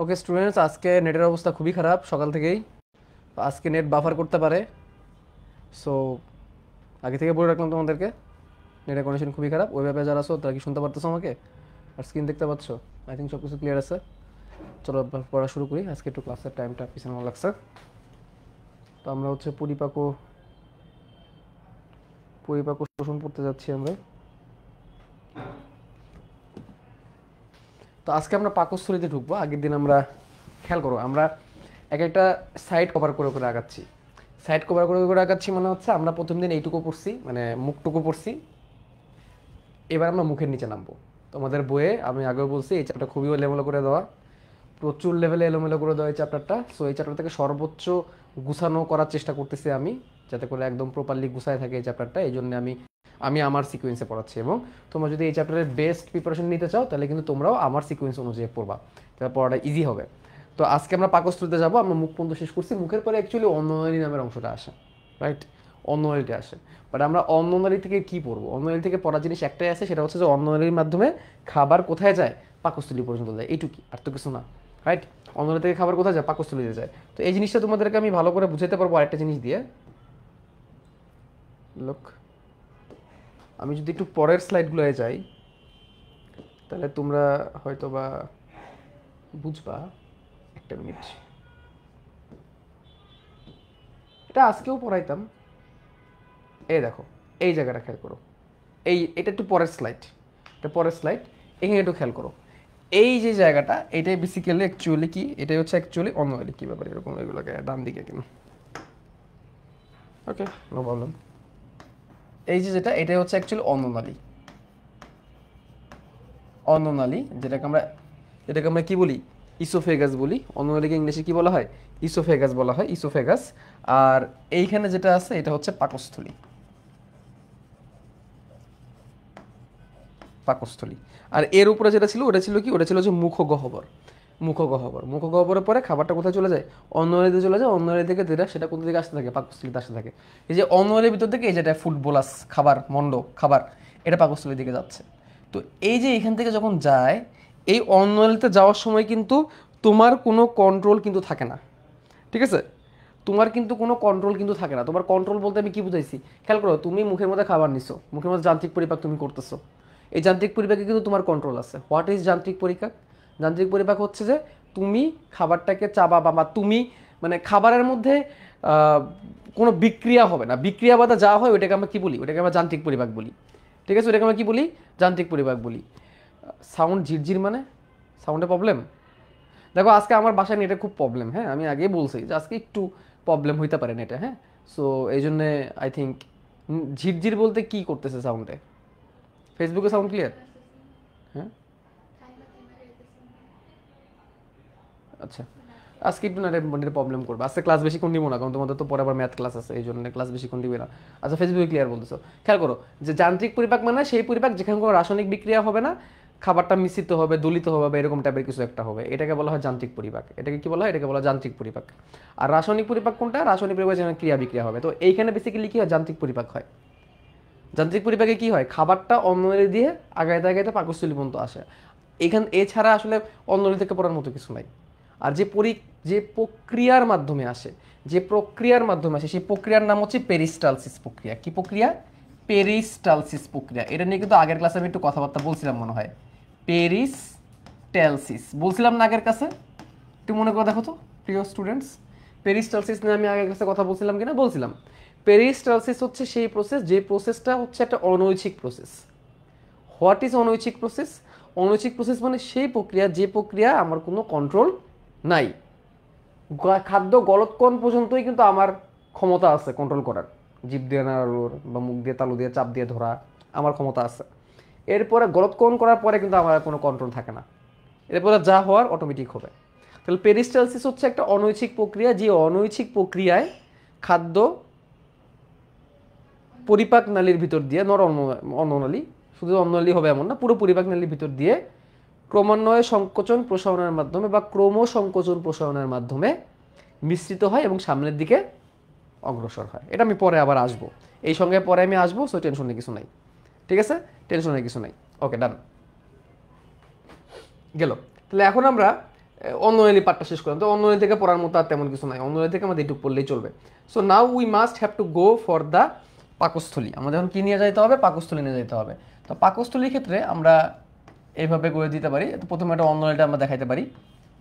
Okay students, আজকে নেটের অবস্থা খুবই খারাপ সকাল থেকেই। আজকে নেট বাফার করতে পারে। সো আগে থেকে বলে রাখলাম তোমাদেরকে, নেটের কন্ডিশন খুবই খারাপ। ওই ব্যাপারে যারা আছো তারা কি শুনতে পারতেছো আমাকে? আর স্ক্রিন দেখতে পাচ্ছ? আই থিঙ্ক সব কিছু ক্লিয়ার আছে। চলো পড়া শুরু করি। আজকে একটু ক্লাসের টাইমটা পিছনে লাগছে। তো আমরা হচ্ছে পরিপাক শোষণ পড়তে যাচ্ছি আমরা। তো আজকে আমরা পাকস্থলীতে ঢুকবো। আগের দিন আমরা খেয়াল করো, আমরা এক একটা সাইড কভার করে করে আগাচ্ছি। সাইড কভার করে করে আগাচ্ছি মানে হচ্ছে আমরা প্রথম দিন এইটুকু পড়ছি, মানে মুখটুকু পড়ছি। এবার আমরা মুখের নিচে নামবো। তোমাদের বইয়ে আমি আগেও বলছি এই চ্যাপ্টার খুবই এলোমেলো করে দেওয়া, প্রচুর লেভেলে এলোমেলো করে দেওয়া এই চ্যাপ্টারটা। সো এই চ্যাপ্টার থেকে সর্বোচ্চ গুছানো করার চেষ্টা করতেছি আমি, যাতে করে একদম প্রপারলি গুছায় থাকে এই চ্যাপ্টারটা। এই জন্য আমি আমি আমার সিকোয়েন্সে পড়াচ্ছি। এবং তোমরা যদি এই চ্যাপ্টারের বেস্ট প্রিপারেশন নিতে চাও তাহলে কিন্তু তোমরাও আমার সিকোয়েন্স অনুযায়ী পড়বা, তাহলে পড়াটা ইজি হবে। তো আজকে আমরা পাকস্থলীতে যাবো। আমরা মুখ পর্যন্ত শেষ করছি। মুখের পরে অ্যাকচুয়ালি অন্ননালী নামের অংশটা আসে, রাইট? অন্ননালীটা আসে। বাট আমরা অন্ননালী থেকে কি পড়বো? অন্ননালী থেকে পড়ার জিনিস একটাই আছে, সেটা হচ্ছে যে অন্ননালীর মাধ্যমে খাবার কোথায় যায়? পাকস্থলী পর্যন্ত যায়। এইটুকুই, আর তো কিছু না, রাইট? অন্ননালী থেকে খাবার কোথায় যায়? পাকস্থলীতে যায়। তো এই জিনিসটা তোমাদেরকে আমি ভালো করে বুঝাতে পারবো আরেকটা জিনিস দিয়ে। লোক, আমি যদি একটু পরের স্লাইডগুলোয় যাই তাহলে তোমরা হয়তো বা বুঝবা। একটা মিনিট, এটা আজকেও পড়াইতাম। এই দেখো, এই জায়গাটা খেয়াল করো। এটা একটু পরের স্লাইড, এটা পরের স্লাইড। এখানে একটু খেয়াল করো। এই যে জায়গাটা, এটাই বেসিক্যালি অ্যাকচুয়ালি কি, এটাই হচ্ছে অ্যাকচুয়ালি অন্যলি। কী ব্যাপার এরকম এগুলোকে ডান দিকে কেন? ওকে, নো প্রবলেম। এই যে যেটা, এটাই হচ্ছে অ্যাকচুয়ালি অন্ননালী। অন্ননালী যেটাকে আমরা কি বলি? ইসোফেগাস বলি। অন্ননালীকে ইংলিশে কি বলা হয়? ইসোফেগাস বলা হয়, ইসোফেগাস। আর এইখানে যেটা আছে এটা হচ্ছে পাকস্থলী। পাকস্থলী। আর এর উপরে যেটা ছিল ওটা ছিল কি? ওটা ছিল যে মুখগহ্বর। মুখগহ্বরের পরে খাবারটা কোথায় চলে যায়? অন্ননালীতে চলে যায়। অন্ননালী থেকে যেটা, সেটা কোথা থেকে আসতে থাকে? পাকস্থলীতে আসতে থাকে। এই যে অন্ননালীর ভিতর থেকে এই যেটা ফুডবোলাস খাবার, মন্ড খাবার, এটা পাকস্থলীর দিকে যাচ্ছে। তো এই যে এখান থেকে যখন যায়, এই অন্ননালীতে যাওয়ার সময় কিন্তু তোমার কোনো কন্ট্রোল কিন্তু থাকে না, ঠিক আছে? তোমার কিন্তু কোনো কন্ট্রোল কিন্তু থাকে না। তোমার কন্ট্রোল বলতে আমি কি বুঝাইছি? খেয়াল করো, তুমি মুখের মধ্যে খাবার নিছো, মুখের মধ্যে যান্ত্রিক পরিপাক তুমি করতেছো। এই যান্ত্রিক পরিপাকে কিন্তু তোমার কন্ট্রোল আছে। হোয়াট ইজ যান্ত্রিক পরিপাক? যান্ত্রিক পরিপাক হচ্ছে যে তুমি খাবারটাকে চাবা, বা তুমি মানে খাবারের মধ্যে আহ, কোনো বিক্রিয়া হবে না। বিক্রিয়া বাদা যা হয় ওইটাকে আমরা কি বলি? ওইটাকে আমরা যান্ত্রিক পরিপাক বলি, ঠিক আছে? ওইটাকে আমরা কি বলি? যান্ত্রিক পরিপাক বলি। সাউন্ড ঝিরঝির মানে সাউন্ডে প্রবলেম। দেখো আজকে আমার বাসায় নেটে খুব প্রবলেম, হ্যাঁ, আমি আগেই বলছি যে আজকে একটু প্রবলেম হইতে পারে নেটে, হ্যাঁ। সো এই জন্যে আই থিঙ্ক ঝিরঝির বলতে কি করতেছে সাউন্ডে? ফেসবুকে সাউন্ড ক্লিয়ার? হ্যাঁ, আচ্ছা। আজকে একটু নেটের প্রবলেম করবে। আজকে ক্লাস বেশিক্ষণ দিব না, কারণ তোমাদের তো পরে আবার ম্যাথ ক্লাস আছে, এই জন্য ক্লাস বেশিক্ষণ দিবে না। আচ্ছা, ফেসবুকে ক্লিয়ার বলতেছো। খেয়াল করো যে যান্ত্রিক পরিপাক মানে সেই পরিপাক যেখানে কোনো রাসায়নিক বিক্রিয়া হবে না, খাবারটা মিশ্রিত হবে, দূলিত হবে, বা এরকম টাইপের কিছু একটা হবে, এটাকে বলা হয় যান্ত্রিক পরিপাক। এটাকে কি বলা হয়? এটাকে বলা হয় যান্ত্রিক পরিপাক। আর রাসায়নিক পরিপাক কোনটা? রাসায়নিক পরিপাক যেখানে ক্রিয়া বিক্রিয়া হবে। তো এইখানে বেসিক্যালি কি হয়? যান্ত্রিক পরিপাক হয়। যান্ত্রিক পরিপাকে কি হয়? খাবারটা অন্ননালী দিয়ে আগাইতে আগাইতে পাকস্থলী পর্যন্ত আসে। এছাড়া আসলে অন্ননালী থেকে পড়ার মতো কিছু নাই। আর যে প্রক্রিয়ার মাধ্যমে আসে, সেই প্রক্রিয়ার নাম হচ্ছে পেরিস্টালসিস প্রক্রিয়া। কি প্রক্রিয়া? পেরিস্টালসিস প্রক্রিয়া। এটা নিয়ে কিন্তু আগের ক্লাসে আমি একটু কথাবার্তা বলছিলাম মনে হয়। পেরিস্টালসিস বলছিলাম না আগের ক্লাসে? একটু মনে করে দেখো তো প্রিয় স্টুডেন্টস, পেরিস্টালসিস নিয়ে আমি আগের ক্লাসে কথা বলছিলাম কিনা? বলছিলাম। পেরিস্টালসিস হচ্ছে সেই প্রসেস, যে প্রসেসটা হচ্ছে একটা অনৈচ্ছিক প্রসেস। হোয়াট ইজ অনৈচ্ছিক প্রসেস? অনৈচ্ছিক প্রসেস মানে সেই প্রক্রিয়া, যে প্রক্রিয়া আমার কোনো কন্ট্রোল নাই। খাদ্য গলৎকণ পর্যন্তই কিন্তু আমার ক্ষমতা আছে কন্ট্রোল করার। জিভ দিয়ে নাড়ানোর বা মুখ দিয়ে তালু দিয়ে চাপ দিয়ে ধরা আমার ক্ষমতা আছে। এরপরে গলৎকণ করার পরে কিন্তু আমার কোনো কন্ট্রোল থাকে না। এরপরে যা হওয়ার অটোমেটিক হবে। তাহলে পেরিস্টালসিস হচ্ছে একটা অনৈচ্ছিক প্রক্রিয়া, যে অনৈচ্ছিক প্রক্রিয়ায় খাদ্য পরিপাক নালীর ভিতর দিয়ে, অন্ননালী, শুধু অন্ননালী হবে এমন না, পুরো পরিপাক নালীর ভিতর দিয়ে ক্রমান্বয়ে সংকোচন প্রসারণের মাধ্যমে বা ক্রম সংকোচন প্রসারণের মাধ্যমে মিশ্রিত হয় এবং সামনের দিকে অগ্রসর হয়। এটা আমি পরে আবার আসবো, এই সঙ্গে পরে আমি আসবো। সো টেনশনের কিছু নাই, ঠিক আছে? টেনশনের কিছু নাই। ওকে, ডান। গেল। তাহলে এখন আমরা অন্যলি পার্টটা শেষ করলাম, তো অন্যলি থেকে পড়ার মতো আর তেমন কিছু নাই, অন্যলি থেকে আমাদের একটু পড়লেই চলবে। So now we must have to go for the পাকস্থলী। আমাদের এখন কী নিয়ে যাইতে হবে? পাকস্থলী নিয়ে যেতে হবে। তো পাকস্থলীর ক্ষেত্রে আমরা এইভাবে করে দিতে পারি। তো প্রথমে একটা অন্যলিটা আমরা দেখাইতে পারি,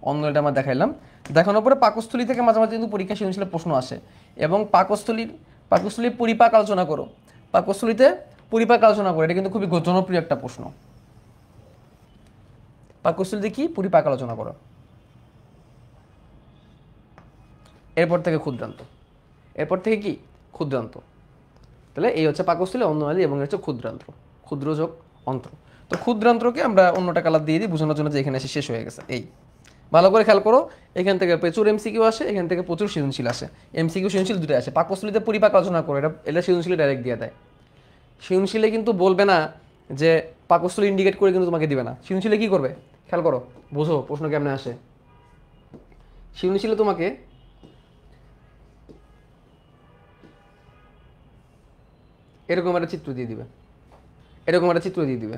অন্যলিটা আমরা দেখাইলাম। দেখানোর পরে পাকস্থলী থেকে মাঝে মাঝে কিন্তু পরীক্ষা সৃজনশীলের প্রশ্ন আসে, এবং পাকস্থলীর পরিপাক আলোচনা করো। পাকস্থলীতে পরিপাক আলোচনা করো, এটা কিন্তু খুবই জনপ্রিয় একটা প্রশ্ন। পাকস্থলীতে কি? পরিপাক আলোচনা করো। এরপর থেকে ক্ষুদ্রান্ত, এরপর থেকে কি? ক্ষুদ্রান্ত। তাহলে এই হচ্ছে পাকস্থলী, অন্ননালী এবং হচ্ছে ক্ষুদ্রান্ত, ক্ষুদ্র যোগ অন্ত্র। তো ক্ষুদ্রান্তকে আমরা অন্যটা কালার দিয়ে দিই বোঝানোর জন্য যে এখানে এসে শেষ হয়ে গেছে। এই ভালো করে খেয়াল করো, এখান থেকে প্রচুর এমসিকিউ আসে, এখান থেকে প্রচুর সৃজনশীল আসে। এমসিকিউ সৃজনশীল দুটোই আসে। পাকস্থলীতে পরিপাক আলোচনা করো, এটা সৃজনশীল ডাইরেক্ট দিয়ে দেয়। সৃজনশীলে কিন্তু বলবে না যে পাকস্থলী ইন্ডিকেট করে কিন্তু তোমাকে দিবে না। সৃজনশীলে কি করবে? খেয়াল করো, বোঝো প্রশ্ন কেমনে আসে। সৃজনশীলে তোমাকে এরকম একটা চিত্র দিয়ে দিবে, এরকম একটা চিত্র দিয়ে দিবে,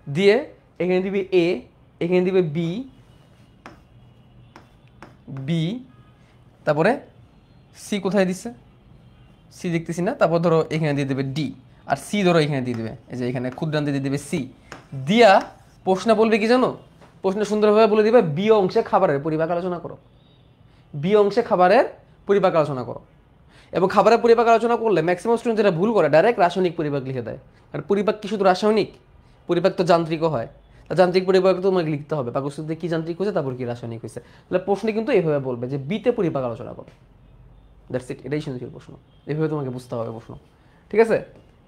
দিয়ে এখানে দিবে এ, এখানে দিবে বি, বি, তারপরে সি কোথায় দিচ্ছে? সি দেখতেছি না। তারপর ধরো এখানে দিয়ে দেবে ডি, আর সি ধরো এখানে দিয়ে দেবে, এই যে এখানে ক্ষুদ্রান্তে দিয়ে দেবে সি। দিয়া প্রশ্নে বলবে কি জানো? প্রশ্নে সুন্দরভাবে বলে দিবে বি অংশে খাবারের পরিপাক আলোচনা করো। বি অংশে খাবারের পরিপাক আলোচনা করো। এবং খাবারের পরিপাক আলোচনা করলে ম্যাক্সিমাম স্টুডেন্ট যেটা ভুল করে, ডাইরেক্ট রাসায়নিক পরিপাক লিখে দেয়। আর পরিপাক কি শুধু রাসায়নিক? পরিপাক তো যান্ত্রিকও হয়। তা যান্ত্রিক পরিপাক তো তোমাকে লিখতে হবে, পাকস্থলীতে কি যান্ত্রিক হয়েছে, তারপর কি রাসায়নিক হয়েছে। তাহলে প্রশ্নে কিন্তু এইভাবে বলবে যে বিতে পরিপাক আলোচনা করো। দ্যাটস ইট, এটাই সৃজনশীল প্রশ্ন। এইভাবে তোমাকে বুঝতে হবে প্রশ্ন, ঠিক আছে?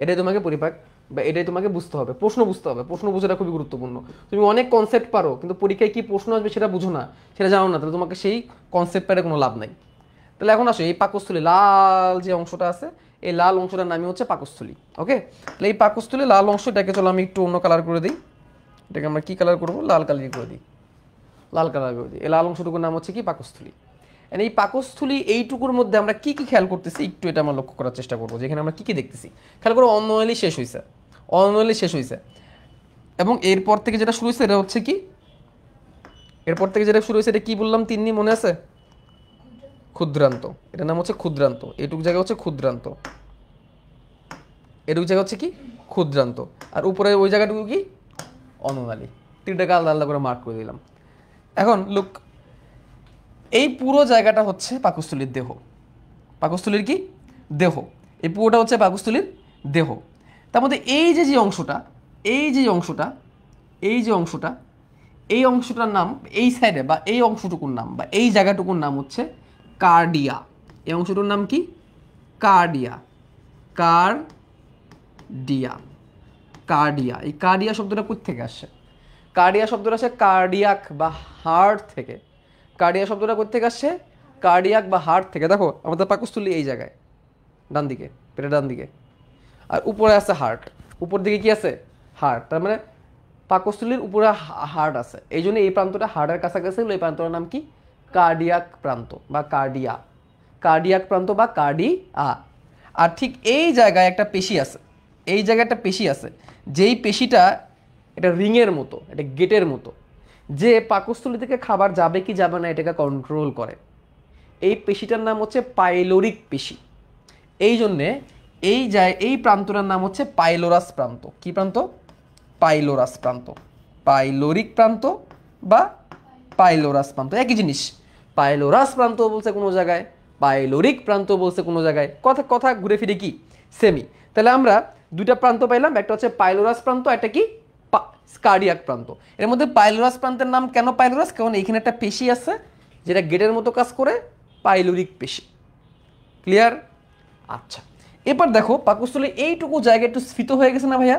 এটাই তোমাকে পরিপাক বা এটাই তোমাকে বুঝতে হবে, প্রশ্ন বুঝতে হবে। প্রশ্ন বোঝাটা খুবই গুরুত্বপূর্ণ। তুমি অনেক কনসেপ্ট পারো, কিন্তু পরীক্ষায় কি প্রশ্ন আসবে সেটা বুঝো না, সেটা জানো না, তাহলে তোমাকে সেই কনসেপ্ট পারে কোনো লাভ নাই। তাহলে এখন আসো, এই পাকস্থলী লাল যে অংশটা আছে, এই লাল অংশটার নামই হচ্ছে পাকস্থলী। ওকে, তাহলে এই পাকস্থলী লাল অংশটাকে চলো আমি একটু অন্য কালার করে দিই। এটাকে আমরা কি কালার করবো? লাল কালার করে দিই, লাল কালার করে দিই। এই লাল অংশটুকুর নাম হচ্ছে কি? পাকস্থলী। এই পাকস্থলী এইটুকুর মধ্যে আমরা কি কি খেয়াল করতেছি একটু এটা আমরা লক্ষ্য করার চেষ্টা করবো, যেখানে আমরা কি কি দেখতেছি। খেয়াল করো, অন্ননালী শেষ হয়েছে, অন্ননালী শেষ হয়েছে, এবং এরপর থেকে যেটা শুরু হয়েছে এটা হচ্ছে কি? এরপর থেকে যেটা শুরু হয়েছে এটা কি বললাম? তিন্নি মনে আছে? ক্ষুদ্রান্ত। এটার নাম হচ্ছে ক্ষুদ্রান্ত। এটুক জায়গা হচ্ছে ক্ষুদ্রান্ত, এটুক জায়গা হচ্ছে কি? ক্ষুদ্রান্ত। আর উপরে ওই জায়গাটুকু কি? অন্ননালী। তিনটাকে আলাদা আলাদা করে মার্ক করে দিলাম। এখন লুক, এই পুরো জায়গাটা হচ্ছে পাকস্থলীর দেহ। পাকস্থলীর কি? দেহ। এই পুরোটা হচ্ছে পাকস্থলীর দেহ। তার মধ্যে এই যে যে অংশটা, এই যে অংশটা, এই যে অংশটা, এই অংশটার নাম, এই সাইডে বা এই অংশটুকুর নাম বা এই জায়গাটুকুর নাম হচ্ছে কার্ডিয়া। এই অংশটার নাম কি? কার্ডিয়া। কার্ডিয়া, কার্ডিয়া। এই কার্ডিয়া শব্দটা কোথা থেকে আসছে? কার্ডিয়া শব্দটা আসে কার্ডিয়াক বা হার্ট থেকে। কার্ডিয়া শব্দটা কোথা থেকে আসছে? কার্ডিয়াক বা হার্ট থেকে। দেখো আমাদের পাকস্থলী এই জায়গায়, ডান দিকে, পেটের ডান দিকে, আর উপরে আছে হার্ট। উপর দিকে কি আছে? হার্ট। তার মানে পাকস্থলীর উপরে হার্ট আছে, এই জন্য এই প্রান্তটা হার্টের কাছাকাছি হলো। এই প্রান্তটার নাম কি? কার্ডিয়াক প্রান্ত বা কার্ডিয়া, কার্ডিয়াক প্রান্ত বা কার্ডিয়া। আর ঠিক এই জায়গায় একটা পেশি আছে, এই জায়গায় একটা পেশি আছে, যেই পেশিটা এটা রিংয়ের মতো, এটা গেটের মতো, যে পাকস্থলী থেকে খাবার যাবে কি যাবে না এটাকে কন্ট্রোল করে। এই পেশিটার নাম হচ্ছে পাইলোরিক পেশি। এই জন্যে এই প্রান্তটার নাম হচ্ছে পাইলোরাস প্রান্ত। কি প্রান্ত? পাইলোরাস প্রান্ত। পাইলোরিক প্রান্ত বা পাইলোরাস প্রান্ত একই জিনিস। পাইলোরাস প্রান্ত বলছে কোনো জায়গায়, পাইলোরিক প্রান্ত বলছে কোনো জায়গায়, কথা কথা ঘুরে ফিরে কি সেমি। তাহলে আমরা দুইটা প্রান্ত পাইলাম, একটা হচ্ছে পাইলোরাস প্রান্ত, একটা কি? কার্ডিয়াক প্রান্ত। এর মধ্যে পাইলোরাস প্রান্তের নাম কেন পাইলোরাস? কারণ এখানে একটা পেশি আছে যেটা গেটের মতো কাজ করে, পাইলোরিক পেশি। ক্লিয়ার? আচ্ছা, এবার দেখো পাকস্থলী এইটুকু জায়গা একটু স্ফীত হয়ে গেছে না ভাইয়া?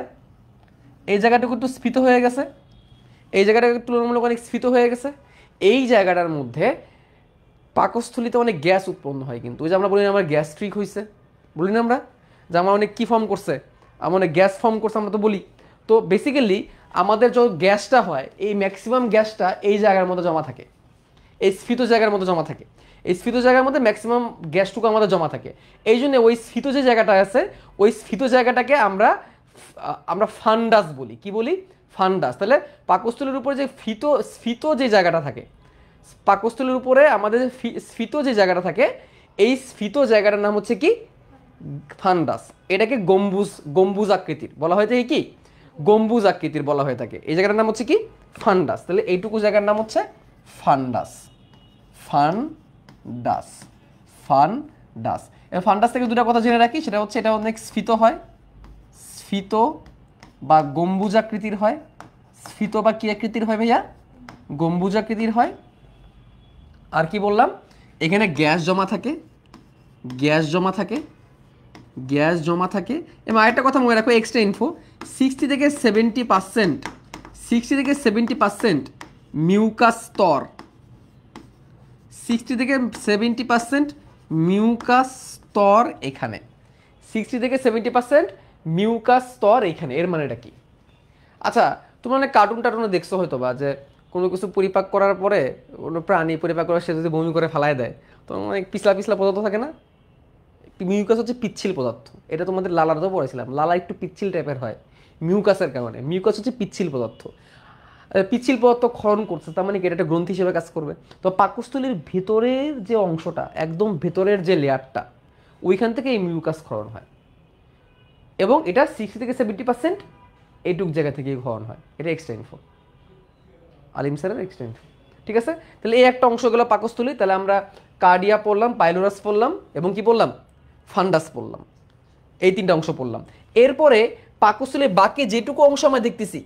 এই জায়গাটুকু একটু স্ফীত হয়ে গেছে, এই জায়গাটা তুলনামূলক অনেক স্ফীত হয়ে গেছে। এই জায়গাটার মধ্যে পাকস্থলীতে অনেক গ্যাস উৎপন্ন হয়, কিন্তু ওই যে আমরা বলি না আমার গ্যাস্ট্রিক হয়েছে, বলি না আমরা যে আমার অনেক কী ফর্ম করছে, আমার অনেক গ্যাস ফর্ম করছে, আমরা তো বলি। তো বেসিক্যালি আমাদের যত গ্যাসটা হয়, এই ম্যাক্সিমাম গ্যাসটা এই জায়গার মধ্যে জমা থাকে, এই স্ফীত জায়গার মধ্যে জমা থাকে। এই স্ফীত জায়গার মধ্যে ম্যাক্সিমাম গ্যাসটুকু আমাদের জমা থাকে। এই জন্য ওই স্ফীত যে জায়গাটা আছে, ওই স্ফীত জায়গাটাকে আমরা ফান্ডাস বলি। কি বলি? ফান্ডাস। তাহলে পাকস্থলীর উপরে যে স্ফীত যে জায়গাটা থাকে, পাকস্থলীর উপরে আমাদের যে স্ফীত যে জায়গাটা থাকে, এই স্ফীত জায়গাটার নাম হচ্ছে কি ফান্ডাস। এটাকে গম্বুজ, গম্বুজ আকৃতির বলা হয়ে থাকে কি, গম্বুজ আকৃতির বলা হয়ে থাকে। এই জায়গাটার নাম হচ্ছে কি ফান্ডাস। তাহলে এইটুকু জায়গার নাম হচ্ছে ফান্ডাস, ফান্ডাস, ফান্ডাস। এবার ফান্ডাস থেকে দুটো কথা জেনে রাখি, সেটা হচ্ছে এটা অনেক স্ফীত হয়, স্ফীত বা গম্বুজ আকৃতির হয়। স্ফীত বা কি আকৃতির হয় ভাইয়া? গম্বুজ আকৃতির হয়। আর কি বললাম, এখানে গ্যাস জমা থাকে, গ্যাস জমা থাকে, গ্যাস জমা থাকে। এবং আরেকটা কথা মনে রাখো, এক্সট্রা ইনফো, 60 থেকে 70%, 60 থেকে 70% মিউকাস স্তর, 60 থেকে 70% মিউকাস স্তর এখানে, 60 থেকে 70% মিউকাস স্তর এখানে। এর মানেটা কি? আচ্ছা, তোমরা অনেক কার্টুন টার্টুনে দেখছো হয়তো বা, যে কোনো কিছু পরিপাক করার পরে, কোনো প্রাণী পরিপাক করার সে যদি বমি করে ফেলায় দেয়, তো অনেক পিছলা পিছলা পদার্থ থাকে না? মিউকাস হচ্ছে পিচ্ছিল পদার্থ। এটা তোমাদের লালারও পড়েছিলাম, লালা একটু পিচ্ছিল টাইপের হয় মিউকাসের কারণে। মিউকাস হচ্ছে পিচ্ছিল পদার্থ। পিচ্ছিল পদার্থ ক্ষরণ করছে, তার মানে কি এটা একটা গ্রন্থি হিসেবে কাজ করবে। তো পাকস্থলীর ভিতরের যে অংশটা, একদম ভেতরের যে লেয়ারটা, ওইখান থেকে এই মিউকাস ক্ষরণ হয়। এবং এটা 60 থেকে 70% এইটুক জায়গা থেকেই ক্ষরণ হয়। এটা এক্সট্রা ইনফো, আলিম স্যারের এক্সট্রা ইনফো। ঠিক আছে, তাহলে এই একটা অংশ গেল পাকস্থলী। তাহলে আমরা কার্ডিয়া পড়লাম, পাইলোরাস পড়লাম, এবং কি পড়লাম, ফান্ডাস পড়লাম। এই তিনটা অংশ পড়লাম। এরপরে পাকস্থলীর বাকি যেটুকু অংশ আমরা দেখতেছি,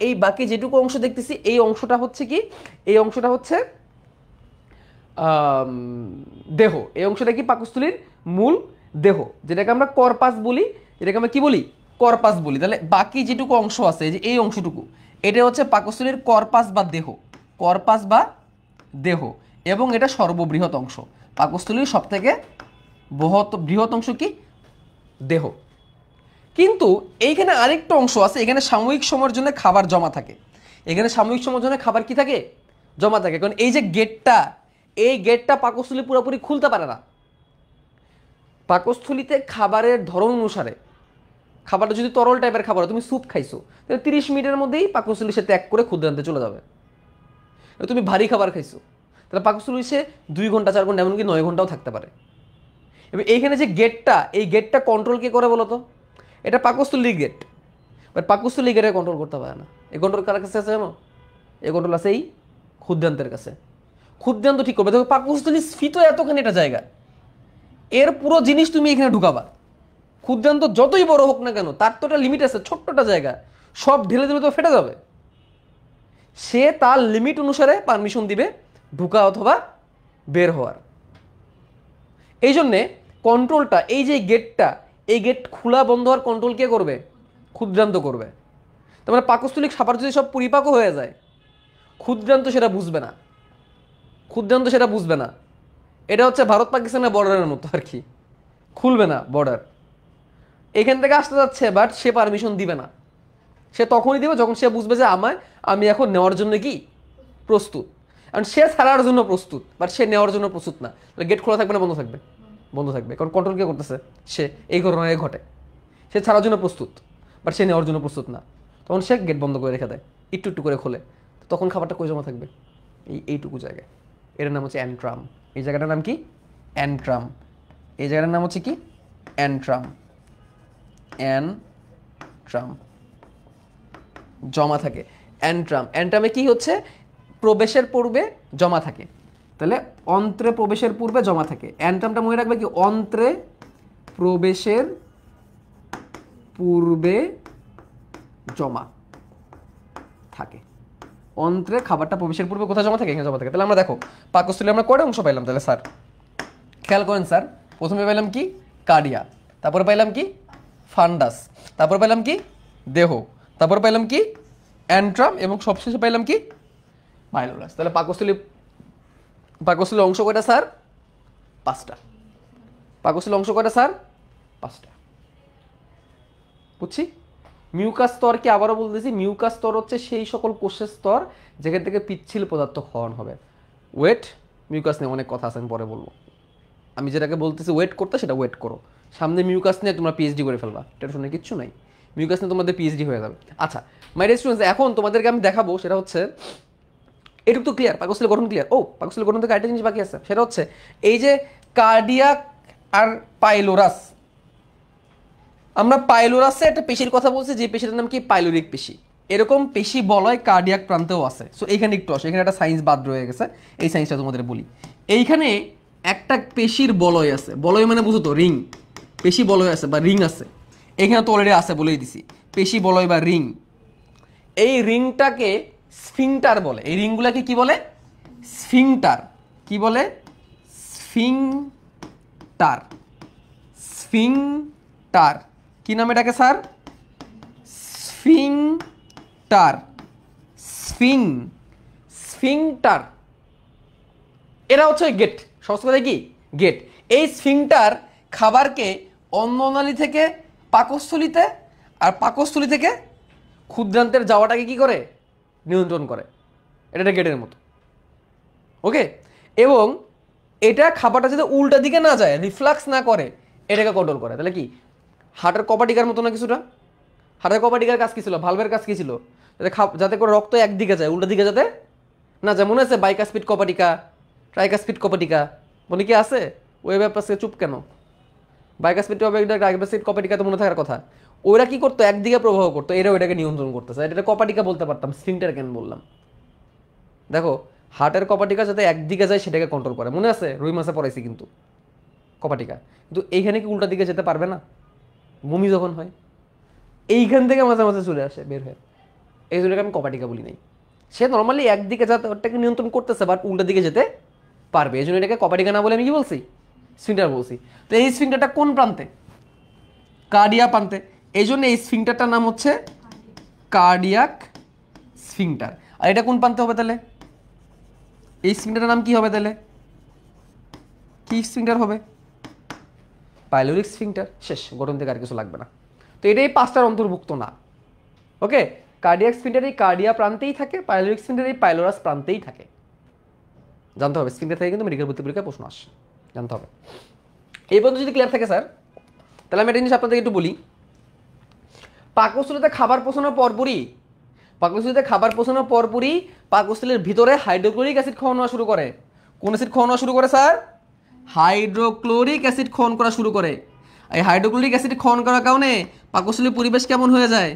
এই বাকি যেটুকু অংশ দেখতেছি, এই অংশটা হচ্ছে কি, এই অংশটা হচ্ছে দেহ। এই অংশটা কি পাকস্থলীর মূল দেহ, যেটাকে আমরা কর্পাস বলি, যেটাকে আমরা কি বলি, কর্পাস বলি। তাহলে বাকি যেটুকু অংশ আছে, যে এই অংশটুকু, এটা হচ্ছে পাকস্থলীর কর্পাস বা দেহ, কর্পাস বা দেহ। এবং এটা সর্ববৃহৎ অংশ, পাকস্থলীর সব থেকে বৃহৎ অংশ কি, দেহ। কিন্তু এইখানে আরেকটা অংশ আছে, এখানে সাময়িক সময়ের জন্য খাবার জমা থাকে। এখানে সাময়িক সময়ের জন্য খাবার কি থাকে, জমা থাকে। কারণ এই যে গেটটা, এই গেটটা পাকস্থলী পুরোপুরি খুলতে পারে না। পাকস্থলীতে খাবারের ধরন অনুসারে, খাবারটা যদি তরল টাইপের খাবার, তুমি স্যুপ খাইছো, তাহলে 30 মিনিটের মধ্যেই পাকস্থলী সে ত্যাগ করে ক্ষুদ্রান্তে চলে যাবে। তুমি ভারী খাবার খাইছো, তাহলে পাকস্থলী সে 2 ঘন্টা 4 ঘন্টা এমনকি 9 ঘন্টাও থাকতে পারে। এবার এইখানে যে গেটটা, এই গেটটা কন্ট্রোল কে করে বলো তো? এটা পাকস্থলীর গেট, বাট পাকস্থলী গেটে কন্ট্রোল করতে পারে না। এই কন্ট্রোল কার কাছে আছে জানো? এই কন্ট্রোল আছে এই ক্ষুদ্রান্তের কাছে। ক্ষুদ্রান্ত ঠিক করবে। দেখো পাকস্থলী স্ফীত এতখানি একটা জায়গা, এর পুরো জিনিস তুমি এখানে ঢুকাবা। ক্ষুদ্রান্ত যতই বড় হোক না কেন, তার তো একটা লিমিট আছে, ছোট্টটা জায়গা, সব ঢেলে দিলে তো ফেটে যাবে। সে তার লিমিট অনুসারে পারমিশন দিবে ঢুকা অথবা বের হওয়ার। এই জন্যে কন্ট্রোলটা, এই যে গেটটা, এই গেট খোলা বন্ধ হওয়ার কন্ট্রোল কে করবে? ক্ষুদ্রান্ত করবে। তার মানে পাকস্থলী খাবার যদি সব পরিপাকও হয়ে যায়, ক্ষুদ্রান্ত সেটা বুঝবে না, ক্ষুদ্রান্ত সেটা বুঝবে না। এটা হচ্ছে ভারত পাকিস্তানের বর্ডারের মতো আর কি, খুলবে না বর্ডার। এখান থেকে আসতে যাচ্ছে, বাট সে পারমিশন দিবে না। সে তখনই দিবে যখন সে বুঝবে যে আমি এখন নেওয়ার জন্য কি প্রস্তুত। কারণ সে ছাড়ার জন্য প্রস্তুত, বাট সে নেওয়ার জন্য প্রস্তুত না। গেট খোলা থাকবে না বন্ধ থাকবে? বন্ধ থাকবে, কারণ কন্ট্রোল কে করতেছে? সে। এই ঘটনায় ঘটে, সে ছাড়ার জন্য প্রস্তুত, বাট সে নেওয়ার জন্য প্রস্তুত না। তখন সে গেট বন্ধ করে রেখে দেয়, একটু একটু করে খোলে। তখন খাবারটা কই জমা থাকবে? এইটুকু জায়গায়। এটার নাম হচ্ছে অ্যান্ট্রাম। এই জায়গাটার নাম কি? অ্যান্ট্রাম। এই জায়গাটার নাম হচ্ছে কি? অ্যান্ট্রাম। অ্যান্ট্রাম জমা থাকে। অ্যান্ট্রাম, অ্যান্ট্রামে কি হচ্ছে? প্রবেশের পূর্বে জমা থাকে। তাহলে অন্ত্রে প্রবেশের পূর্বে জমা থাকে। অ্যান্ট্রামটা মনে রাখবে কি, অন্ত্রে প্রবেশের পূর্বে জমা থাকে। অন্ত্রে খাবারটা প্রবেশের পূর্বে কোথায় জমা থাকে? এখানে জমা থাকে। তাহলে আমরা দেখো পাকস্থলী আমরা কয়টা অংশ পাইলাম তাহলে স্যার? খেয়াল করেন স্যার, প্রথমে পাইলাম কি? কার্ডিয়া, তারপরে পাইলাম কি? ফান্ডাস, তারপর পাইলাম কি? দেহ, তারপর পাইলাম কি? অ্যান্ট্রাম, এবং সবশেষে পাইলাম কি? পাইলোরাস। তাহলে পাকস্থলী অংশ কয়টা স্যার? 5টা। পাকস্থলী অংশ কয়টা স্যার? 5টা। বুঝছি? মিউকাস স্তরকে আবারও বলতেছি, মিউকাস স্তর হচ্ছে সেই সকল কোষের স্তর যেখান থেকে পিচ্ছিল পদার্থ ক্ষরণ হবে। ওয়েট, মিউকাস নিয়ে অনেক কথা আছে, আমি পরে বলবো। আমি যেটাকে বলতেছি ওয়েট করতে, সেটা ওয়েট করো। সামনে মিউকাস নিয়ে তোমরা পিএইচডি করে ফেলবা, এটা শুনে কিচ্ছু নাই। মিউকাস নিয়ে তোমাদের পিএইচডি হয়ে যাবে। আচ্ছা মাই ডিয়ার স্টুডেন্টস, এখন তোমাদেরকে আমি দেখাবো, সেটা হচ্ছে এটুকু তো ক্লিয়ার, পাকস্থলী গঠন ক্লিয়ার। ও পাকস্থলী গঠন থেকে আরেকটা জিনিস বাকি আছে, সেটা হচ্ছে এই যে কার্ডিয়াক আর পাইলোরাস। আমরা পাইলোরাসে একটা পেশির কথা বলছি, যে পেশিটার নাম কি পাইলোরিক পেশি। এরকম পেশি বলয় কার্ডিয়াক প্রান্তেও আছে। সো এইখানে একটু আসে, এখানে একটা সায়েন্স বাদ রয়ে গেছে, এই সায়েন্সটা তোমাদের বলি। এইখানে একটা পেশির বলয় আছে, বলয় মানে বুঝো তো রিং, পেশি বলয় আছে বা রিং আছে। এখানে তো অলরেডি আছে বলেই দিছি, পেশি বলয় বা রিং। এই রিংটাকে স্ফিংটার বলে। এই রিংগুলাকে কি বলে? স্ফিংটার। কি বলে? স্ফিংটার। স্ফিংটার কি নাম এটাকে স্যার? স্ফিংটার। স্ফিংটার এরা হচ্ছে গেট, সংস্কৃতে কি গেট। এই স্ফিংটার খাবারকে অন্ননালী থেকে পাকস্থলীতে আর পাকস্থলী থেকে ক্ষুদ্রান্তের যাওয়াটাকে কি করে? নিয়ন্ত্রণ করে। এটা গেটের মতো। ওকে, এবং এটা খাবারটা যাতে উল্টা দিকে না যায়, রিফ্লাক্স না করে, এটাকে কন্ট্রোল করে। তাহলে কি হার্টের কপাটিকার মতো না কিছুটা? হার্টের কপাটিকার কাজ কি ছিল? ভালভের কাজ কি ছিল? যাতে করে রক্ত একদিকে যায়, উল্টা দিকে যাতে না যায়। মনে আছে বাইকাস্পিড কপাটিকা, ট্রাইকাস্পিড কপাটিকা, মনে কি আছে? ওই ব্যাপারে চুপ কেন? বাইকাস্পিড কপাটিকা তো মনে থাকার কথা। ওরা কি করতো? একদিকে প্রবাহ করতো, এরা ওইটাকে নিয়ন্ত্রণ করতেছে। এটা কপাটিকা বলতে পারতাম, স্ফিংটার কেন বললাম? দেখো, হার্টের কপাটিকা যাতে একদিকে যায় সেটাকে কন্ট্রোল করে। মনে আছে রুই মাছে পড়াইছি কিন্তু কপাটিকা। কিন্তু এইখানে কি উল্টা দিকে যেতে পারবে না? বমি যখন হয় এইখান থেকে মাঝে মাঝে চলে আসে বের হয়ে, এই জন্য আমি কপাটিকা বলি নাই। সে নর্মালি একদিকে যাতে ওটাকে নিয়ন্ত্রণ করতেছে, বাট উল্টা দিকে যেতে পারবে, এই জন্য এটাকে কপাটিকা না বলে আমি কি বলছি? স্ফিংটার বলছি। তো এই স্ফিংটারটা কোন প্রান্তে? কার্ডিয়া প্রান্তে। এই জন্য এই স্ফিংটারটার নাম হচ্ছে কার্ডিয়াক স্ফিংটার। আর এটা কোন প্রান্তে হবে তাহলে? এই স্ফিংটারের নাম কি হবে তাহলে? কি স্ফিংটার হবে? Pyloric sphincter. শেষ, গঠন থেকে আর কিছু লাগবে না। তো এটাই পাঁচটার অন্তর্ভুক্ত না। ওকে, কার্ডিয়াক স্ফিংটার এই কার্ডিয়া প্রান্তেই থাকে, পাইলোরিক স্ফিংটার এই পাইলোরাস প্রান্তেই থাকে। জানতে হবে, স্ফিংটার থেকে কিন্তু মেডিকেল ভর্তি পরীক্ষায় প্রশ্ন আসে, জানতে হবে। এই পর্যন্ত যদি ক্লিয়ার থাকে স্যার, তাহলে আমি একটা জিনিস আপনাদেরকে একটু বলি। পাকস্থলীতে খাবার পৌঁছানোর পরপরই পাকস্থলীর ভিতরে হাইড্রোক্লোরিক অ্যাসিড ক্ষরণ হওয়া শুরু করে। কোন অ্যাসিড ক্ষরণ হওয়া শুরু করে স্যার? হাইড্রোক্লোরিক অ্যাসিড ক্ষরণ করা শুরু করে। এই হাইড্রোক্লোরিক অ্যাসিড ক্ষরণ করার কারণে পাকস্থলীর পরিবেশ কেমন হয়ে যায়?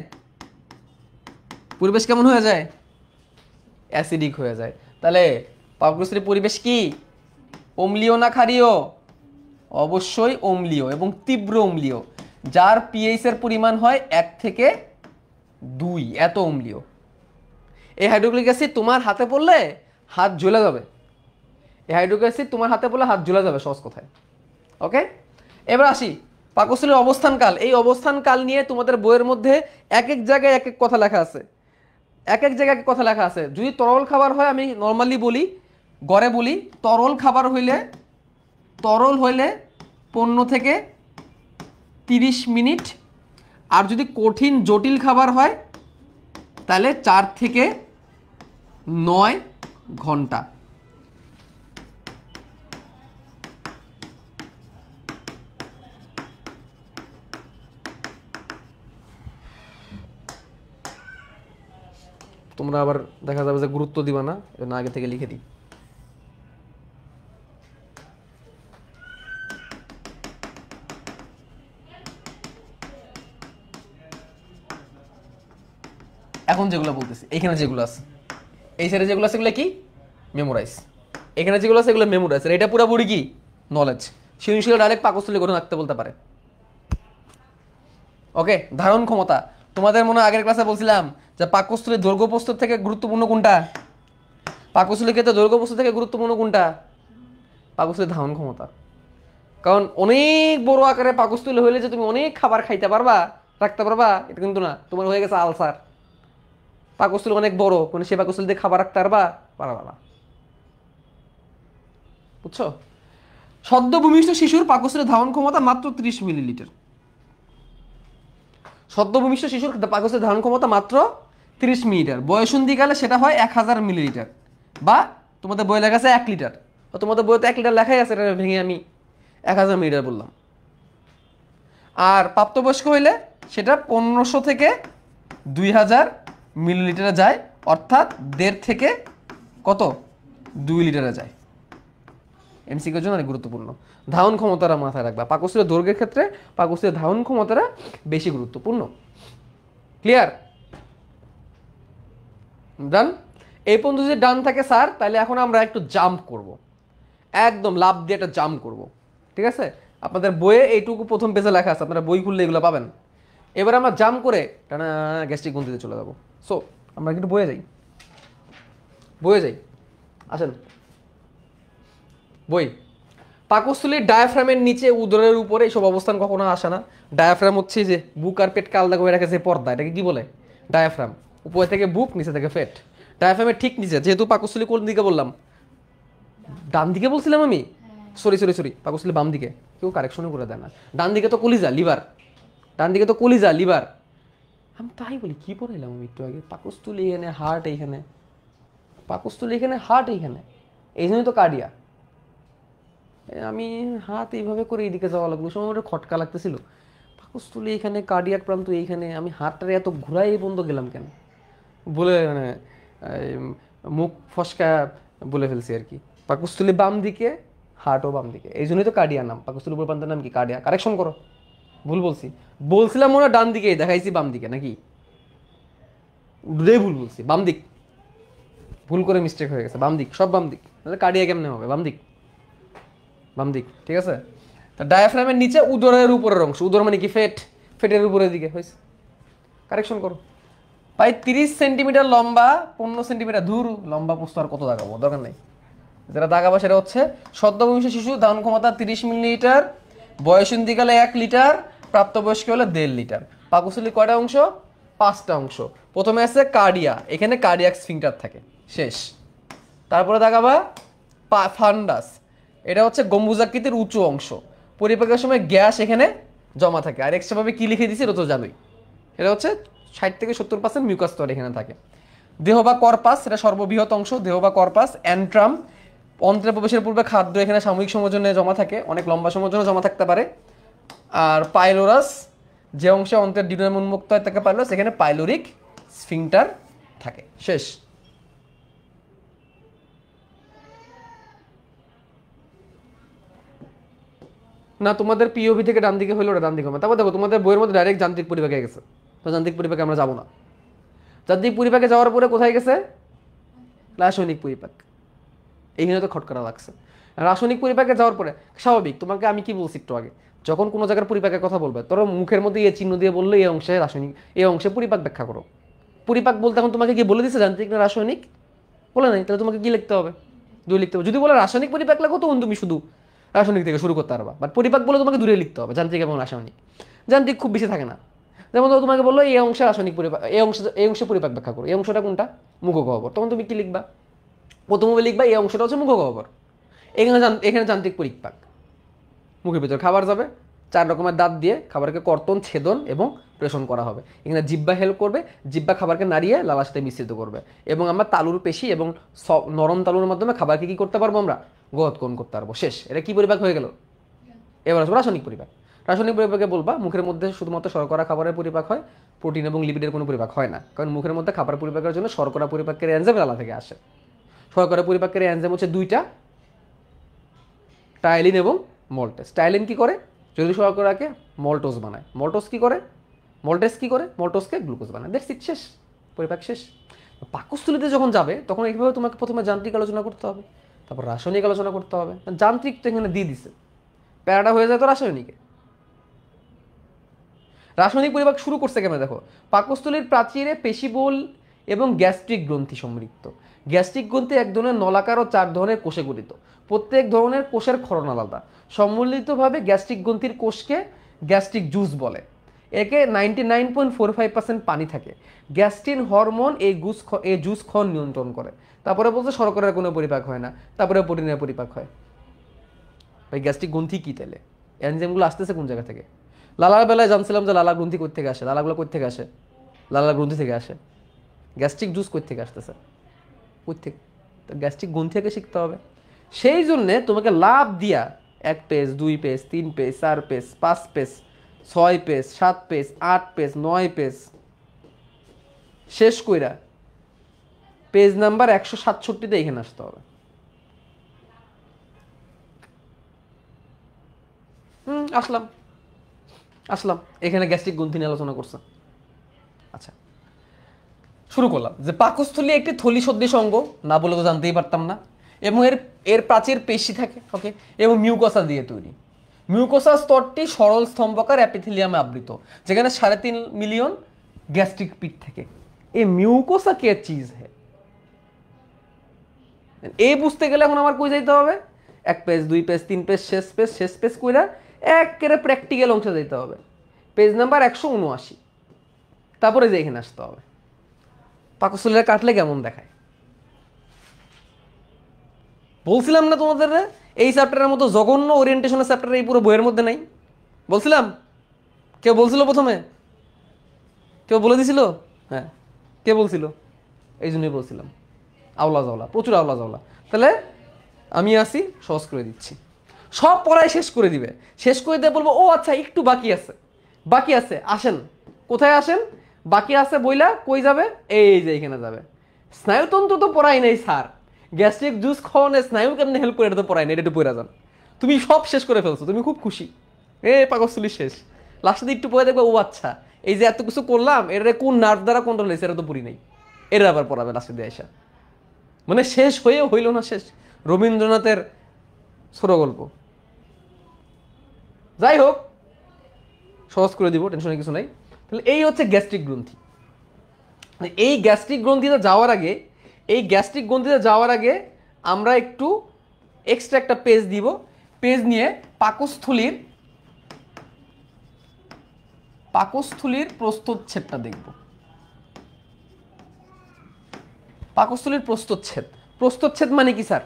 অ্যাসিডিক হয়ে যায়। তাহলে পাকস্থলীর পরিবেশ কি অম্লীয় না ক্ষারীয়? অবশ্যই অম্লীয়, এবং তীব্র অম্লীয়, যার পিএইচ এর পরিমাণ হয় 1 থেকে 2, এত অম্লীয়। এই হাইড্রোক্লোরিক অ্যাসিড তোমার হাতে পড়লে হাত জ্বলে যাবে। সহজ কথায়। ওকে, এবার আসি পাকস্থলীর অবস্থানকাল। এই অবস্থানকাল নিয়ে তোমাদের বইয়ের মধ্যে এক এক জায়গায় এক এক কথা লেখা আছে। যদি তরল খাবার হয়, আমি নর্মালি বলি, গড়ে বলি, তরল হইলে 15 থেকে 30 মিনিট। আর যদি কঠিন জটিল খাবার হয় তাহলে 4 থেকে 9 ঘন্টা। তোমরা আবার দেখা যাবে যে গুরুত্ব দিবা না, আগে থেকে লিখে দিই। এখন যেগুলো বলতেছি, এখানে যেগুলো আছে, এই সাইডে যেগুলো আছে এগুলো কি মেমোরাইজ, এখানে যেগুলো আছে এগুলো মেমোরাইজ। এটা পুরোপুরি কি নলেজ। সৃজনশীল ডাইরেক্ট পাকস্থলী গঠন রাখতে বলতে পারে। ওকে, ধারণ ক্ষমতা। তোমাদের মনে আগের ক্লাসে বলছিলাম যে পাকস্থলীর দৈর্ঘ্য প্রস্থ থেকে গুরুত্বপূর্ণ কোনটা? পাকস্থলীর ক্ষেত্রে দৈর্ঘ্য প্রস্থ থেকে গুরুত্বপূর্ণ কোনটা? পাকস্থলীর ধারণ ক্ষমতা। কারণ অনেক বড় আকারে পাকস্থলী হইলে যে তুমি অনেক খাবার খাইতে পারবা, রাখতে পারবা, এটা কিন্তু না। তোমার হয়ে গেছে আলসার। পাকস্থলী অনেক বড়, মানে সে পাকস্থলী দিয়ে খাবার রাখতে পারবা না। বুঝছো? সদ্য ভূমিষ্ঠ শিশুর পাকস্থলীর ধারণ ক্ষমতা মাত্র 30 মিলিলিটার। সদ্য ভূমিষ্ঠ শিশুর পাকস্থলীর ধারণ ক্ষমতা মাত্র 30 মিলিলিটার। বয়সন্ধিকালে সেটা হয় 1000 মিলিলিটার, বা তোমাদের বই লেখা আছে 1 লিটার। তোমাদের বইতে 1 লিটার লেখাই আছে, এটা ভেঙে আমি 1000 মিলিলিটার বললাম। আর প্রাপ্তবয়স্ক হইলে সেটা 1500 থেকে 2000 মিলিলিটারে যায়, অর্থাৎ 1.5 থেকে কত 2 লিটারে যায়। এমসিকিউর জন্য অনেক গুরুত্বপূর্ণ। ধাবন ক্ষমতাটা মাথায় রাখবা, পাকস্থলীর দৈর্ঘ্যের ক্ষেত্রে পাকস্থলীর ধাবন ক্ষমতাটা বেশি গুরুত্বপূর্ণ। ক্লিয়ার? ডান। এই পর্যন্ত যদি ডান থাকে স্যার, তাহলে এখন আমরা একটু জাম্প করব, একদম লাভ দিয়ে একটা জাম্প করব। ঠিক আছে, আপনাদের বইয়ে এইটুকু প্রথম পেজে লেখা আছে, আপনারা বই খুললে এগুলো পাবেন। এবার আমরা জাম্প করে টানা গ্যাস্ট্রিক গ্রন্থিতে চলে যাবো। সো আমরা কিন্তু বয়ে যাই, বয়ে যাই, আসেন বই। পাকস্থলীর ডায়াফ্রামের নিচে উদরের উপরে এইসব অবস্থান কখনো আসে না। ডায়াফ্রাম হচ্ছে যে বুক আর পেটকে আলাদা করে রাখে যে পর্দা, এটাকে কি বলে? ডায়াফ্রাম। উপরে থেকে বুক, নিচে থেকে পেট। ডায়াফ্রামের ঠিক নিচে, যেহেতু পাকস্থলী কোন দিকে বললাম? ডান দিকে বলছিলাম আমি, সরি সরি সরি, পাকস্থলী বাম দিকে। কেউ কারেকশনও করে দেয় না। ডান দিকে তো কলিজা লিভার, ডান দিকে তো কলিজা লিভার। আমি তাই বলি, কি পড়াইলাম আমি একটু আগে? পাকস্থলী এখানে, হার্ট এইখানে, পাকস্থলী এখানে, হার্ট এইখানে, এই জন্যই তো কার্ডিয়া। আমি হাত এইভাবে করে এইদিকে যাওয়া লাগলো, সময় আমার খটকা লাগতেছিল। পাকস্থলী এখানে, কার্ডিয়াক প্রান্ত এইখানে, আমি হাতটারে এত ঘুরাই বন্ধ গেলাম কেন বলে মানে মুখ ফসকা বলে ফেলছি আর কি। পাকস্থলী বাম দিকে, হার্টও বাম দিকে, এই জন্যই তো কার্ডিয়া নাম। পাকস্থলী উপর প্রান্তের নাম কি? কার্ডিয়া। কারেকশন করো, ভুল বলছি, বলছিলাম মনে হয় ডান দিকে, দেখাইছি বাম দিকে নাকি? ভুল বলছি, বাম দিক, ভুল করে মিস্টেক হয়ে গেছে, বাম দিক, সব বাম দিক। তাহলে কার্ডিয়া কেমনে হবে? বাম দিক, বাম দিক, ঠিক আছে। তা ডায়াফ্রামের নিচে উদরের উপরের অংশ, উদর মানে কি? ফেট, ফেটের উপরের দিকে হয়েছে। কারেকশন করো। প্রায় 30 সেন্টিমিটার লম্বা, 15 সেন্টিমিটার দূর লম্বা প্রস্থ। আর কত দাগাবো? দরকার নেই। যেটা দাগাবো সেটা হচ্ছে সদ্যবংশ শিশু ধারণ ক্ষমতা 30 মিলিলিটার, বয়সন্ধিকালে 1 লিটার, প্রাপ্তবয়স্ক হলে 1.5 লিটার। পাকস্থলীর কয়টা অংশ? 5টা অংশ। প্রথমে আছে কার্ডিয়া, এখানে কার্ডিয়াক স্ফিংটার থাকে, শেষ। তারপরে দাগাবা ফান্ডাস, এটা হচ্ছে গম্বুজাকৃতির উঁচু অংশ। পরিপাকের সময় গ্যাস এখানে জমা থাকে। আর এক্সট্রাভাবে কি লিখে দিছি এটা তো জানোই, এটা হচ্ছে 60 থেকে 70% মিউকাস স্তর এখানে থাকে। দেহ বা কর্পাস, এটা সর্ববৃহৎ অংশ। দেহ বা কর্পাস। অ্যান্ট্রাম, অন্ত্রে প্রবেশের পূর্বে খাদ্য এখানে সাময়িক সময়ের জন্য জমা থাকে, অনেক লম্বা সময়ের জন্য জমা থাকতে পারে। আর পাইলোরাস, যে অংশে অন্ত্রের ডিউডিনাম উন্মুক্ত হয় তাকে পাইলোরাস, এখানে পাইলোরিক স্ফিংটার থাকে, শেষ। না, তোমাদের পিওভি থেকে ডান দিকে হলে ওটা ডান দিকে হবে। তারপর দেখো তোমাদের বইয়ের মধ্যে ডাইরেক্ট যান্ত্রিক পরিপাকে গেছে, তো যান্ত্রিক পরিপাকে আমরা যাবো না। যান্ত্রিক পরিপাকে যাওয়ার পরে কোথায় গেছে? রাসায়নিক পরিপাক। এইখানে তো খটকরা লাগছে। রাসায়নিক পরিপাকে যাওয়ার পরে স্বাভাবিক, তোমাকে আমি কি বলছি একটু আগে, যখন কোনো জায়গার পরিপাকের কথা বলবে তোর মুখের মধ্যে এই চিহ্ন দিয়ে বললে এই অংশে রাসায়নিক, এই অংশে পরিপাক ব্যাখ্যা করো। পরিপাক বলতে এখন তোমাকে কি বলে দিচ্ছে যান্ত্রিক না রাসায়নিক? বলে নাই, তাহলে তোমাকে কি লিখতে হবে? দুই লিখতে হবে। যদি বলে রাসায়নিক পরিপাক লেখো তখন তুমি শুধু রাসায়নিক থেকে শুরু করতে পারবা, বাট পরিপাক বলে তোমাকে দূরে লিখতে হবে, যান্ত্রিক এবং রাসায়নিক। যান্ত্রিক খুব বেশি থাকে না। যেমন ধরো তোমাকে বললো এই অংশে রাসায়নিক পরিপাক, এই অংশে পরিপাক ব্যাখ্যা করো, এই অংশটা কোনটা? মুখগহ্বর। তখন তুমি কি লিখবা? প্রথমে লিখবা এই অংশটা হচ্ছে মুখগহ্বর, এখানে এখানে যান্ত্রিক পরিপাক। মুখের ভিতর খাবার যাবে, 4 রকমের দাঁত দিয়ে খাবারকে কর্তন, ছেদন এবং প্রেষণ করা হবে। এখানে জিহ্বা হেল্প করবে, জিহ্বা খাবারকে নাড়িয়ে লালার সাথে মিশ্রিত করবে, এবং আমরা তালুর পেশি এবং নরম তালুর মাধ্যমে খাবারকে কি করতে পারবো? আমরা গোহৎকরণ করতে পারবো, শেষ। এটা কি পরিপাক হয়ে গেল? এবার আসবো রাসায়নিক পরিপাক। রাসায়নিক পরিপাকে বলবা মুখের মধ্যে শুধুমাত্র শর্করা খাবারের পরিপাক হয়, প্রোটিন এবং লিপিডের কোনো পরিপাক হয় না, কারণ মুখের মধ্যে খাবার পরিপাকের জন্য শর্করা পরিপাকের এনজাইম লালা থেকে আসে। শর্করা পরিপাকের এনজাইম হচ্ছে 2টা, টাইলিন এবং মল্টেস। টাইলিন কি করে? যদি শর্করাকে মল্টোজ বানায়। মল্টোজ কি করে? মল্টেস কি করে? মল্টোজকে গ্লুকোজ বানায়। দ্যাটস ইট, শেষ, পরিপাক শেষ। পাকস্থলীতে যখন যাবে তখন এইভাবে তোমাকে প্রথমে যান্ত্রিক আলোচনা করতে হবে, তারপর রাসায়নিক আলোচনা করতে হবে। যান্ত্রিক তো এখানে দিয়ে দিছে, প্যারাটা হয়ে যায় তো রাসায়নিকে। রাসায়নিক পরিপাক শুরু করছে কেন দেখো, পাকস্থলীর প্রাচীরে পেশিবহুল এবং গ্যাস্ট্রিক গ্রন্থি সমৃদ্ধ। গ্যাস্ট্রিক গ্রন্থি এক ধরনের নলাকার ও 4 ধরনের কোষে গঠিত। প্রত্যেক ধরনের কোষের ক্ষরণ আলাদা। সম্মিলিতভাবে গ্যাস্ট্রিক গ্রন্থির কোষকে গ্যাস্ট্রিক জুস বলে। একে 99.45% পানি থাকে। গ্যাস্ট্রিন হরমোন এই জুস ক্ষরণ নিয়ন্ত্রণ করে। তারপরে বলছে শর্করার কোনো পরিপাক হয় না, তারপরে প্রোটিনের পরিপাক হয়। ওই গ্যাস্ট্রিক গ্রন্থি কি তাহলে? এনজাইমগুলো আসতেছে কোন জায়গা থেকে? লালার বেলায় জানছিলাম যে লালা গ্রন্থি কই থেকে আসে, লালাগুলো কই থেকে আসে? লালার গ্রন্থি থেকে আসে। গ্যাস্ট্রিক জুস কই থেকে আসতেছে? কই থেকে? তো গ্যাস্ট্রিক গ্রন্থি থেকে শিখতে হবে। সেই জন্যে তোমাকে লাভ দিয়া 1 page, 2 page, 3 page, 4 page, 5 page, 6 page, 7 page, 8 page, 9 page শেষ কইরা পেজ নাম্বার 167-তে এখানে আসতে হবে। আসলাম আসলাম এখানে গ্যাস্ট্রিক গ্রন্থি নিয়ে আলোচনা করছে। আচ্ছা, শুরু করলাম যে পাকস্থলী একটি থলি সদৃশ অঙ্গ, না বলে তো জানতেই পারতাম না, এবং এর এর প্রাচীর পেশি থাকে, ওকে, এবং মিউকোসা দিয়ে তৈরি। মিউকোসা স্তরটি সরল স্তম্ভকার অ্যাপিথেলিয়ামে আবৃত, যেখানে 3.5 মিলিয়ন গ্যাস্ট্রিক পিট থাকে। এই মিউকোসা কে চিজ হ্যাঁ, এই বুঝতে গেলে এখন আমার কই যাইতে হবে? 1 পেজ 2 পেজ 3 পেজ শেষ পেজ কইরা একেবারে প্র্যাকটিক্যাল অংশে যাইতে হবে, পেজ নাম্বার 179। তারপরে যে এখানে আসতে হবে। পাকস্থলীটা কাটলে কেমন দেখায়? বলছিলাম না তোমাদের এই চ্যাপ্টারের মতো জঘন্য ওরিয়েন্টেশনের চ্যাপ্টার এই পুরো বইয়ের মধ্যে নাই? বলছিলাম? কেউ বলছিল প্রথমে? কেউ বলে দিছিল? হ্যাঁ, কে বলছিল? এই জন্যই বলছিলাম আওলা জাওলা, প্রচুর আওলা জাওলা। তাহলে আমি আসি, সহজ করে দিচ্ছি। সব পড়াই শেষ করে দিবে, শেষ করে দিয়ে বলবো ও আচ্ছা একটু বাকি আছে, বাকি আছে, আসেন। কোথায় আসেন? বাকি আছে বইলা কই যাবে? এই যে এখানে যাবে। স্নায়ুতন্ত্র তো পড়াই নাই স্যার, গ্যাস্ট্রিক জুস খাওয়ানো স্নায়ু কেমনে হেল্প করে এটা তো পড়াই নাই, এটা একটু পড়া যান। তুমি সব শেষ করে ফেলছো, তুমি খুব খুশি, পাকস্থলী শেষ। লাস্টে একটু পড়ে দেখবে ও আচ্ছা এই যে এত কিছু করলাম এটা কোন নার্ভ দ্বারা কন্ট্রোল হয়েছে এটা তো পড়ি নাই, এটা আবার পড়াবে লাস্টে দিয়ে আসা। মানে শেষ হয়েও হইল না শেষ, রবীন্দ্রনাথের ছোট গল্প। যাই হোক, সহজ করে দিব, টেনশনের কিছু নাই। তাহলে এই হচ্ছে গ্যাস্ট্রিক গ্রন্থি। এই গ্যাস্ট্রিক গ্রন্থিতে যাওয়ার আগে, এই গ্যাস্ট্রিক গ্রন্থিতে যাওয়ার আগে আমরা একটু এক্সট্রা একটা পেজ দিব। পেজ নিয়ে পাকস্থলীর প্রস্থচ্ছেদটা দেখব। পাকস্থলীর প্রস্থচ্ছেদ, প্রস্থচ্ছেদ মানে কি স্যার?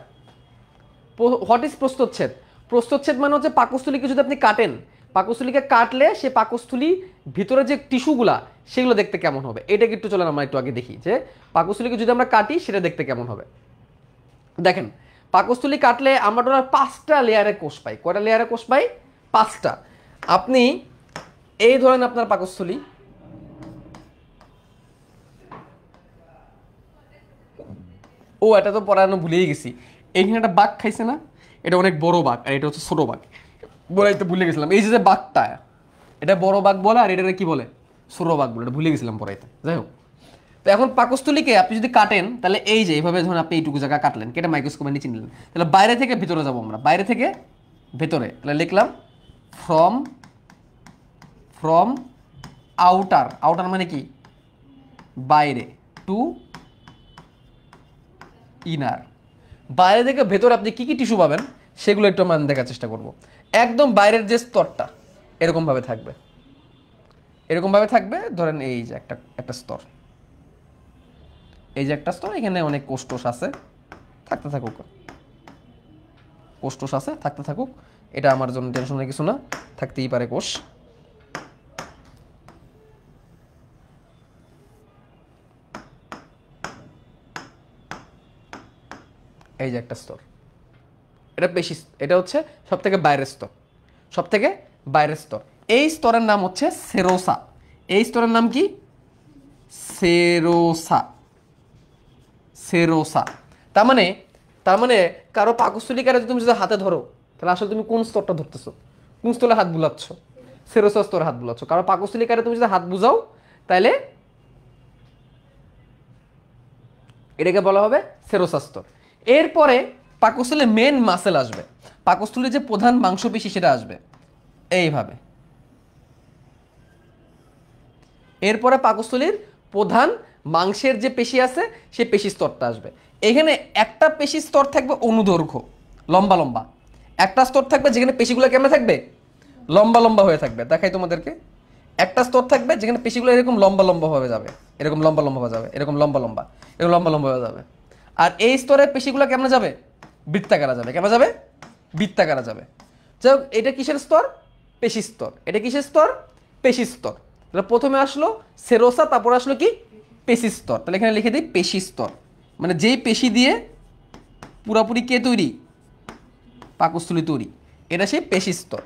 হোয়াট ইজ প্রস্থচ্ছেদ? প্রস্থচ্ছেদ মানে হচ্ছে পাকস্থলীকে যদি আপনি কাটেন, পাকস্থলীকে কাটলে সে পাকস্থলী ভিতরে যে টিস্যুগুলা সেগুলো দেখতে কেমন হবে, এটাকে একটু চলেন আমরা একটু আগে দেখি যে পাকস্থলীকে যদি আমরা কাটি সেটা দেখতে কেমন হবে। দেখেন, পাকস্থলী কাটলে আমরা টোটাল 5টা লেয়ারে কোষ পাই। কয়টা লেয়ারে কোষ পাই? 5টা। আপনি এই ধরেন আপনার পাকস্থলী, ও এটা তো পড়ানো ভুলেই গেছি, এইখানে একটা বাঘ খাইছে না, এটা অনেক বড় বাঘ আর এটা হচ্ছে ছোট বাঘ, বলাইতে ভুলে গেছিলাম। এই যে বাঘটা, এটা বড় বাঘ বলে আর এটা কি বলে? ছোট বাঘ বলে, এটা ভুলে গেছিলাম পড়াইতে। যাই হোক, তো এখন পাকস্থলীকে আপনি যদি কাটেন তাহলে এই যে এইভাবে ধরুন আপনি এইটুকু জায়গা কাটলেন, কেটে মাইক্রোস্কোপে নিচে নিলেন, তাহলে বাইরে থেকে ভিতরে যাবো আমরা, বাইরে থেকে ভেতরে। তাহলে লিখলাম ফ্রম আউটার, আউটার মানে কি? বাইরে, টু ইনার। বাইরে থেকে ভেতরে আপনি কি কি টিস্যু পাবেন সেগুলো একটু আমরা দেখার চেষ্টা করব। একদম বাইরের যে স্তরটা এরকম ভাবে থাকবে, এরকম ভাবে থাকবে। ধরেন এই যে একটা স্তর, এই যে একটা স্তর, এখানে অনেক কোষ্ঠোষ আছে, থাকতে থাকুক, কোষ্ঠোষ আছে থাকতে থাকুক, এটা আমার জন্য টেনশনের কিছু না, থাকতেই পারে কোষ। এই যে একটা স্তর, এটা পেশি, এটা হচ্ছে সব থেকে বাইরের স্তর, সব থেকে বাইরের স্তর। এই স্তরের নাম হচ্ছে সেরোসা। এই স্তরের নাম কি? Serosa, serosa. তার মানে কারো পাকস্থলীকারে তুমি যদি হাতে ধরো তাহলে আসলে তুমি কোন স্তরটা ধরতেছো, কোন স্তরে হাত বুলাচ্ছ? সেরোসা স্তরে হাত বুলাচ্ছ। কারো পাকস্থলীকারে তুমি যদি হাত বুঝাও তাহলে এটাকে বলা হবে সেরোসা স্তর। এরপরে পাকস্থলীর মেন মাসেল আসবে, পাকস্থলীর যে প্রধান মাংসপেশি সেটা আসবে এইভাবে। এরপরে পাকস্থলীর প্রধান মাংসের যে পেশি আছে সেই পেশি স্তরটা আসবে। এখানে একটা পেশি স্তর থাকবে অনুদৈর্ঘ্য, লম্বা লম্বা, একটা স্তর থাকবে যেখানে পেশিগুলো কেমন থাকবে? লম্বা লম্বা হয়ে থাকবে। দেখাই তোমাদেরকে, একটা স্তর থাকবে যেখানে পেশিগুলো এরকম লম্বা লম্বা ভাবে যাবে, এরকম লম্বা লম্বা ভাবে যাবে, এরকম লম্বা লম্বা, এরকম লম্বা লম্বা হয়ে যাবে। আর এই স্তরের পেশিগুলো কেমন যাবে? বৃত্তাকারা যাবে। কেমন যাবে? বৃত্তাকারা যাবে। যাই হোক, এটা কিসের স্তর? পেশি স্তর। এটা কিসের স্তর? পেশি স্তর। তাহলে প্রথমে আসলো সেরোসা, তারপর আসলো কি? পেশি স্তর। তাহলে এখানে লিখে দিই পেশি স্তর, মানে যেই পেশি দিয়ে পুরাপুরি কে তৈরি? পাকস্থলী তৈরি, এটা সেই পেশি স্তর।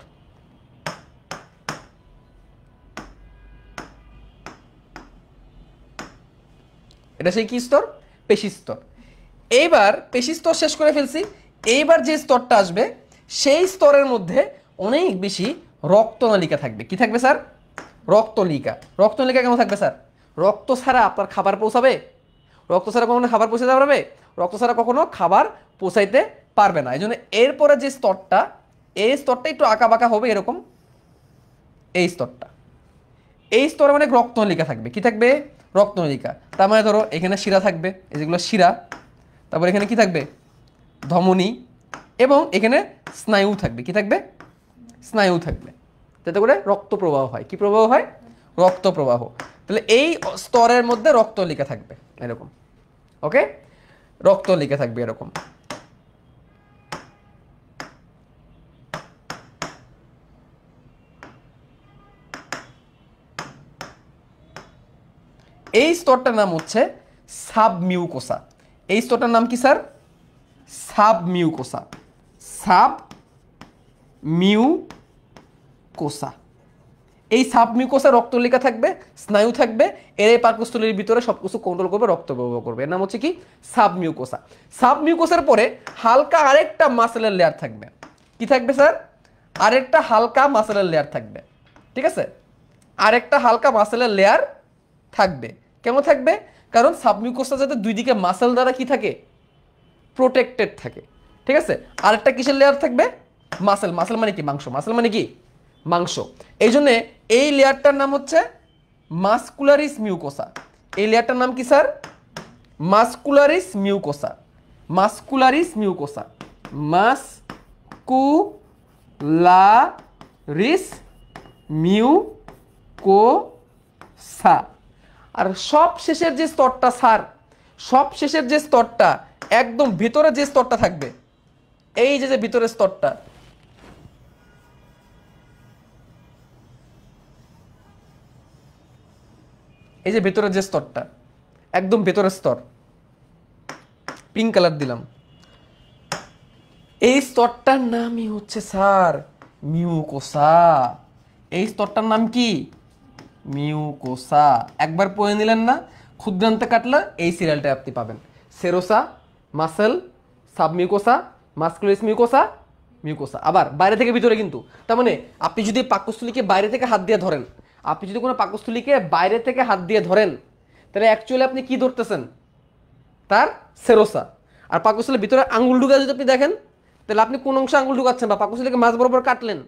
এটা সেই কি স্তর? পেশি স্তর। এইবার পেশি স্তর শেষ করে ফেলছি, এইবার যে স্তরটা আসবে সেই স্তরের মধ্যে অনেক বেশি রক্তনালিকা থাকবে। কি থাকবে স্যার? রক্তনালিকা। রক্তনালিকা কেমন থাকবে স্যার? রক্ত ছাড়া আপনার খাবার পৌঁছাবে? রক্ত ছাড়া কখনো খাবার পৌঁছাতে পারবে? রক্ত ছাড়া কখনো খাবার পৌঁছাইতে পারবে না। এই জন্য এরপরে যে স্তরটা, এই স্তরটা একটু আঁকা বাঁকা হবে এরকম। এই স্তরটা, এই স্তরে অনেক রক্তনালিকা থাকবে। কি থাকবে? রক্তনালিকা। তার মানে ধরো এখানে শিরা থাকবে, এই যেগুলো শিরা। তারপর এখানে কি থাকবে? ধমনী। এবং এখানে স্নায়ু থাকবে। কি থাকবে? স্নায়ু থাকবে, যাতে করে রক্ত প্রবাহ হয়। কি প্রবাহ হয়? রক্ত প্রবাহ। তাহলে এই স্তরের মধ্যে রক্তনালিকা থাকবে এরকম। ওকে, রক্তনালিকা থাকবে এরকম। এই স্তরটার নাম হচ্ছে সাবমিউকোসা। এই স্তরটার নাম কি স্যার? সাবমিউকোসা। সাবমিউকোসা। এই সাবমিউকোসা রক্তনালিকা থাকবে, স্নায়ু থাকবে, এর এই পাকস্থলীর ভিতরে সবকিছু কন্ট্রোল করবে, রক্ত প্রবাহ করবে। এর নাম হচ্ছে কি? সাবমিউকোসা। সাবমিউকোসার পরে হালকা আরেকটা মাসেলের লেয়ার থাকবে। কি থাকবে স্যার? আরেকটা হালকা মাসেলের লেয়ার থাকবে। ঠিক আছে, আরেকটা হালকা মাসেলের লেয়ার থাকবে। কেমন থাকবে? কারণ সাবমিউকোসা যাতে দুই দিকে মাসেল দ্বারা কি থাকে? প্রোটেক্টেড থাকে। ঠিক আছে, আরেকটা কিসের লেয়ার থাকবে? মাসেল। মাসেল মানে কি? মাংস। মাসেল মানে কি? মাংস। এই জন্যে এই লেয়ারটার নাম হচ্ছে মাসকুলারিস মিউকোসা। এই লেয়ারটার নাম কি স্যার? মাসকুলারিস মিউকোসা। মাসকুলারিস মিউকোসা। মাসকুলারিস মিউকোসা। আর সব শেষের যে স্তরটা স্যার, সব শেষের যে স্তরটা, একদম ভিতরে যে স্তরটা থাকবে, এই যে ভিতরের স্তরটা, এই যে ভেতরের যে স্তরটা, একদম ভেতরের স্তর, পিঙ্ক কালার দিলাম, এই স্তরটার নামই হচ্ছে স্যার মিউকোসা। এই স্তরটার নাম কি? মিউকোসা। একবার পড়ে নিলেন না, ক্ষুদ্রান্তে কাটলে এই সিরিয়ালটা আপনি পাবেন। Serosa, muscle, submucosa, muscularis mucosa, mucosa. আবার বাইরে থেকে ভিতরে কিন্তু। তার মানে আপনি যদি পাকস্থলীকে বাইরে থেকে হাত দিয়ে ধরেন, আপনি যদি কোনো পাকস্থলীকে বাইরে থেকে হাত দিয়ে ধরেন, তাহলে অ্যাকচুয়ালি আপনি কি ধরতেছেন? তার সেরোসা। আর পাকস্থলীর ভিতরে আঙ্গুল ঢুকা যদি আপনি দেখেন, তাহলে আপনি কোন অংশে আঙ্গুল ঢুকাচ্ছেন? বা পাকস্থলীকে মাঝ বরাবর কাটলেন,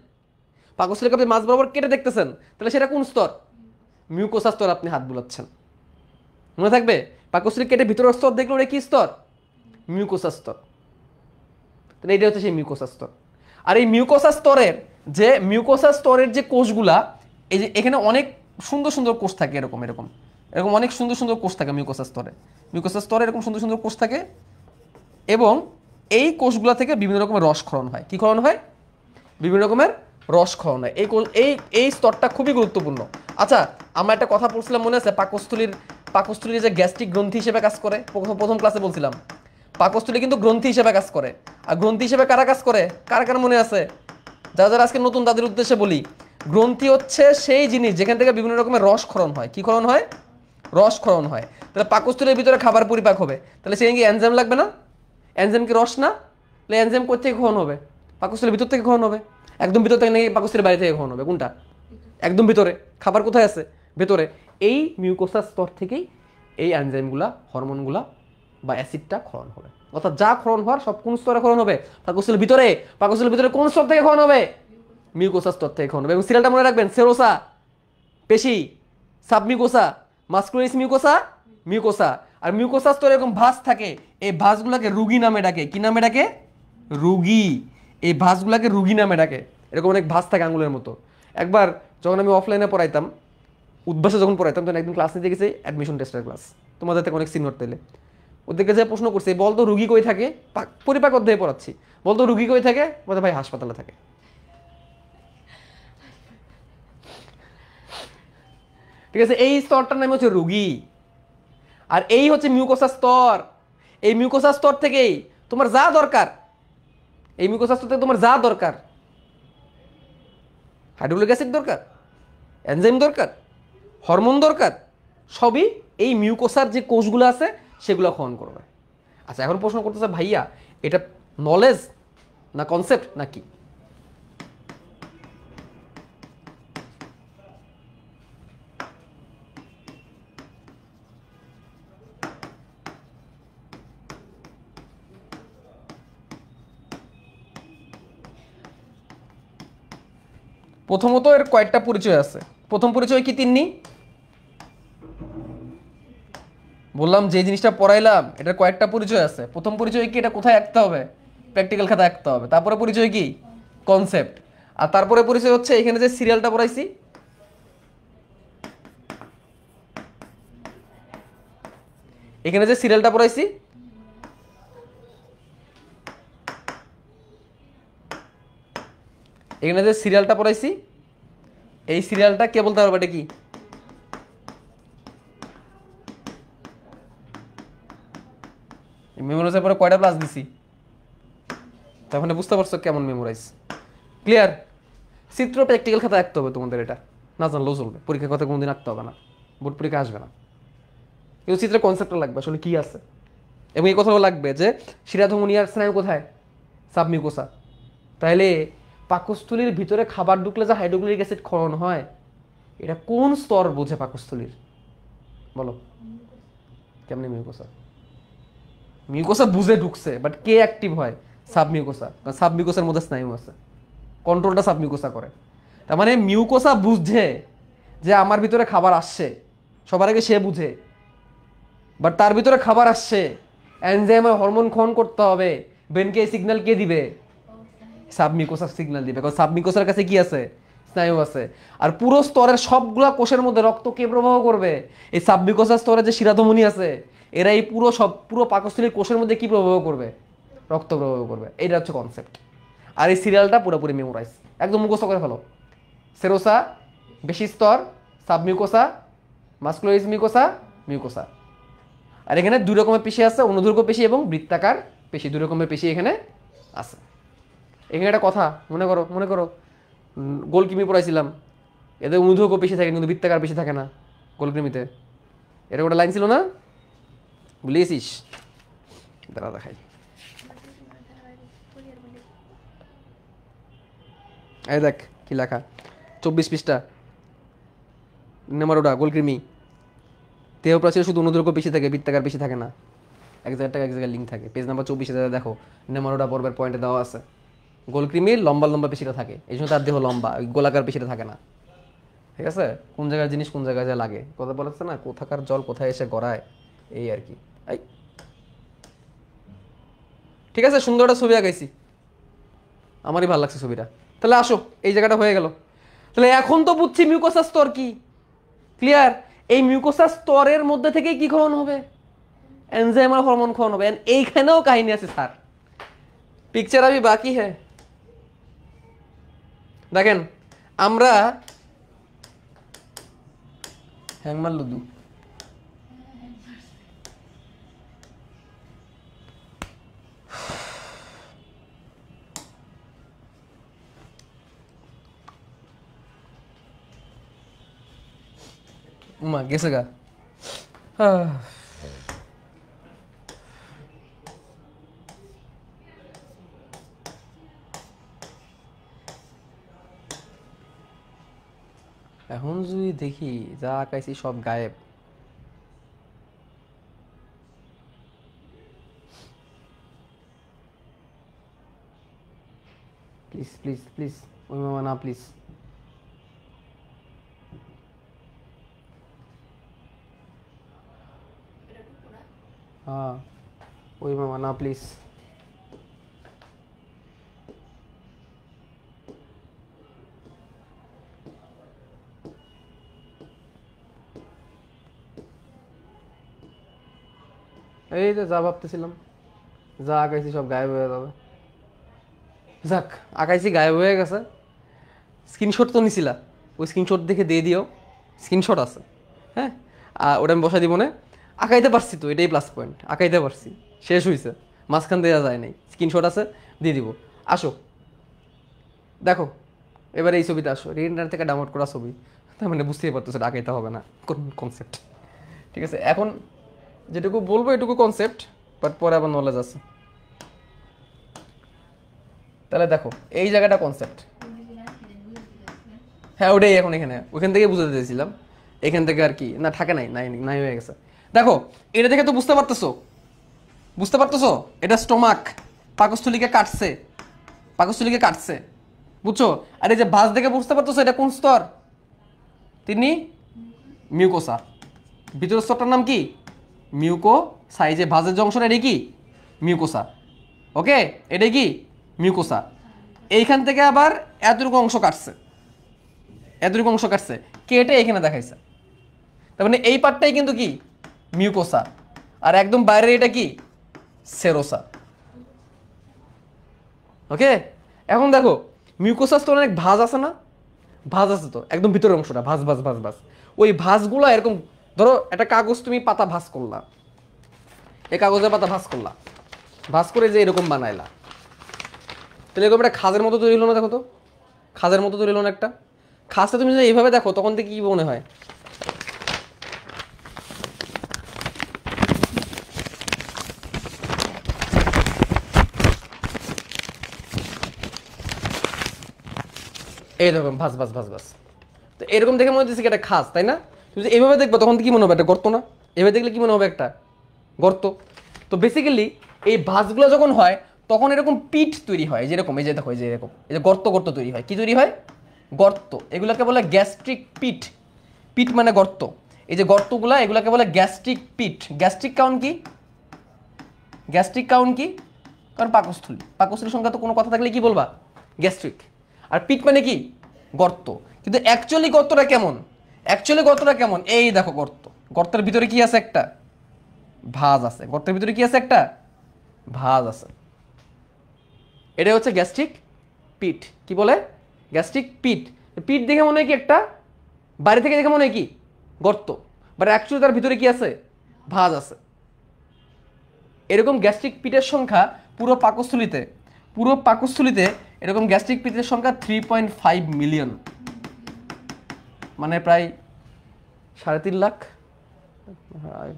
পাকস্থলীকে আপনি মাঝ বরাবর কেটে দেখতেছেন, তাহলে সেটা কোন স্তর? মিউকোসা স্তর আপনি হাত বুলাচ্ছেন। মনে থাকবে, পাকস্থলী কেটে ভিতরের স্তর দেখলে ওটা কি স্তর? মিউকোসা স্তর। তাহলে এটা হচ্ছে সেই মিউকোসা স্তর। আর এই মিউকোসা স্তরের যে কোষগুলা, এই যে এখানে অনেক সুন্দর সুন্দর কোষ থাকে, এরকম এরকম এরকম অনেক সুন্দর সুন্দর কোষ থাকে মিউকোসা স্তরে। মিউকোসা স্তরে এরকম সুন্দর সুন্দর কোষ থাকে, এবং এই কোষগুলা থেকে বিভিন্ন রকমের রস ক্ষরণ হয়। কি ক্ষরণ হয়? বিভিন্ন রকমের রস ক্ষরণ হয়। এই স্তরটা খুবই গুরুত্বপূর্ণ। আচ্ছা, আমরা একটা কথা বলছিলাম মনে আছে? পাকস্থলীর যে গ্যাস্ট্রিক গ্রন্থি হিসেবে কাজ করে, প্রথম ক্লাসে বলছিলাম। পাকস্থলী কিন্তু গ্রন্থি হিসেবে কাজ করে। আর গ্রন্থি হিসেবে কারা কাজ করে? কার কার মনে আছে? যারা যারা আজকে নতুন, তাদের উদ্দেশ্যে বলি, গ্রন্থি হচ্ছে সেই জিনিস যেখান থেকে বিভিন্ন রকমের রস ক্ষরণ হয়। কি ক্ষরণ হয়? রস ক্ষরণ হয়। তাহলে পাকস্থলীর ভিতরে খাবার পরিপাক হবে, তাহলে সেখানে কি এনজাইম লাগবে না? এনজাইম কি রস না? তাহলে এনজাইম কোথা থেকে ক্ষরণ হবে? পাকস্থলীর ভিতর থেকে ক্ষরণ হবে। একদম ভিতর থেকে নাকি পাকস্থলীর বাইরে থেকে ক্ষরণ হবে? কোনটা? একদম ভিতরে। খাবার কোথায় আছে? ভেতরে। এই মিউকোসা স্তর থেকেই এই এনজাইমগুলা, হরমোনগুলা বা অ্যাসিডটা ক্ষরণ হবে। অর্থাৎ যা ক্ষরণ হওয়ার সব কোন স্তরে ক্ষরণ হবে? পাকস্থলীর ভিতরে। পাকস্থলীর ভিতরে কোন স্তর থেকে ক্ষরণ হবে? মিউকোসা স্তর থেকে ক্ষরণ হবে। এবং সিরিয়ালটা মনে রাখবেন: সেরোসা পেশি, সাবমিউকোসা, মাসকুলারিস মিউকোসা, মিউকোসা। আর মিউকোসা স্তরে এরকম ভাঁজ থাকে, এই ভাঁজগুলোকে রুগী নামে ডাকে। কি নামে ডাকে? রুগী। এই ভাঁজগুলোকে রুগী নামে ডাকে। এরকম অনেক ভাঁজ থাকে আঙুলের মতো। একবার যখন আমি অফলাইনে পড়াইতাম, উদ্ভাসে যখন পড়াইতাম, তখন একদিন ক্লাস নিতে গেছি, অ্যাডমিশন টেস্টের ক্লাস, তোমাদের থেকে অনেক সিনিয়র তেলে। ওদেরকে যে প্রশ্ন করছে, বলতো রুগী কই থাকে? পরিপাক অধ্যায়ে পড়াচ্ছি, বলতো রুগী কই থাকে? বলতে ভাই হাসপাতালে থাকে। ঠিক আছে, এই স্তরটার নাম হচ্ছে রুগী। আর এই হচ্ছে মিউকোসা স্তর। এই মিউকোসা স্তর থেকেই তোমার যা দরকার, এই মিউকোসা স্তর থেকে তোমার যা দরকার, হাইড্রোক্লোরিক অ্যাসিড দরকার, এনজাইম দরকার, হরমোন দরকার, সবই এই মিউকোসার যে কোষগুলো আছে সেগুলো খনন করবে। আচ্ছা, এখন প্রশ্ন করতেছে ভাইয়া এটা নলেজ না কনসেপ্ট না কি? প্রথমত এর কয়েকটা পরিচয় আছে। প্রথম পরিচয় কি তিন্নি? বললাম যে জিনিসটা পড়াইলাম এটার কয়েকটা পরিচয় আছে। প্রথম পরিচয় কি, এটা কোথায় আঁকতে হবে? প্র্যাকটিক্যাল খাতা আঁকতে হবে। তারপরে পরিচয় কি? কনসেপ্ট। আর তারপরে পরিচয় হচ্ছে এখানে যে সিরিয়ালটা পড়াইছি, এখানে যে সিরিয়ালটা পড়াইছি এখানে যে সিরিয়ালটা পড়াইছি এই সিরিয়ালটা কে বলতে পারবে এটা কি? মেমোরাইজের পরে কয়টা প্লাস দিছি? তখন বুঝতে পারছো কেমন মেমোরাইজ। ক্লিয়ার? চিত্র প্র্যাকটিক্যাল খাতা আঁকতে হবে তোমাদের, এটা না জানলেও চলবে, পরীক্ষার কথা কোনোদিন আঁকতে হবে না, বোর্ড পরীক্ষা আসবে না। কিন্তু চিত্রের কনসেপ্টটা লাগবে আসলে কি আছে, এবং এই কথাও লাগবে যে শিরাধমনিয়ার স্নায়ু কোথায়? সাবমিউকোসা। তাহলে পাকস্থলীর ভিতরে খাবার ঢুকলে যে হাইড্রোক্লোরিক অ্যাসিড ক্ষরণ হয়, এটা কোন স্তর বোঝে পাকস্থলীর? বলো কেমনে? মিউকোসা। মিউকোসা বুঝে ঢুকছে, বাট কে অ্যাক্টিভ হয়? সাবমিউকোসা। কারণ সাবমিউকোসার মধ্যে স্নায়ু আছে, কন্ট্রোলটা সাবমিউকোসা করে। তার মানে মিউকোসা বুঝছে যে আমার ভিতরে খাবার আসছে, সবার আগে সে বুঝে। বাট তার ভিতরে খাবার আসছে, এনজাইম হরমোন ক্ষরণ করতে হবে, ব্রেনকে সিগন্যাল কে দিবে? সাবমিউকোসা সিগন্যাল দিবে, কারণ সাবমিউকোসার কাছে কি আছে? স্নায়ু আছে। আর পুরো স্তরের সবগুলা কোষের মধ্যে রক্ত কে প্রবাহ করবে? এই সাবমিউকোসা স্তরে যে শিরাধমনি আছে, এরা এই পুরো পাকস্থলীর কোষের মধ্যে কি প্রবাহ করবে? রক্ত প্রবাহ করবে। এটা হচ্ছে কনসেপ্ট। আর এই সিরিয়ালটা পুরোপুরি মেমোরাইজ, একদম মুখস্থ করে ফেলো। সেরোসা, বেশি স্তর, সাবমিউকোসা, মাস্কুলারিস মিউকোসা, মিউকোসা। আর এখানে দুই রকমের পেশি আছে, অনুদৈর্ঘ্য পেশি এবং বৃত্তাকার পেশি, দুই রকমের পেশি এখানে আছে। এখানে একটা কথা মনে করো গোলকৃমি পড়াইছিলাম, এদের অনুদৈর্ঘ্য পেশি থাকে কিন্তু বৃত্তাকার পেশি থাকে না গোলকৃমিতে। এটা একটা লাইন ছিল না? ভুলিয়েছিস? দাঁড়া দেখাই। এই দেখ কি লেখা, 24 পৃষ্ঠা, নেমারোডা গোলকৃমি। দেহ প্রাচীরে শুধু অনুদৈর্ঘ্য পেশি থাকে, বৃত্তাকার পেশি থাকে না। এক জায়গায় লিঙ্ক থাকে, পেজ নাম্বার 24 দেখো, নেমারোডা পর্বের পয়েন্টে দেওয়া আছে। গোলকৃমির লম্বা লম্বা পেশিটা থাকে, এই জন্য তার দেহ লম্বা, ওই গোলাকার পেশিটা থাকে না। ঠিক আছে? কোন জায়গার জিনিস কোন জায়গায় যা লাগে, কথা বলেছে না, কোথাকার জল কোথায় এসে গড়ায়, এই আর কি। ঠিক আছে, সুন্দর একটা ছবি আঁকাইছি, আমারই ভালো লাগছে ছবিটা। তাহলে আসো, এই জায়গাটা হয়ে গেল। তাহলে এখন তো বুঝছি মিউকোসা স্তর কি। ক্লিয়ার? এই মিউকোসা স্তরের মধ্যে থেকে কি ক্ষরণ হবে? এনজাইম আর হরমোন ক্ষরণ হবে। এইখানেও কাহিনী আছে স্যার, পিকচার আবি বাকি হ্যাঁ। দেখেন আমরা হ্যাংমার লুদু মা গেছে গা। এখন যদি দেখি যা আঁকাইছি সব গায়েব। প্লিজ প্লিজ প্লিজ, ওই মামা না প্লিজ। হ্যাঁ, ওই মামা না প্লিজ। এই তো যা ভাবতেছিলাম, যা আঁকাইছি সব গায়েব হয়ে যাবে। যাক, আঁকাইছি গায়েব হয়ে গেছে। স্ক্রিনশট তো নিছিলা, ওই স্ক্রিনশট দেখে দিয়ে দিও, স্ক্রিনশট আছে। হ্যাঁ, ওটা আমি বসাই দিব না। আঁকাইতে পারছি তো, এটাই প্লাস পয়েন্ট, আঁকাইতে পারছি, শেষ হয়েছে, মাঝখান দেওয়া যায় নাই, স্ক্রিনশট আছে, দিয়ে দিব। আসো দেখো, এবার এই ছবিতে আসো, ইন্টারনেট থেকে ডাউনলোড করা ছবি, তার মানে বুঝতেই পারতেছো এটা আঁকাইতে হবে না, কোন কনসেপ্ট। ঠিক আছে, এখন যেটুকু বলবো এটুকু কনসেপ্ট, বাট পরে আবার নলেজ আছে। তাহলে দেখো এই জায়গাটা কনসেপ্ট, হ্যাঁ ওটাই এখন এখানে ওইখান থেকে বুঝাতে চাইছিলাম, এখান থেকে আর কি না থাকে নাই নাই নাই হয়ে গেছে। দেখো এটা দেখে তো বুঝতে পারতেছো, বুঝতে পারতেছো এটা স্টোমাক, পাকস্থলীকে কাটছে, পাকস্থলীকে কাটছে, বুঝছো? আর এই যে ভাঁজ দেখে বুঝতে পারতেছো এটা কোন স্তর? তিনি মিউকোসা। ভিতরের স্তরটার নাম কি? মিউকোসা। এই যে ভাঁজের যে অংশটা এটা কি? মিউকোসা। ওকে, এটাই কি? মিউকোসা। এইখান থেকে আবার এতটুকু অংশ কাটছে, এতটুকু অংশ কাটছে, কেটে এখানে দেখাইছে। তার মানে এই পার্টটাই কিন্তু কি? মিউকোসা। আর একদম বাইরের এটা কি? সেরোসা। ওকে, এখন দেখো মিউকোসাস তো অনেক ভাঁজ আছে না? ভাঁজ আছে তো, একদম ভিতরের অংশটা ভাঁজ ভাঁজ ভাঁজ ভাঁজ। ওই ভাঁজগুলো এরকম, ধরো একটা কাগজ তুমি পাতা ভাঁজ করলা, এই কাগজের পাতা ভাঁজ করলা, ভাঁজ করে যে এরকম বানাইলা, তাহলে এরকম একটা খাজের মতো তৈরি হলো না? দেখো তো খাজের মতো তৈরি হলো না একটা? খাজটা তুমি যদি এইভাবে দেখো তখন থেকে কি মনে হয়? এইরকম ভাঁজ ভাঁজ ভাঁজ ভাঁজ। তো এরকম দেখে মনে হচ্ছে কি একটা খাস, তাই না? তুমি যদি এইভাবে দেখবো তখন কি মনে হবে? একটা গর্ত না? এভাবে দেখলে কি মনে হবে? একটা গর্ত। তো বেসিক্যালি এই ভাঁজগুলো যখন হয় তখন এরকম পিঠ তৈরি হয়, যেরকম এই যে দেখো, এই যে এরকম এই যে গর্ত গর্ত তৈরি হয়। কি তৈরি হয়? গর্ত। এগুলোকে বলে গ্যাস্ট্রিক পিট। পিট মানে গর্ত। এই যে গর্তগুলা এগুলোকে বলে গ্যাস্ট্রিক পিট। গ্যাস্ট্রিক কাউন্ট কি? গ্যাস্ট্রিক কাউন্ট কি? কারণ পাকস্থলী, পাকস্থলীর সংখ্যা তো কোনো কথা থাকলে কি বলবা? গ্যাস্ট্রিক। আর পিট মানে কি? গর্ত। কিন্তু অ্যাকচুয়ালি গর্তটা কেমন? অ্যাকচুয়ালি গর্তটা কেমন? এই দেখো গর্ত, গর্তের ভিতরে কি আছে? একটা ভাঁজ আছে। গর্তের ভিতরে কি আছে? একটা ভাঁজ আছে। এটা হচ্ছে গ্যাস্ট্রিক পিট। কি বলে? গ্যাস্ট্রিক পিট। পিট দেখে মনে হয় কি একটা, বাইরে থেকে দেখে মনে হয় কি গর্ত, বাট অ্যাকচুয়ালি তার ভিতরে কি আছে? ভাঁজ আছে। এরকম গ্যাস্ট্রিক পিটের সংখ্যা পুরো পাকস্থলীতে, পুরো পাকস্থলীতে এরকম গ্যাস্ট্রিক পিটের সংখ্যা 3.5 মিলিয়ন, মানে প্রায় 3.5 লাখ।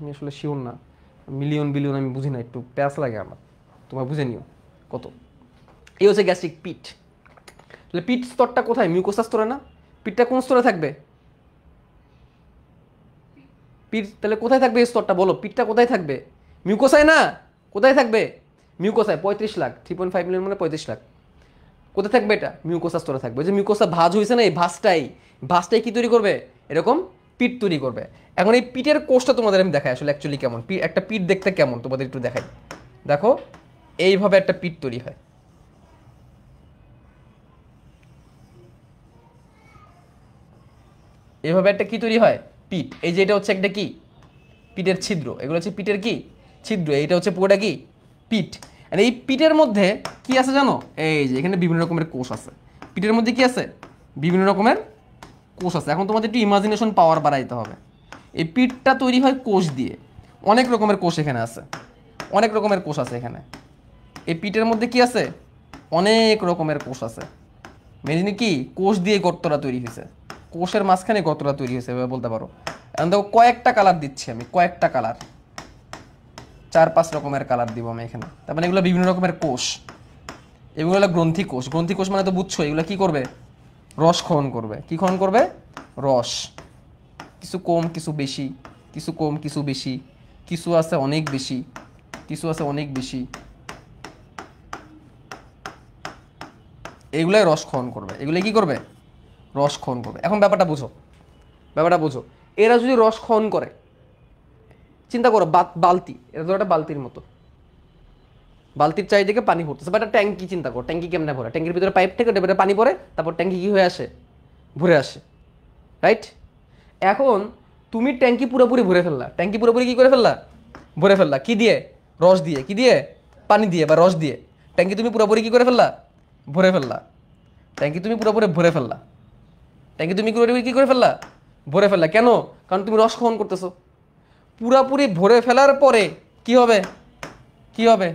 আমি আসলে শিওর না, মিলিয়ন বিলিয়ন আমি বুঝি না, একটু প্যাস লাগে আমার, তোমার বুঝে নিও কত। এই হচ্ছে গ্যাস্ট্রিক পিট। তাহলে পিট স্তরটা কোথায়? মিউকোসা স্তরে না? পিটটা কোন স্তরে থাকবে? পিট তাহলে কোথায় থাকবে এই স্তরটা? বলো, পিটটা কোথায় থাকবে? মিউকোসায় না? কোথায় থাকবে? মিউকোসায়। 35 লাখ, 3.5 মিলিয়ন মানে 35 লাখ। কোথায় থাকবে এটা? মিউকোসা স্তরে থাকবে। যে মিউকোসা ভাঁজ হয়েছে না, এই ভাঁজটাই, ভাঁজটাই কি তৈরি করবে? এরকম পিট তৈরি করবে। এখন এই পিটের কোষটা তোমাদের আমি দেখাই আসলে অ্যাকচুয়ালি কেমন। একটা পিট দেখতে কেমন তোমাদের একটু দেখাই। দেখো এইভাবে একটা পিট তৈরি হয়। এইভাবে একটা কি তৈরি হয়? পিট। এই যে এটা হচ্ছে একটা কি? পিটের ছিদ্র। এগুলো হচ্ছে পিটের কি? ছিদ্র। এইটা হচ্ছে পুরোটা কি? পিট। আর এই পিটের মধ্যে কি আছে জানো? এই যে এখানে বিভিন্ন রকমের কোষ আছে। পিটের মধ্যে কি আছে? বিভিন্ন রকমের কোষ আছে। এখন তোমাদের একটু ইমাজিনেশন পাওয়ার বাড়াইতে হবে। এই পিটটা তৈরি হয় কোষ দিয়ে। অনেক রকমের কোষ এখানে আছে, অনেক রকমের কোষ আছে এখানে। এই পিটের মধ্যে কি আছে? অনেক রকমের কোষ আছে। মেদিনী কি কোষ দিয়ে গর্তটা তৈরি হয়েছে, কোষের মাঝখানে গর্তটা তৈরি হয়েছে এভাবে বলতে পারো। এখন দেখো কয়েকটা কালার দিচ্ছি আমি, কয়েকটা কালার, 4-5 রকমের কালার দিব আমি এখানে। তার মানে এগুলো বিভিন্ন রকমের কোষ। এগুলো হলো গ্রন্থি কোষ। গ্রন্থি কোষ মানে তো বুঝছো, এগুলো কি করবে? রস ক্ষরণ করবে। কি ক্ষরণ করবে? রস। কিছু কম কিছু বেশি, কিছু কম কিছু বেশি, কিছু আছে অনেক বেশি, কিছু আছে অনেক বেশি, এগুলাই রস ক্ষরণ করবে। এগুলো কি করবে? রস ক্ষরণ করবে। এখন ব্যাপারটা বুঝো, ব্যাপারটা বুঝো। এরা যদি রস ক্ষরণ করে, চিন্তা করো বালতি, এটা তো একটা বালতির মতো, বালতির চারিদিকে পানি ভরতেছে, বা একটা ট্যাঙ্কি চিন্তা করো, ট্যাঙ্কি কেমনে ভরে? ট্যাঙ্কির ভিতরে পাইপ থেকে ওটা পানি পড়ে, তারপর ট্যাঙ্কি কি হয়ে আসে? ভরে আসে, রাইট? এখন তুমি ট্যাঙ্কি পুরোপুরি ভরে ফেললা, ট্যাঙ্কি পুরোপুরি কি করে ফেললা? ভরে ফেললা। কি দিয়ে? রস দিয়ে। কি দিয়ে? পানি দিয়ে বা রস দিয়ে। ট্যাঙ্কি তুমি পুরোপুরি কি করে ফেললা? ভরে ফেললা। ট্যাঙ্কি তুমি পুরোপুরি ভরে ফেললা। ট্যাঙ্কি তুমি পুরোপুরি কি করে ফেললা? ভরে ফেললা। কেন? কারণ তুমি রস ক্ষরণ করতেছো। পুরাপুরি ভরে ফেলার পরে কি হবে? কি হবে?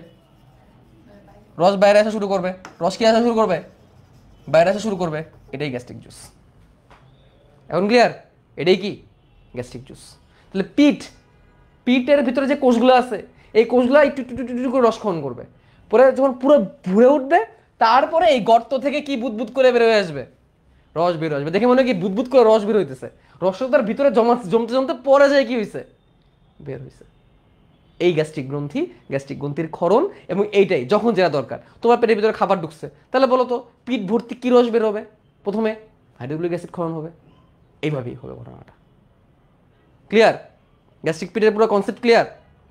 রস বাইরে আসা শুরু করবে। রস কি আসা শুরু করবে? বাইরে আসা শুরু করবে। এটাই গ্যাস্ট্রিক জুস। এখন ক্লিয়ার? এটাই কি? Gastric juice. তাহলে পিট, পিটের ভিতরে যে কোষগুলো আছে এই কোষগুলো একটু একটু একটু একটু করে রসক্ষরণ করবে, পরে যখন পুরো ভরে উঠবে তারপরে এই গর্ত থেকে কি বুদবুদ করে বের হয়ে আসবে, রস বের আসবে। দেখে মনে হয় কি বুদবুদ করে রস বের হইতেছে, রস তার ভিতরে জমতে জমতে পরে যায় কি হয়েছে, বের হয়েছে। এই গ্যাস্ট্রিক গ্রন্থি, গ্যাস্ট্রিক গ্রন্থির ক্ষরণ, এবং এইটাই যখন যেটা দরকার। তোমার পেটের ভিতরে খাবার ঢুকছে, তাহলে বলো তো পিঠ ভর্তি কি রস বের হবে, প্রথমে হাইড্রোক্লোরিক অ্যাসিড ক্ষরণ হবে, এইভাবেই হবে ঘটনাটা। ক্লিয়ার? গ্যাস্ট্রিক পিঠের পুরো কনসেপ্ট ক্লিয়ার?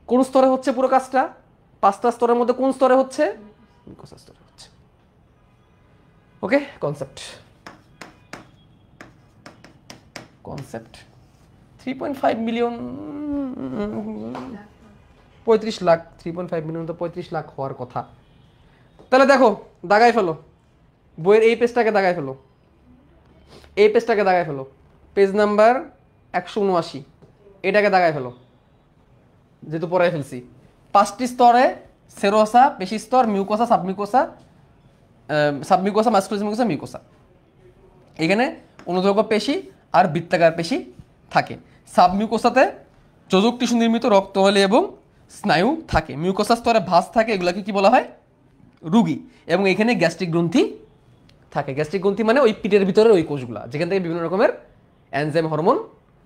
কোন স্তরে হচ্ছে পুরো কাজটা? 5টা স্তরের মধ্যে কোন স্তরে হচ্ছে? মিউকোসা স্তরে হচ্ছে। ওকে, কনসেপ্ট 3.5 মিলিয়ন, 35 লাখ, 3.5 মিলিয়ন তো 35 লাখ হওয়ার কথা। তাহলে দেখো, দাগাই ফেলো বইয়ের এই পেজটাকে, দাগাই ফেলো এই পেজটাকে, দাগাই ফেলো পেজ নাম্বার 179, এটাকে দাগাই ফেলো, যেহেতু পড়াই ফেলছি। 5টি স্তরে সেরোসা, পেশি স্তর, mucosa, submucosa, submucosa, muscularis mucosa, mucosa. এখানে অনুদৈর্ঘ্য পেশি আর বৃত্তাকার পেশি থাকে। সাবমিউকোসাতে যোজক টিস্যু নির্মিত রক্তনালী এবং স্নায়ু থাকে। মিউকোসা স্তরে ভাঁজ থাকে, এগুলোকে কি বলা হয়? রুগী। এবং এখানে গ্যাস্ট্রিক গ্রন্থি থাকে। গ্যাস্ট্রিক গ্রন্থি মানে ওই পিটের ভিতরে ওই কোষগুলা, যেখান থেকে বিভিন্ন রকমের এনজাইম, হরমোন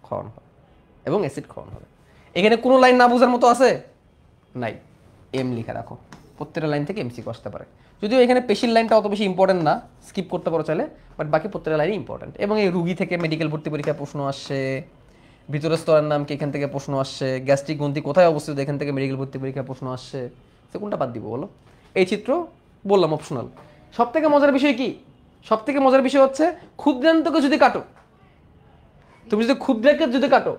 ক্ষরণ হয় এবং অ্যাসিড ক্ষরণ হবে। এখানে কোনো লাইন না বোঝার মতো আছে? নাই, এম লিখে রাখো। প্রত্যেকটা লাইন থেকে এমসিকিউ আসতে পারে। যদিও এখানে পেশির লাইনটা অত বেশি ইম্পর্টেন্ট না, স্কিপ করতে পারো চাইলে, বাট বাকি প্রত্যেকটা লাইনই ইম্পর্টেন্ট। এবং এই রুগী থেকে মেডিকেল ভর্তি পরীক্ষায় প্রশ্ন আসছে, ভিতরের স্তরের নাম কি এখান থেকে প্রশ্ন আসছে, গ্যাস্ট্রিক গ্রন্থি কোথায় অবস্থিত এখান থেকে মেডিকেল ভর্তি পরীক্ষায় প্রশ্ন আসছে। সে কোনটা বাদ দিব বলো? এই চিত্র বললাম অপশনাল। সব থেকে মজার বিষয় কি? সব থেকে মজার বিষয় হচ্ছে ক্ষুদ্রান্তকে যদি কাটো, তুমি যদি ক্ষুদ্রাকে যদি কাটো,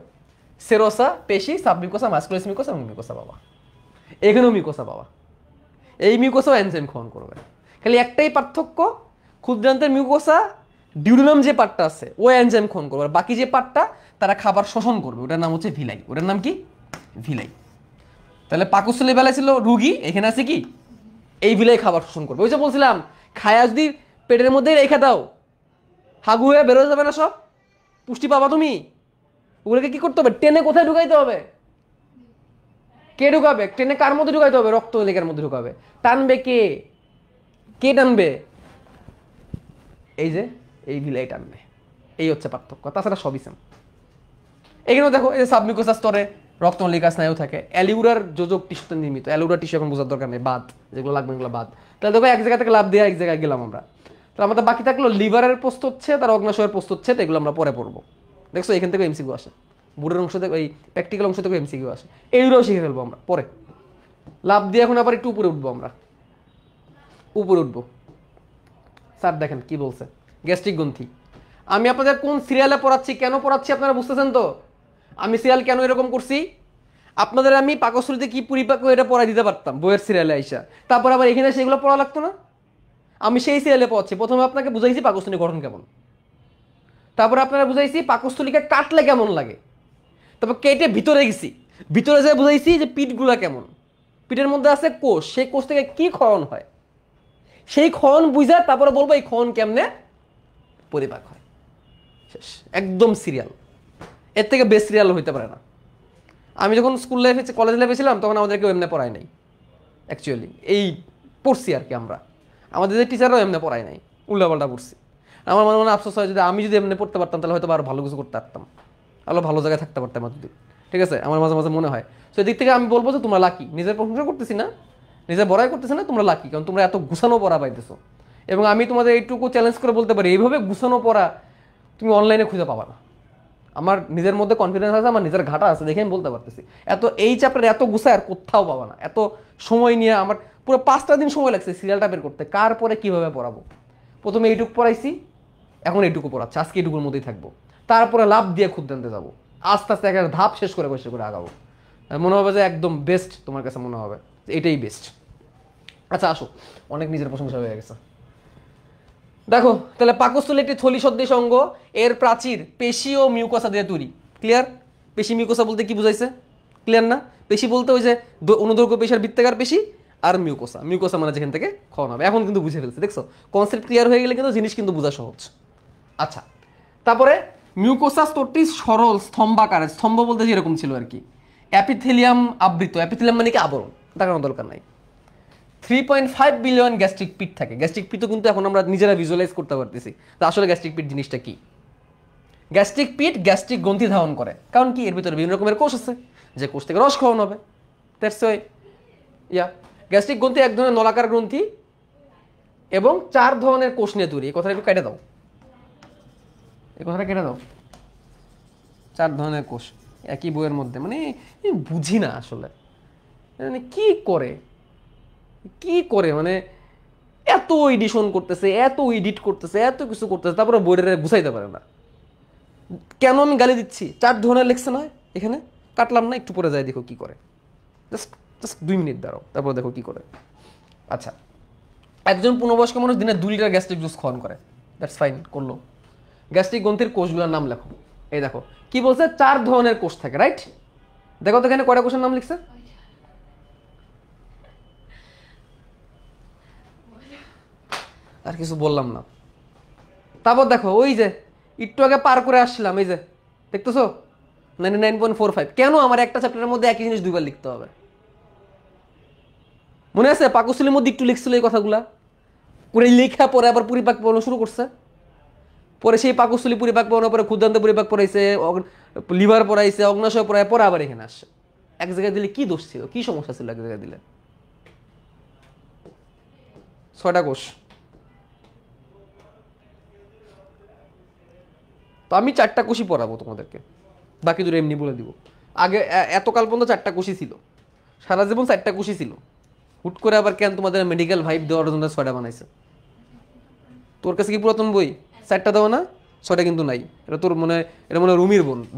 সেরোসা, পেশি, সাবমিউকোসা, মাস্কুলাস মিউকোসা এবং মিউকোসা বাবা, এখানেও মিউকোসা বাবা। এই মিউকোসাও এনজাইম ক্ষরণ করবে। খালি একটাই পার্থক্য, ক্ষুদ্রান্তের মিউকোসা ডিউডিনাম যে পার্টটা আছে ও এনজাইম ক্ষরণ করবে, আর বাকি যে পার্টটা তারা খাবার শোষণ করবে, ওটার নাম হচ্ছে ভিলাই। ওটার নাম কি? ভিলাই। তাহলে পাকস্থলী বেলায় ছিল রুগী, এখানে আছে কি? এই ভিলাই খাবার শোষণ করবে। ওই যে বলছিলাম, খায়া যদি পেটের মধ্যেই রেখে দাও, হাগু হয়ে বেরোয় যাবে না, সব পুষ্টি পাবা তুমি। ওগুলোকে কি করতে হবে? টেনে কোথায় ঢুকাইতে হবে? কে ঢুকাবে? টেনে কার মধ্যে ঢুকাইতে হবে? রক্তনালিকার মধ্যে ঢুকাবে। টানবে কে? কে টানবে? এই যে এই ভিলাই টানবে। এই হচ্ছে পার্থক্য, তাছাড়া সবই সেম। এখানেও দেখো, এই যে সাবমিউকোসা স্তরে রক্তনালিকা, স্নায়ু থাকে। অ্যালিউরার যোজক টিস্যুতে নির্মিত। অ্যালিউরার টিস্যু এখন বোঝার দরকার নেই, বাদ, যেগুলো লাগবে এগুলো বাদ। তাহলে দেখো এক জায়গা থেকে লাভ দিয়ে এক জায়গায় গেলাম আমরা। তাহলে আমাদের বাকি থাকলো লিভারের প্রস্ত হচ্ছে, তার অগ্নাশয়ের প্রস্ত হচ্ছে, তো এগুলো আমরা পরে পড়বো। দেখছো এখান থেকে এমসিকিউ আসে, বুড়ের অংশ থেকে, ওই প্র্যাকটিক্যাল অংশ থেকে এমসিকিউ আসে। এইগুলোও শিখে ফেলবো আমরা পরে। লাভ দিয়ে এখন আবার একটু উপরে উঠবো আমরা, উপরে উঠবো। স্যার দেখেন কি বলছে, গ্যাস্ট্রিক গ্রন্থি। আমি আপনাদের কোন সিরিয়ালে পড়াচ্ছি, কেন পড়াচ্ছি আপনারা বুঝতেছেন তো? আমি সিরিয়াল কেন এরকম করছি? আপনাদের আমি পাকস্থলীতে কি পরিপাক এটা পড়াই দিতে পারতাম বইয়ের সিরিয়ালে আইসা, তারপর আবার এখানে সেগুলো পড়া লাগতো না। আমি সেই সিরিয়ালে পড়াচ্ছি। প্রথমে আপনাকে বুঝাইছি পাকস্থলী গঠন কেমন, তারপরে আপনারা বুঝাইছি পাকস্থলীকে কাটলে কেমন লাগে, তারপর কেটে ভিতরে গেছি, ভিতরে যেয়ে বুঝাইছি যে পিঠগুলা কেমন, পিঠের মধ্যে আছে কোষ, সেই কোষ থেকে কি ক্ষরণ হয়, সেই ক্ষরণ বুঝা তারপরে বলবো এই ক্ষরণ কেমনে পরিপাক হয়। শেষ, একদম সিরিয়াল। এর থেকে বেস্ট সিরিয়াল হইতে পারে না। আমি যখন স্কুল লাইফে, কলেজ লাইফে ছিলাম, তখন আমাদেরকেও এমনি পড়ায় নাই অ্যাকচুয়ালি। এই পড়ছি আর কি আমরা, আমাদের যে টিচাররাও এমনি পড়ায় নাই, উল্টাপাল্টা পড়ছি। আমার মনে মনে আফসোস হয়, যদি আমি যদি এমনি পড়তে পারতাম তাহলে হয়তো আরো ভালো কিছু করতে পারতাম, আরো ভালো জায়গায় থাকতে পারতাম এতদিন। ঠিক আছে, আমার মাঝে মাঝে মনে হয়। তো এদিক থেকে আমি বলবো যে তোমরা লাকি, নিজের প্রশংসা করতেছি না, নিজের বড়াই করতেছি না, তোমরা লাকি, কারণ তোমরা এত গুছানো পড়া পাইতেছো। এবং আমি তোমাদের এইটুকু চ্যালেঞ্জ করে বলতে পারি, এইভাবে গুছানো পড়া তুমি অনলাইনে খুঁজে পাবা না। আমার নিজের মধ্যে কনফিডেন্স আছে, আমার নিজের ঘাটা আছে, দেখে আমি বলতে পারতেছি এত এই চ্যাপ্টার এত গুছায় আর কোথাও পাবা না। এত সময় নিয়ে আমার পুরো 5টা দিন সময় লাগছে সিরিয়ালটা বের করতে, কার পরে কিভাবে পড়াবো। প্রথমে এইটুকু পড়াইছি, এখন এইটুকু পড়াচ্ছি, আজকে এইটুকুর মধ্যেই থাকবো। তারপরে লাভ দিয়ে ক্ষুদ্রান্তে যাবো, আস্তে আস্তে একটা ধাপ শেষ করে বসে করে আগাবো। মনে হবে যে একদম বেস্ট, তোমার কাছে মনে হবে যে এটাই বেস্ট। আচ্ছা আসো, অনেক নিজের প্রশংসা হয়ে গেছে। দেখো তাহলে পাকস্থলী একটি থলি সদৃশ অঙ্গ, এর প্রাচীর পেশি ও মিউকোসা দিয়ে তৈরি। ক্লিয়ার? পেশি মিউকোসা বলতে কি বুঝাইছে? ক্লিয়ার না? পেশি বলতে ওই যে অনুদৈর্ঘ্য পেশি আর বৃত্তাকার পেশি, আর মিউকোসা, মিউকোসা মানে যেখান থেকে ক্ষরণ হবে। এখন কিন্তু বুঝে ফেলছে, দেখছো কনসেপ্ট ক্লিয়ার হয়ে গেলে কিন্তু জিনিস কিন্তু বোঝা সহজ। আচ্ছা, তারপরে মিউকোসা স্তরটি সরল স্তম্ভাকারে, স্তম্ভ বলতে যেরকম ছিল আর কি, অ্যাপিথেলিয়াম আবৃত, অ্যাপিথেলিয়াম মানে কি আবরণ, দেখানোর দরকার নাই। 3.5 বিলিয়ন গ্যাস্ট্রিক পিট থাকে। গ্যাস্ট্রিক পিটও কিন্তু এখন আমরা নিজেরা ভিজুয়ালাইজ করতে পারতেছি তো আসলে গ্যাস্ট্রিক পিট জিনিসটা কি। গ্যাস্ট্রিক পিট গ্যাস্ট্রিক গ্রন্থি ধারণ করে, কারণ কি এর ভিতরে বিভিন্ন রকমের কোষ আছে, যে কোষ থেকে রস খাওয়ানো হবে। দ্যাটস ওয়াই গ্যাস্ট্রিক গ্রন্থি এক ধরনের নলাকার গ্রন্থি এবং 4 ধরনের কোষ নিয়ে তৈরি। এই কথাটা একটু কেটে দাও, এই কথাটা কেটে দাও। 4 ধরনের কোষ একই বইয়ের মধ্যে, মানে বুঝি না আসলে মানে কি করে কি করে, মানে এত এডিশন করতেছে, এত এডিট করতেছে, এত কিছু করতেছে, তারপরে বইয়ের গুছাইতে পারে না। কেন আমি গালি দিচ্ছি? 4 ধরনের লেখছে না এখানে, কাটলাম না, একটু পরে যাই দেখো কি করে। জাস্ট জাস্ট 2 মিনিট দাঁড়াও, তারপর দেখো কি করে। আচ্ছা, একজন পূর্ণবয়স্ক মানুষ দিনে 2 লিটার গ্যাস্ট্রিক জুস খাওয়ান করে, দ্যাটস ফাইন, করলো। গ্যাস্ট্রিক গ্রন্থির কোষগুলোর নাম লেখো। এই দেখো কি বলছে, 4 ধরনের কোষ থাকে, রাইট? দেখো তো এখানে কয়টা কোষের নাম লিখছে? আর কিছু বললাম না। তারপর দেখো ওই যে একটু আগে পার করে আসছিলাম, এই যে দেখতেছো 99.45। কেন আমার একটা চ্যাপ্টারের মধ্যে একই জিনিস 2 বার লিখতে হবে? মনে আছে পাকস্থলীর মধ্যে একটু লিখছিল এই কথাগুলা, করে লেখা পরে আবার পরিপাক পড়ানো শুরু করছে। পরে সেই পাকস্থলী পরিপাক পড়ানোর পরে ক্ষুদ্রান্ত পরিপাক পড়াইছে, লিভার পড়াইছে, অগ্নাশয় পড়ায়, পরে আবার এখানে আসছে। এক জায়গায় দিলে কি দোষ ছিল, কি সমস্যা ছিল এক জায়গায় দিলে? 6টা কোষ। তো আমি 4টা কোষই পড়াবো তোমাদেরকে, বাকি দুটো এমনি বলে দিব। আগে এতকাল পর্যন্ত 4টা কোষই ছিল, সারা জীবন 4টা কোষই ছিল। হুট করে আবার কেন তোমাদের মেডিকেল ভাইব দেওয়ার জন্য 6টা বানাইছে? তোর কাছে কি পুরাতন বই 4টা দেওয়া না? 6টা কিন্তু নাই। এটা তোর মনে হয়, এটা মনে হয়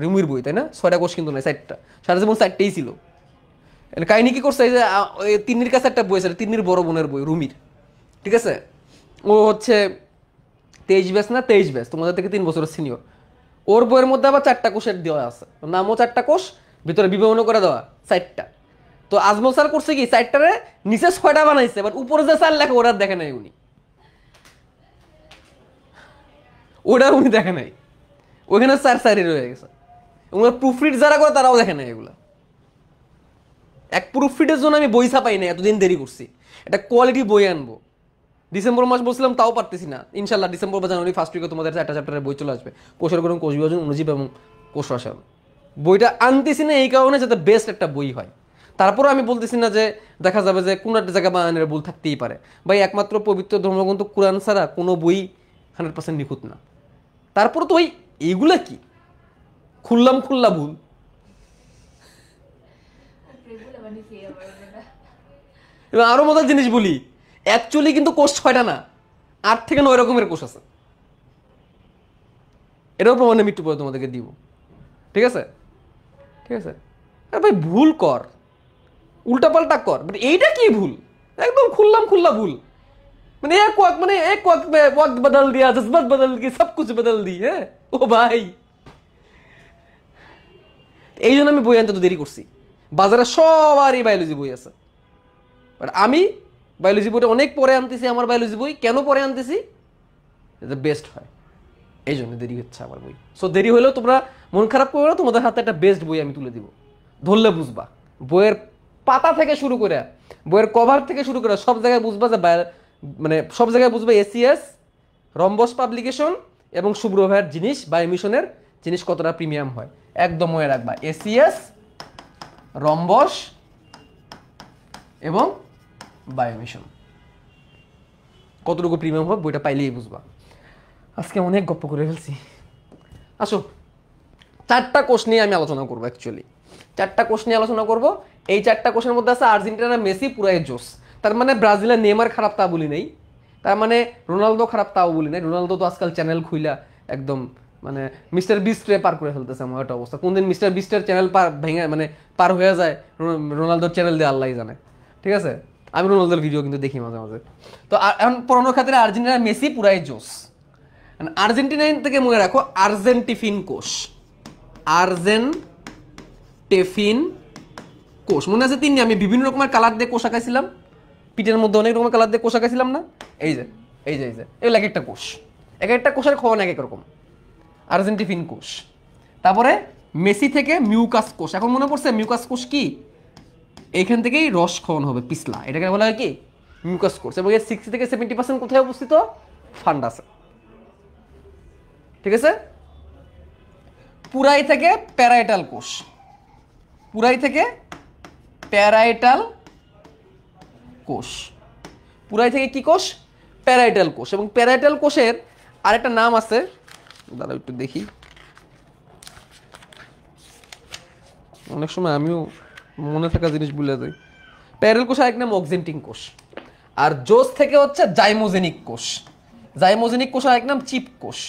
রুমির বই, তাই না? 6টা কোষ কিন্তু নাই, 4টা। সারা জীবন 4টাই ছিল। এটা কাহিনী কি করছে, এই যে তিন্নির কাছে একটা বই আছে, তিন্নির বড় বোনের বই, রুমির, ঠিক আছে? ও হচ্ছে 23 ব্যাচ না 23 ব্যাচ, তোমাদের থেকে 3 বছরের সিনিয়র। ওর বইয়ের মধ্যে আবার 4টা কোষের দেওয়া আছে, নামও 4টা কোষ, ভিতরে বিভাজন করে দেওয়া 4টা। তো আজমল স্যার করছে কি, 4টারে নিচে 6টা বানাইছে, বাট উপরে যে 4 লেখা ওরা দেখে নাই উনি, ওটা উনি দেখে নাই, ওখানে 4 রয়ে গেছে। এবং প্রুফ রিড যারা করে তারাও দেখে নাই এগুলা। এক প্রুফ রিডের জন্য আমি বই ছাপাই নাই, এতদিন দেরি করছি। এটা কোয়ালিটি বই আনবো, ডিসেম্বর মাস বলছিলাম, তাও পারতেছি না। ইনশাল্লাহ ডিসেম্বর বা জানুয়ারি ফার্স্ট উইকে তোমাদের 4টা চ্যাপ্টারের বই চলে আসবে, কোষের গঠন, কোষ বিভাজন, অণুজীব এবং কোষ রসায়ন। বইটা আনতেছি না এই কারণে যাতে বেস্ট একটা বই হয়। তারপরে আমি বলতেছি না যে দেখা যাবে যে কোনো একটা জায়গায় বানানের ভুল থাকতেই পারে। ভাই একমাত্র পবিত্র ধর্মগ্রন্থ কোরআন ছাড়া কোনো বই 100% নিখুঁত না। তারপরে তো ওই এইগুলা কি খুললা ভুল। এবার আরো মজার জিনিস বলি, অ্যাকচুয়ালি কিন্তু কোষ 6টা না, 8 থেকে 9 রকমের কোষ আছে। এটাও প্রমাণ আমি একটু পরে তোমাদেরকে দিব, ঠিক আছে? ঠিক আছে, আর ভাই ভুল কর, উল্টাপাল্টা কর, বাট এইটা কি ভুল? একদম খুল্লা ভুল। মানে এক ওয়াক্ত বদল দিয়া, জজবাত বদল কি, সব কিছু বদল দি। হ্যাঁ ও ভাই, এই জন্য আমি বই আনতে তো দেরি করছি। বাজারে সবারই বায়োলজি বই আছে, বাট আমি বায়োলজি বইটা অনেক পরে আনতেছি। আমার বায়োলজি বই কেন পরে আনতেছি? যাতে বেস্ট হয়, এই জন্য দেরি হচ্ছে আমার বই। সো দেরি হলেও তোমরা মন খারাপ করো না, তোমাদের হাতে একটা বেস্ট বই আমি তুলে দিব, ধরলে বুঝবা। বইয়ের পাতা থেকে শুরু করে, বইয়ের কভার থেকে শুরু করে সব জায়গায় বুঝবা যে মানে সব জায়গায় বুঝবে এসিএস, রম্বস পাবলিকেশন এবং শুভ্র ভাইয়ের জিনিস, বায়ো মিশনের জিনিস কতটা প্রিমিয়াম হয়। একদম মনে রাখবা, এসিএস, রম্বস এবং বায়ো মিশন কতটুকু প্রিমিয়াম হয় বইটা পাইলেই বুঝবা। আজকে অনেক গপ্প করে ফেলছি। আসো 4টা কোষ নিয়ে আমি আলোচনা করবো। অ্যাকচুয়ালি 4টা কোষ নিয়ে আলোচনা করব। এই 4টা কোষের মধ্যে আছে আর্জেন্টিনা মেসি পুরাই জোস। তার মানে ব্রাজিলের নেইমার খারাপ তা বলি নেই, তার মানে রোনালদো খারাপ তাও বলি নাই। রোনালদো তো আজকাল চ্যানেল খুইলা একদম মানে মিস্টার বিস্টে পার করে ফেলতেছে আমার একটা অবস্থা। কোনদিন মিস্টার বিস্টের চ্যানেল ভেঙে মানে পার হয়ে যায় রোনালদোর চ্যানেল দিয়ে আল্লাহ জানে, ঠিক আছে? আমি রোনালদোর ভিডিও কিন্তু দেখি মাঝে মাঝে। তো এখন পড়ানোর ক্ষেত্রে আর্জেন্টিনার মেসি পুরাই জোস। আর্জেন্টিনাইন থেকে মনে রাখো আর্জেন্টিফিন কোষ, আর্জেন্টিফিন কোষ মনে আছে? তিনটি আমি বিভিন্ন রকমের কালার দিয়ে কোষ আঁকাইছিলাম, পিঠের মধ্যে অনেক রকমের কালার দিয়ে কোষ আঁকাইছিলাম না? এই যে এগুলো এক একটা কোষ, এক একটা কোষের খবর এক এক রকম। আর্জেন্টিফিন কোষ। তারপরে মেসি থেকে মিউকাস কোষ। এখন মনে পড়ছে মিউকাস কোষ কি? এইখান থেকেই রসক্ষরণ হবে, পিছলা, এটাকে বলা হয় কি মিউকাস কোষ। এবং এর 60 থেকে 70% কোথায় অবস্থিত? ফান্ডাসে। ঠিক আছে। পুরাই থেকে প্যারাইটাল কোষ, পুরাই থেকে প্যারাইটাল কোষ, পুরাই থেকে কি কোষ? প্যারাইটাল কোষ। এবং প্যারাইটাল কোষের আরেকটা নাম আছে, দাঁড়াও একটু দেখি, অনেক সময় আমিও মনে থাকা জিনিস ভুলে যাই। প্যারাইটাল কোষ আরেক নাম অক্সেন্টিং কোষ। আর জোস থেকে হচ্ছে জাইমোজেনিক কোষ। জাইমোজেনিক কোষ আরেক নাম চিপ কোষ,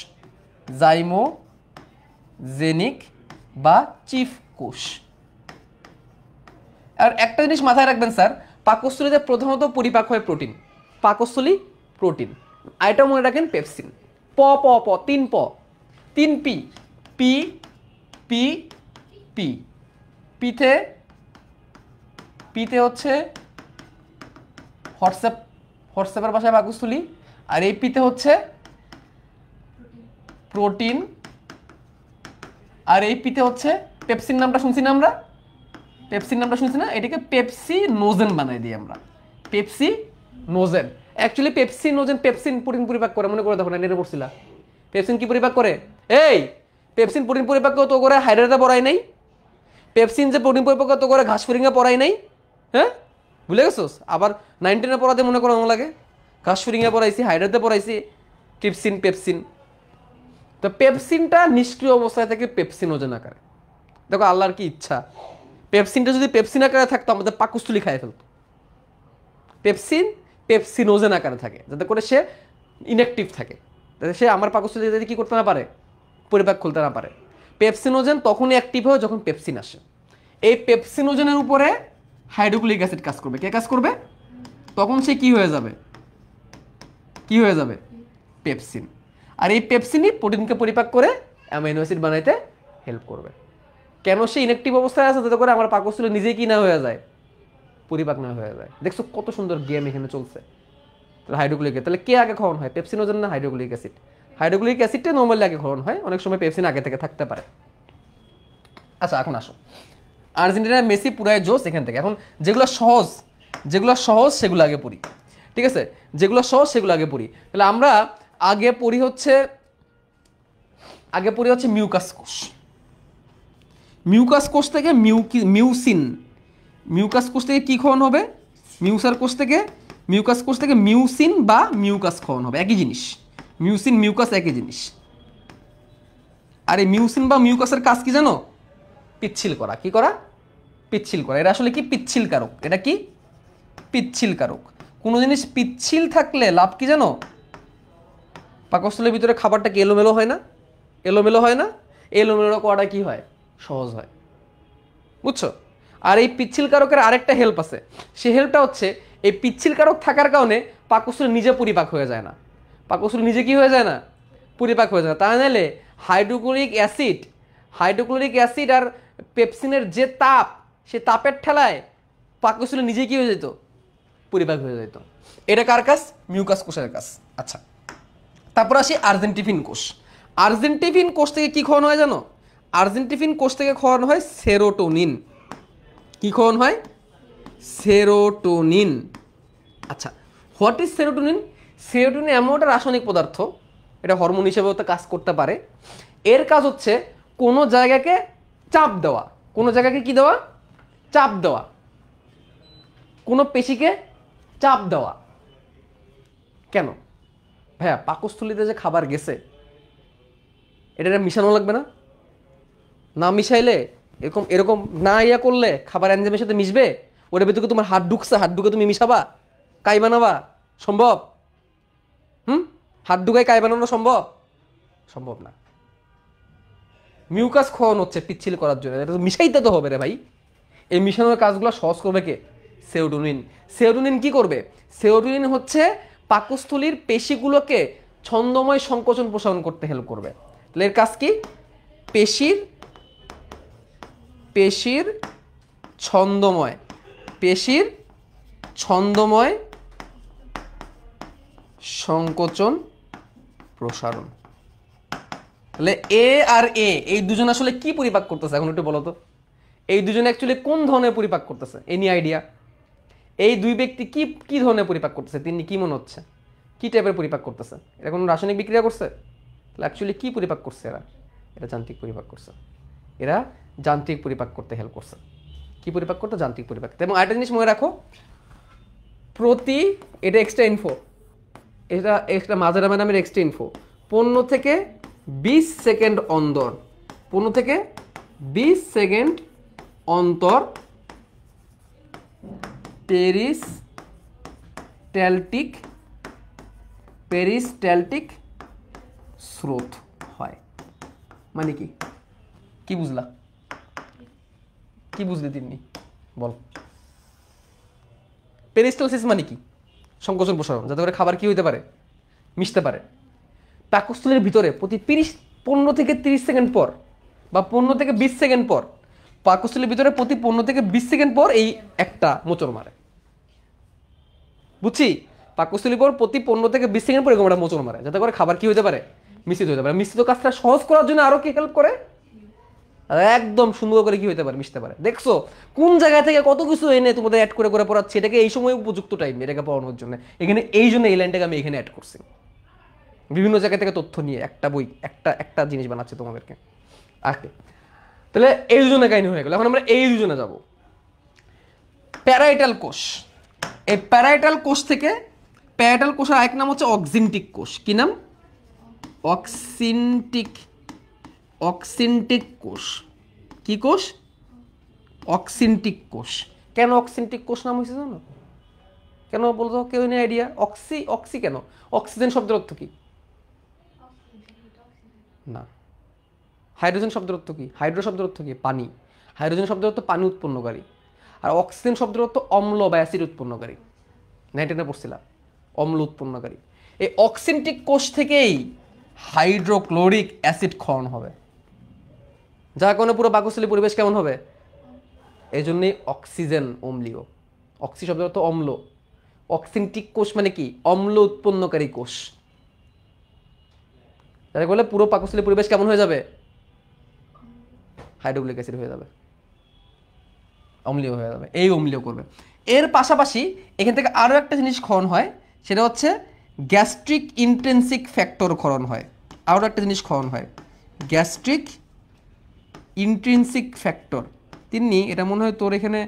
জাইমোজেনিক বা চিফ কোষ। আর একটা জিনিস মাথায় রাখবেন স্যার, পাকস্থলীতে প্রধানত পরিপাক হয় প্রোটিন, পাকস্থলী প্রোটিন। আর এটা মনে রাখেন পেপসিন। প প প, 3 প, 3 পি, পি পি পি। পিতে পিতে হচ্ছে হোয়াটসঅ্যাপের ভাষায় পাকস্থলী। আর এই পিতে হচ্ছে প্রোটিন। আর এই পিতে হচ্ছে পেপসিন। নামটা শুনছি না আমরা? পেপসিন নামটা শুনছি না? এটাকে পেপসিনোজেন বানাই দিই আমরা, pepsinogen. Actually pepsinogen pepsin protein পরিপাক করে, মনে করে দেখো না, নেটে পড়ছিলা। পেপসিন কি পরিপাক করে? এই পেপসিন প্রোটিন পরিপাক করে তো করে হাইড্রেটে পড়াই নাই? পেপসিন যে প্রোটিন পরিপাক করে তো করে ঘাস ফিরিংয়ে পড়াই নাই? হ্যাঁ, ভুলে গেছোস? আবার 9-10 পড়াতে মনে করো লাগে ঘাস ফিরিংয়ে পড়াইছি, হাইড্রেটে পড়াইছি ট্রিপসিন, পেপসিন। তো পেপসিনটা নিষ্ক্রিয় অবস্থায় থেকে পেপসিনোজেন আকারে। দেখো আল্লাহর কি ইচ্ছা, পেপসিনটা যদি পেপসিন আকারে থাকতো আমাদের পাকস্থলী খায় ফেলতো। পেপসিন পেপসিনোজেন আকারে থাকে, যাতে করে সে ইনঅ্যাক্টিভ থাকে, যাতে সে আমার পাকস্থলী কি করতে না পারে, পরিপাক খুলতে না পারে। পেপসিনোজেন তখনই অ্যাক্টিভ হয় যখন পেপসিন আসে। এই পেপসিনোজেনের উপরে হাইড্রোক্লোরিক অ্যাসিড কাজ করবে। কে কাজ করবে? তখন সে কি হয়ে যাবে? কি হয়ে যাবে? পেপসিন। আর এই পেপসিনই প্রোটিনকে পরিপাক করে অ্যামাইনো অ্যাসিড বানাইতে হেল্প করবে। কেন সে ইনঅ্যাক্টিভ অবস্থায় আছে? যাতে করে আমার পাকস্থলী নিজেই কি না হয়ে যায়, পরিপাক না হয়ে যায়। দেখছো কত সুন্দর গেম এখানে চলছে। হাইড্রোক্লোরিক, তাহলে কে আগে ক্ষরণ হয়, পেপসিনোজেন না হাইড্রোক্লোরিক অ্যাসিড? হাইড্রোক্লোরিক অ্যাসিডটা নরমালি আগে ক্ষরণ হয়, অনেক সময় পেপসিন আগে থেকে থাকতে পারে। আচ্ছা এখন আসো আর্জেন্টিনা, মেসি, পুরাই জোস। এখান থেকে এখন যেগুলো সহজ সেগুলো আগে পড়ি। ঠিক আছে, যেগুলো সহজ সেগুলো আগে পড়ি। তাহলে আমরা আগে পড়ি হচ্ছে মিউকাস কোষ। মিউকাস কোষ থেকে মিউসিন। মিউকাস কোষ থেকে কি ক্ষরণ হবে? মিউকাস কোষ থেকে মিউসিন বা মিউকাস ক্ষরণ হবে, একই জিনিস। মিউসিন মিউকাস একই জিনিস। আর এই মিউসিন বা মিউকাসের কাজ কি জানো? পিচ্ছিল করা। কি করা? পিচ্ছিল করা। এটা আসলে কি? পিচ্ছিল কারক। এটা কি? পিচ্ছিল কারক। কোনো জিনিস পিচ্ছিল থাকলে লাভ কি জানো? পাকস্থলীর ভিতরে খাবারটা কি এলোমেলো হয় না? এলোমেলো হয় না? এলোমেলো করাটা কি হয়? সহজ হয়। বুঝছো? আর এই পিচ্ছিল কারকের আরেকটা হেল্প আছে। সেই হেল্পটা হচ্ছে এই পিচ্ছিল কারক থাকার কারণে পাকস্থলী নিজে পরিপাক হয়ে যায় না। পাকস্থলী নিজে কি হয়ে যায় না? পরিপাক হয়ে যায় না। তা নাহলে হাইড্রোক্লোরিক অ্যাসিড আর পেপসিনের যে তাপ, সে তাপের ঠেলায় পাকস্থলী নিজে কি হয়ে যেত? পরিপাক হয়ে যেত। এটা কার কাজ? মিউকাস কোষের কাজ। আচ্ছা, তারপর আসি আর্জেন্টিফিন কোষ। আর্জেন্টিফিন কোষ থেকে কি ক্ষরণ হয় জানো? আর্জেন্টিফিন কোষ থেকে ক্ষরণ হয় সেরোটোনিন। কি ক্ষরণ হয়? সেরোটোনিন। আচ্ছা, হোয়াট ইজ সেরোটোনিন? সেরোটোনিন এমন একটা রাসায়নিক পদার্থ, এটা হরমোন হিসেবেও তো কাজ করতে পারে। এর কাজ হচ্ছে কোনো জায়গাকে চাপ দেওয়া। কোনো জায়গাকে কি দেওয়া? চাপ দেওয়া। কোনো পেশিকে চাপ দেওয়া। কেন ভাইয়া? পাকস্থলীতে যে খাবার গেছে, এটা মিশানো লাগবে না? না মিশাইলে, এরকম না ইয়া করলে খাবার এনজাইমের সাথে মিশবে? ওটার ভিতরে তোমার হাত ঢুকছে, হাত ঢুকে তুমি মিশাবা, কাই বানাবা? সম্ভব? হাত ঢুকায় কাই বানানো সম্ভব? সম্ভব না। মিউকাস ক্ষরণ হচ্ছে পিচ্ছিল করার জন্য, এটা তো মিশাইতে তো হবে রে ভাই। এই মিশানোর কাজগুলো সহজ করবে কে? সেরোটোনিন। সেরোটোনিন কি করবে? সেরোটোনিন হচ্ছে পাকস্থলীর পেশিগুলোকে ছন্দময় সংকোচন প্রসারণ করতে হেল্প করবে। তাহলে এর কাজ কি? পেশির ছন্দময় সংকোচন প্রসারণ। তাহলে এ আর এ এই দুজন আসলে কি পরিপাক করতেছে এখন একটু বলো তো, এই দুজনে অ্যাকচুয়ালি কোন ধরনের পরিপাক করতেছে এনি আইডিয়া? এই দুই ব্যক্তি কি কি ধরনের পরিপাক করতেছে, তিনি কি মনে হচ্ছে কি টাইপের পরিপাক করতেছে? এটা কোনো রাসায়নিক বিক্রিয়া করছে? তাহলে অ্যাকচুয়ালি কি পরিপাক করছে এরা? এরা যান্ত্রিক পরিপাক করছে, এরা যান্ত্রিক পরিপাক করতে হেল্প করছে। কি পরিপাক করতে? যান্ত্রিক পরিপাক। এবং আরেকটা জিনিস মনে রাখো, প্রতি, এটা এক্সট্রা ইনফো, এটা এক্সট্রা মাঝারামা নামের এক্সট্রা ইনফো, 15 থেকে 20 সেকেন্ড অন্তর, 15 থেকে 20 সেকেন্ড অন্তর পেরিস্টালটিক স্রোত হয়। মানে কি? কি বুঝলা? কি বুঝলি তিনি? বল। পেরিস্টালসিস মানে কি? সংকোচন প্রসারণ, যাতে করে খাবার কি হইতে পারে? মিশতে পারে। পাকস্থলীর ভিতরে প্রতি 15 থেকে 30 সেকেন্ড পর বা 15 থেকে 20 সেকেন্ড পর, পাকস্থলীর ভিতরে প্রতি 15 থেকে 20 সেকেন্ড পর এই একটা মোচড় মারে। বুঝছি? পাকস্থলীর পর প্রতি 15 থেকে 20 সেকেন্ড পর এরকম একটা মোচড় মারে, যাতে করে খাবার কি হইতে পারে? মিশ্রিত হইতে পারে। মিশ্রিত কাজটা সহজ করার জন্য আরো কি হেল্প করে? একদম সুন্দর করে কি হইতে পারে? মিশতে পারে। দেখছো কোন জায়গা থেকে কত কিছু এনে তোমাদের অ্যাড করে করে পড়াচ্ছি। এটাকে এই সময় উপযুক্ত টাইম এটাকে পড়ানোর জন্য। এখানে এই জন্য এই লাইনটাকে আমি এখানে অ্যাড করছি, বিভিন্ন জায়গা থেকে তথ্য নিয়ে একটা বই একটা জিনিস বানাচ্ছে তোমাদেরকে। আগে তাহলে এই দুজনে কাহিনী হয়ে গেল। এখন আমরা এই দুজনে যাব। প্যারাইটাল কোষ। এই প্যারাইটাল কোষ থেকে, প্যারাইটাল কোষের আরেক নাম হচ্ছে অক্সিনটিক কোষ। কি নাম? অক্সিনটিক কোষ। কি কোষ? অক্সিনটিক কোষ। কেন অক্সিনটিক কোষ নাম হয়েছে জানো? কেন বলতো? কেউ নেই আইডিয়া? অক্সি কেন? অক্সিজেন শব্দের অর্থ কি? না। হাইড্রোজেন শব্দের অর্থ কি? হাইড্রো শব্দের অর্থ কি? পানি। হাইড্রোজেন শব্দের অর্থ পানি উৎপন্নকারী। আর অক্সিজেন শব্দের অর্থ অম্ল বা অ্যাসিড উৎপন্নকারী। নাইট্রেটে পড়ছিলাম, অম্ল উৎপন্নকারী। এই অক্সিনটিক কোষ থেকেই হাইড্রোক্লোরিক অ্যাসিড ক্ষরণ হবে, যার কারণে পুরো পাকস্থলী পরিবেশ কেমন হবে? এই জন্যই অক্সিজেন অম্লীয়। অক্সি শব্দের অর্থ অম্ল। অক্সিনটিক কোষ মানে কি? অম্ল উৎপন্নকারী কোষ। যারা বলে পুরো পাকস্থলী পরিবেশ কেমন হয়ে যাবে? হাইড্রোক্লোরিক অ্যাসিড হয়ে যাবে, অম্লীয় হয়ে যাবে। এই অম্লীয় করবে। এর পাশাপাশি এখান থেকে আরও একটা জিনিস ক্ষরণ হয়, সেটা হচ্ছে গ্যাস্ট্রিক ইন্টেন্সিক ফ্যাক্টর ক্ষরণ হয়। আরও একটা জিনিস ক্ষরণ হয়, গ্যাস্ট্রিক ইন্ট্রিনসিক ফ্যাক্টর। তিনি, এটা মনে হয় তোর এখানে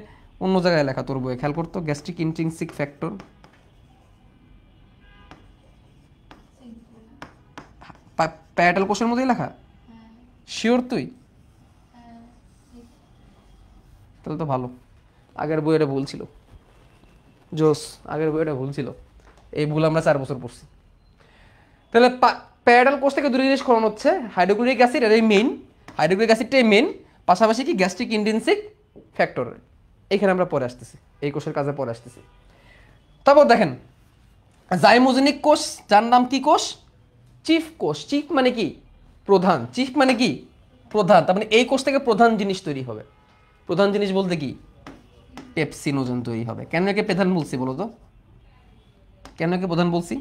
অন্য জায়গায় লেখা, তোর বইয়ে খেয়াল করতো, গ্যাস্ট্রিক ইন্ট্রিনসিক ফ্যাক্টর। প্যারাইটাল কোষের মধ্যেই লেখা? শিওর তুই? তাহলে তো ভালো। আগের বইটা ভুল ছিল। জোস, আগের বইটা ভুল ছিল। এই ভুল আমরা 4 বছর পড়ছি। তাহলে প্যারাইটাল কোষ থেকে দুটো জিনিস ক্ষরণ হচ্ছে, হাইড্রোক্লোরিক অ্যাসিড, এটাই মেইন। হাইড্রোক্লোরিক অ্যাসিডটাই মেইন, পাশাপাশি কি গ্যাস্ট্রিক ইন্টেন্সিক ফ্যাক্টর। এখানে আমরা পরে আসতেছি, এই কোষের কাজে পরে আসতেছি। তারপর দেখেন জাইমোজেনিক কোষ, যার নাম কি কোষ? চিফ কোষ। চিফ মানে কি? প্রধান। চিফ মানে কি? প্রধান। তার মানে এই কোষ থেকে প্রধান জিনিস তৈরি হবে। প্রধান জিনিস বলতে কি? পেপসিনোজেন তৈরি হবে। কেন একে প্রধান বলছি বলো তো? কেন একে প্রধান বলছি?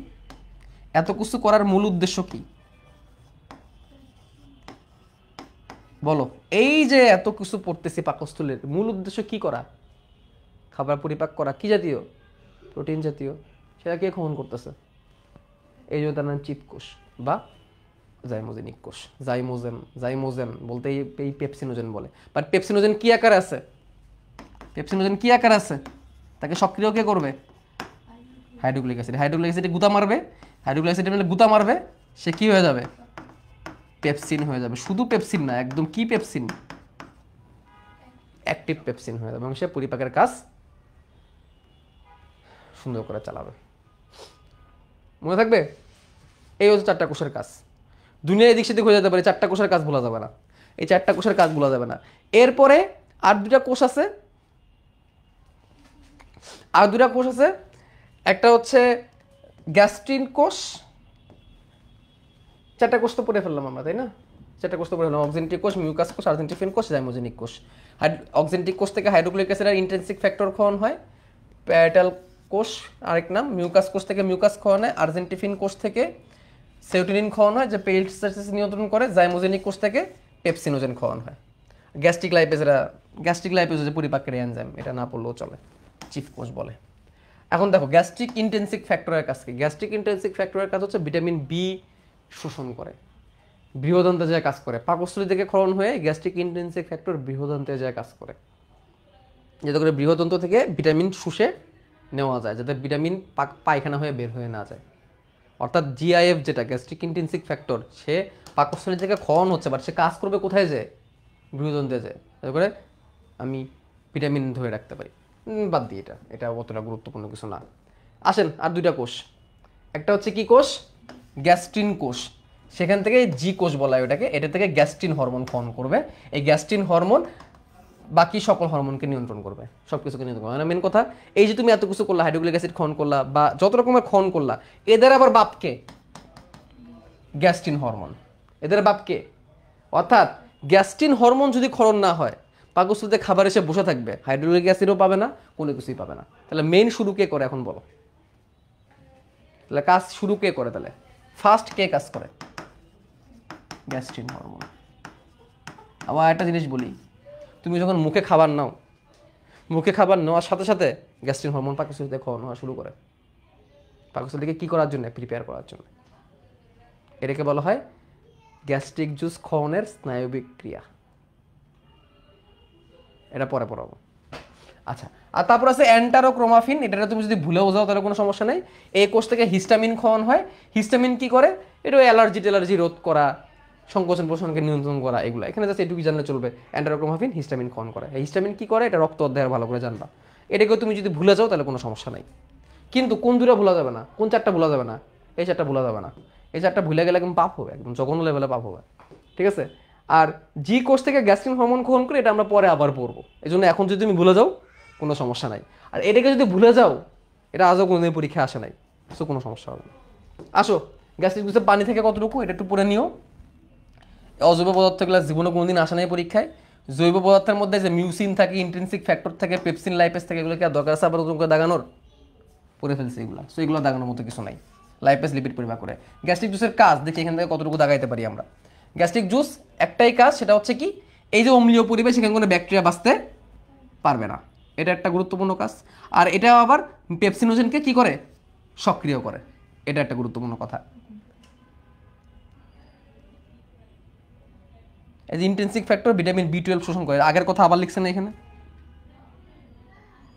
এত কিছু করার মূল উদ্দেশ্য কি বলো? এই যে এত কিছু পড়তেছি পাকস্থলীর মূল উদ্দেশ্য কি করা? খাবার পরিপাক করা। কি জাতীয়? প্রোটিন জাতীয়। সেটা কে গ্রহণ করতেছে? এই জন্য তার নাম চিফ কোষ বা জাইমোজেনিক কোষ। জাইমোজেন বলতে এই পেপসিনোজেন বলে। বাট পেপসিনোজেন কি আকারে আছে? পেপসিনোজেন কি আকারে আছে? তাকে সক্রিয় কে করবে? Hydrochloric acid. হাইড্রোক্লোরিক অ্যাসিডে গুতা মারবে, হাইড্রোক্লোরিক অ্যাসিডে মানে গুতা মারবে, সে কি হয়ে যাবে? পেপসিন হয়ে যাবে। শুধু পেপসিন না, একদম কি পেপসিন? অ্যাক্টিভ পেপসিন হয়ে যাবে। এবং সে পরিপাকের কাজ সুন্দর করে চালাবে। মনে থাকবে? এই হচ্ছে 4টা কোষের কাজ। দুনিয়ার এদিক সেদিক হয়ে যেতে পারে, 4টা কোষের কাজ ভোলা যাবে না। এই 4টা কোষের কাজ ভোলা যাবে না। এরপরে আর 2টা কোষ আছে, একটা হচ্ছে গ্যাস্ট্রিন কোষ। 4টা কোষ তো পড়ে ফেললাম আমরা, তাই না? 4টা কোষ তো পড়ে ফেললাম, অক্সিনটিক কোষ, মিউকাস কোষ, আর্জেন্টিফিন কোষ, জাইমোজেনিক কোষ। অক্সিনটিক কোষ থেকে হাইড্রোক্লোরিক অ্যাসিড আর ইন্টেন্সিক ফ্যাক্টর ক্ষরণ হয়। প্যারাইটাল কোষ আরেক নাম। মিউকাস কোষ থেকে মিউকাস ক্ষরণ হয়। আর্জেন্টিফিন কোষ থেকে সেরোটোনিন খাওয়ানো হয় যে পেরিস্টালসিস নিয়ন্ত্রণ করে, জাইমোজেনিক কোষ থেকে পেপসিনোজেন খাওয়ানো হয়। গ্যাস্ট্রিক লাইপেজ যে পরিপাকের এনজাইম, এটা না পড়লেও চলে, চিফ কোষ বলে। এখন দেখো গ্যাস্ট্রিক ইন্টেনসিভ ফ্যাক্টরের কাজ কি? গ্যাস্ট্রিক ইন্টেনসিভ ফ্যাক্টরের কাজ হচ্ছে ভিটামিন বি শোষণ করে, বৃহদন্তে যায় কাজ করে। পাকস্থলী থেকে ক্ষরণ হয়ে গ্যাস্ট্রিক ইন্টেনসিভ ফ্যাক্টর বৃহদন্তে যায় কাজ করে, যাতে করে বৃহদন্ত থেকে ভিটামিন শুষে নেওয়া যায়, যাতে ভিটামিন পায়খানা হয়ে বের হয়ে না যায়। অর্থাৎ জিআইএফ যেটা গ্যাস্ট্রিক ইন্টেনসিভ ফ্যাক্টর, সে পাকস্থলী থেকে ক্ষরণ হচ্ছে, বাট সে কাজ করবে কোথায় যায়? বৃহদন্তে যায়, যাতে করে আমি ভিটামিন ধরে রাখতে পারি। বাদ দিই, এটা অতটা গুরুত্বপূর্ণ কিছু না। আসেন আর দুইটা কোষ, একটা হচ্ছে কি কোষ? গ্যাস্ট্রিন কোষ। সেখান থেকে জি কোষ বলা হয় ওটাকে। এটা থেকে গ্যাস্ট্রিন হরমোন ক্ষরণ করবে। এই গ্যাস্ট্রিন হরমোন বাকি সকল হরমোনকে নিয়ন্ত্রণ করবে, সব কিছুকে নিয়ন্ত্রণ করবে। মানে মেন কথা এই যে তুমি এত কিছু করলা, হাইড্রোক্লোরিক অ্যাসিড ক্ষরণ করলা বা যত রকমের ক্ষরণ করলা, এদের আবার বাপকে গ্যাস্ট্রিন হরমোন, এদের বাপকে। অর্থাৎ গ্যাস্ট্রিন হরমোন যদি ক্ষরণ না হয়, পাকস্থলীতে খাবার এসে বসে থাকবে, হাইড্রোক্লোরিক অ্যাসিডও পাবে না, কোনো কিছুই পাবে না। তাহলে মেইন শুরু কে করে এখন বলো? তাহলে কাজ শুরু কে করে? তাহলে ফার্স্ট কে কাজ করে? Gastrin hormone. আবার একটা জিনিস বলি, তুমি যখন মুখে খাবার নাও, মুখে খাবার নেওয়ার সাথে সাথে গ্যাস্ট্রিন হরমোন পাকস্থলীতে ক্ষরণ হওয়া শুরু করে। পাকস্থলীকে কি করার জন্য? প্রিপেয়ার করার জন্য। এটাকে বলা হয় গ্যাস্ট্রিক জুস ক্ষরণের স্নায়বিক ক্রিয়া। এটা পরে পড়াবো। আচ্ছা, আর তারপর আছে এন্টারোক্রোমাফিন। এটা তুমি যদি ভুলেও যাও তাহলে কোনো সমস্যা নেই। এই কোষ থেকে হিস্টামিন ক্ষরণ হয়। হিস্টামিন কি করে? এটা অ্যালার্জি রোধ করা, সংকোচন প্রসারণকে নিয়ন্ত্রণ করা, এগুলো। এখানে জাস্ট এটুকু জানলে চলবে। এন্টারোক্রোমাফিন হিস্টামিন ক্ষরণ করে। এই হিস্টামিন কি করে? এটা রক্ত অধ্যায় ভালো করে জানবা। এটাকে তুমি যদি ভুলে যাও তাহলে কোনো সমস্যা নাই। কিন্তু কোন দুটা ভুলা যাবে না? কোন চারটা ভুলা যাবে না? এই চারটা ভুলা যাবে না। এই চারটা ভুলে গেলে একদম পাপ হবে, একদম জঘন্য লেভেলে পাপ হবে। ঠিক আছে? আর জি কোষ থেকে গ্যাস্ট্রিন হরমোন গ্রহণ করে, এটা আমরা পরে আবার পড়বো। এই জন্য এখন যদি তুমি ভুলে যাও কোনো সমস্যা নাই। আর এটাকে যদি ভুলে যাও, এটা আজও কোনোদিন পরীক্ষা আসে নাই, সো কোনো সমস্যা হবে না। আসো, গ্যাস্ট্রিক জুসের পানি থেকে কতটুকু এটা একটু পড়ে নিও। অজৈব পদার্থগুলো জীবনে কোনোদিন আসে নাই পরীক্ষায়। জৈব পদার্থের মধ্যে যে মিউসিন থাকে, ইন্ট্রিনসিক ফ্যাক্টর থাকে, পেপসিন, লাইপেস থাকে, এগুলো কি আর দরকার আছে আবার নতুন করে দাগানোর? পড়ে ফেলছে এগুলো, সো এগুলো দাগানোর মতো কিছু নাই। লাইপেস লিপিড পরিমাপ করে। গ্যাস্ট্রিক জুসের কাজ দেখি এখান থেকে কতটুকু দাগাইতে পারি আমরা। গ্যাস্ট্রিক জুস একটাই কাজ, সেটা হচ্ছে কি? এই যে অম্লীয় পরিবেশ, এখানে কোনো ব্যাকটেরিয়া বাঁচতে পারবে না, এটা একটা গুরুত্বপূর্ণ কাজ। আর এটা আবার পেপসিনোজেনকে কি করে? সক্রিয় করে, এটা একটা গুরুত্বপূর্ণ কথা। এই যে ইন্টেনসিক ফ্যাক্টর ভিটামিন বি12 শোষণ করে, আগের কথা আবার লিখছে না এখানে,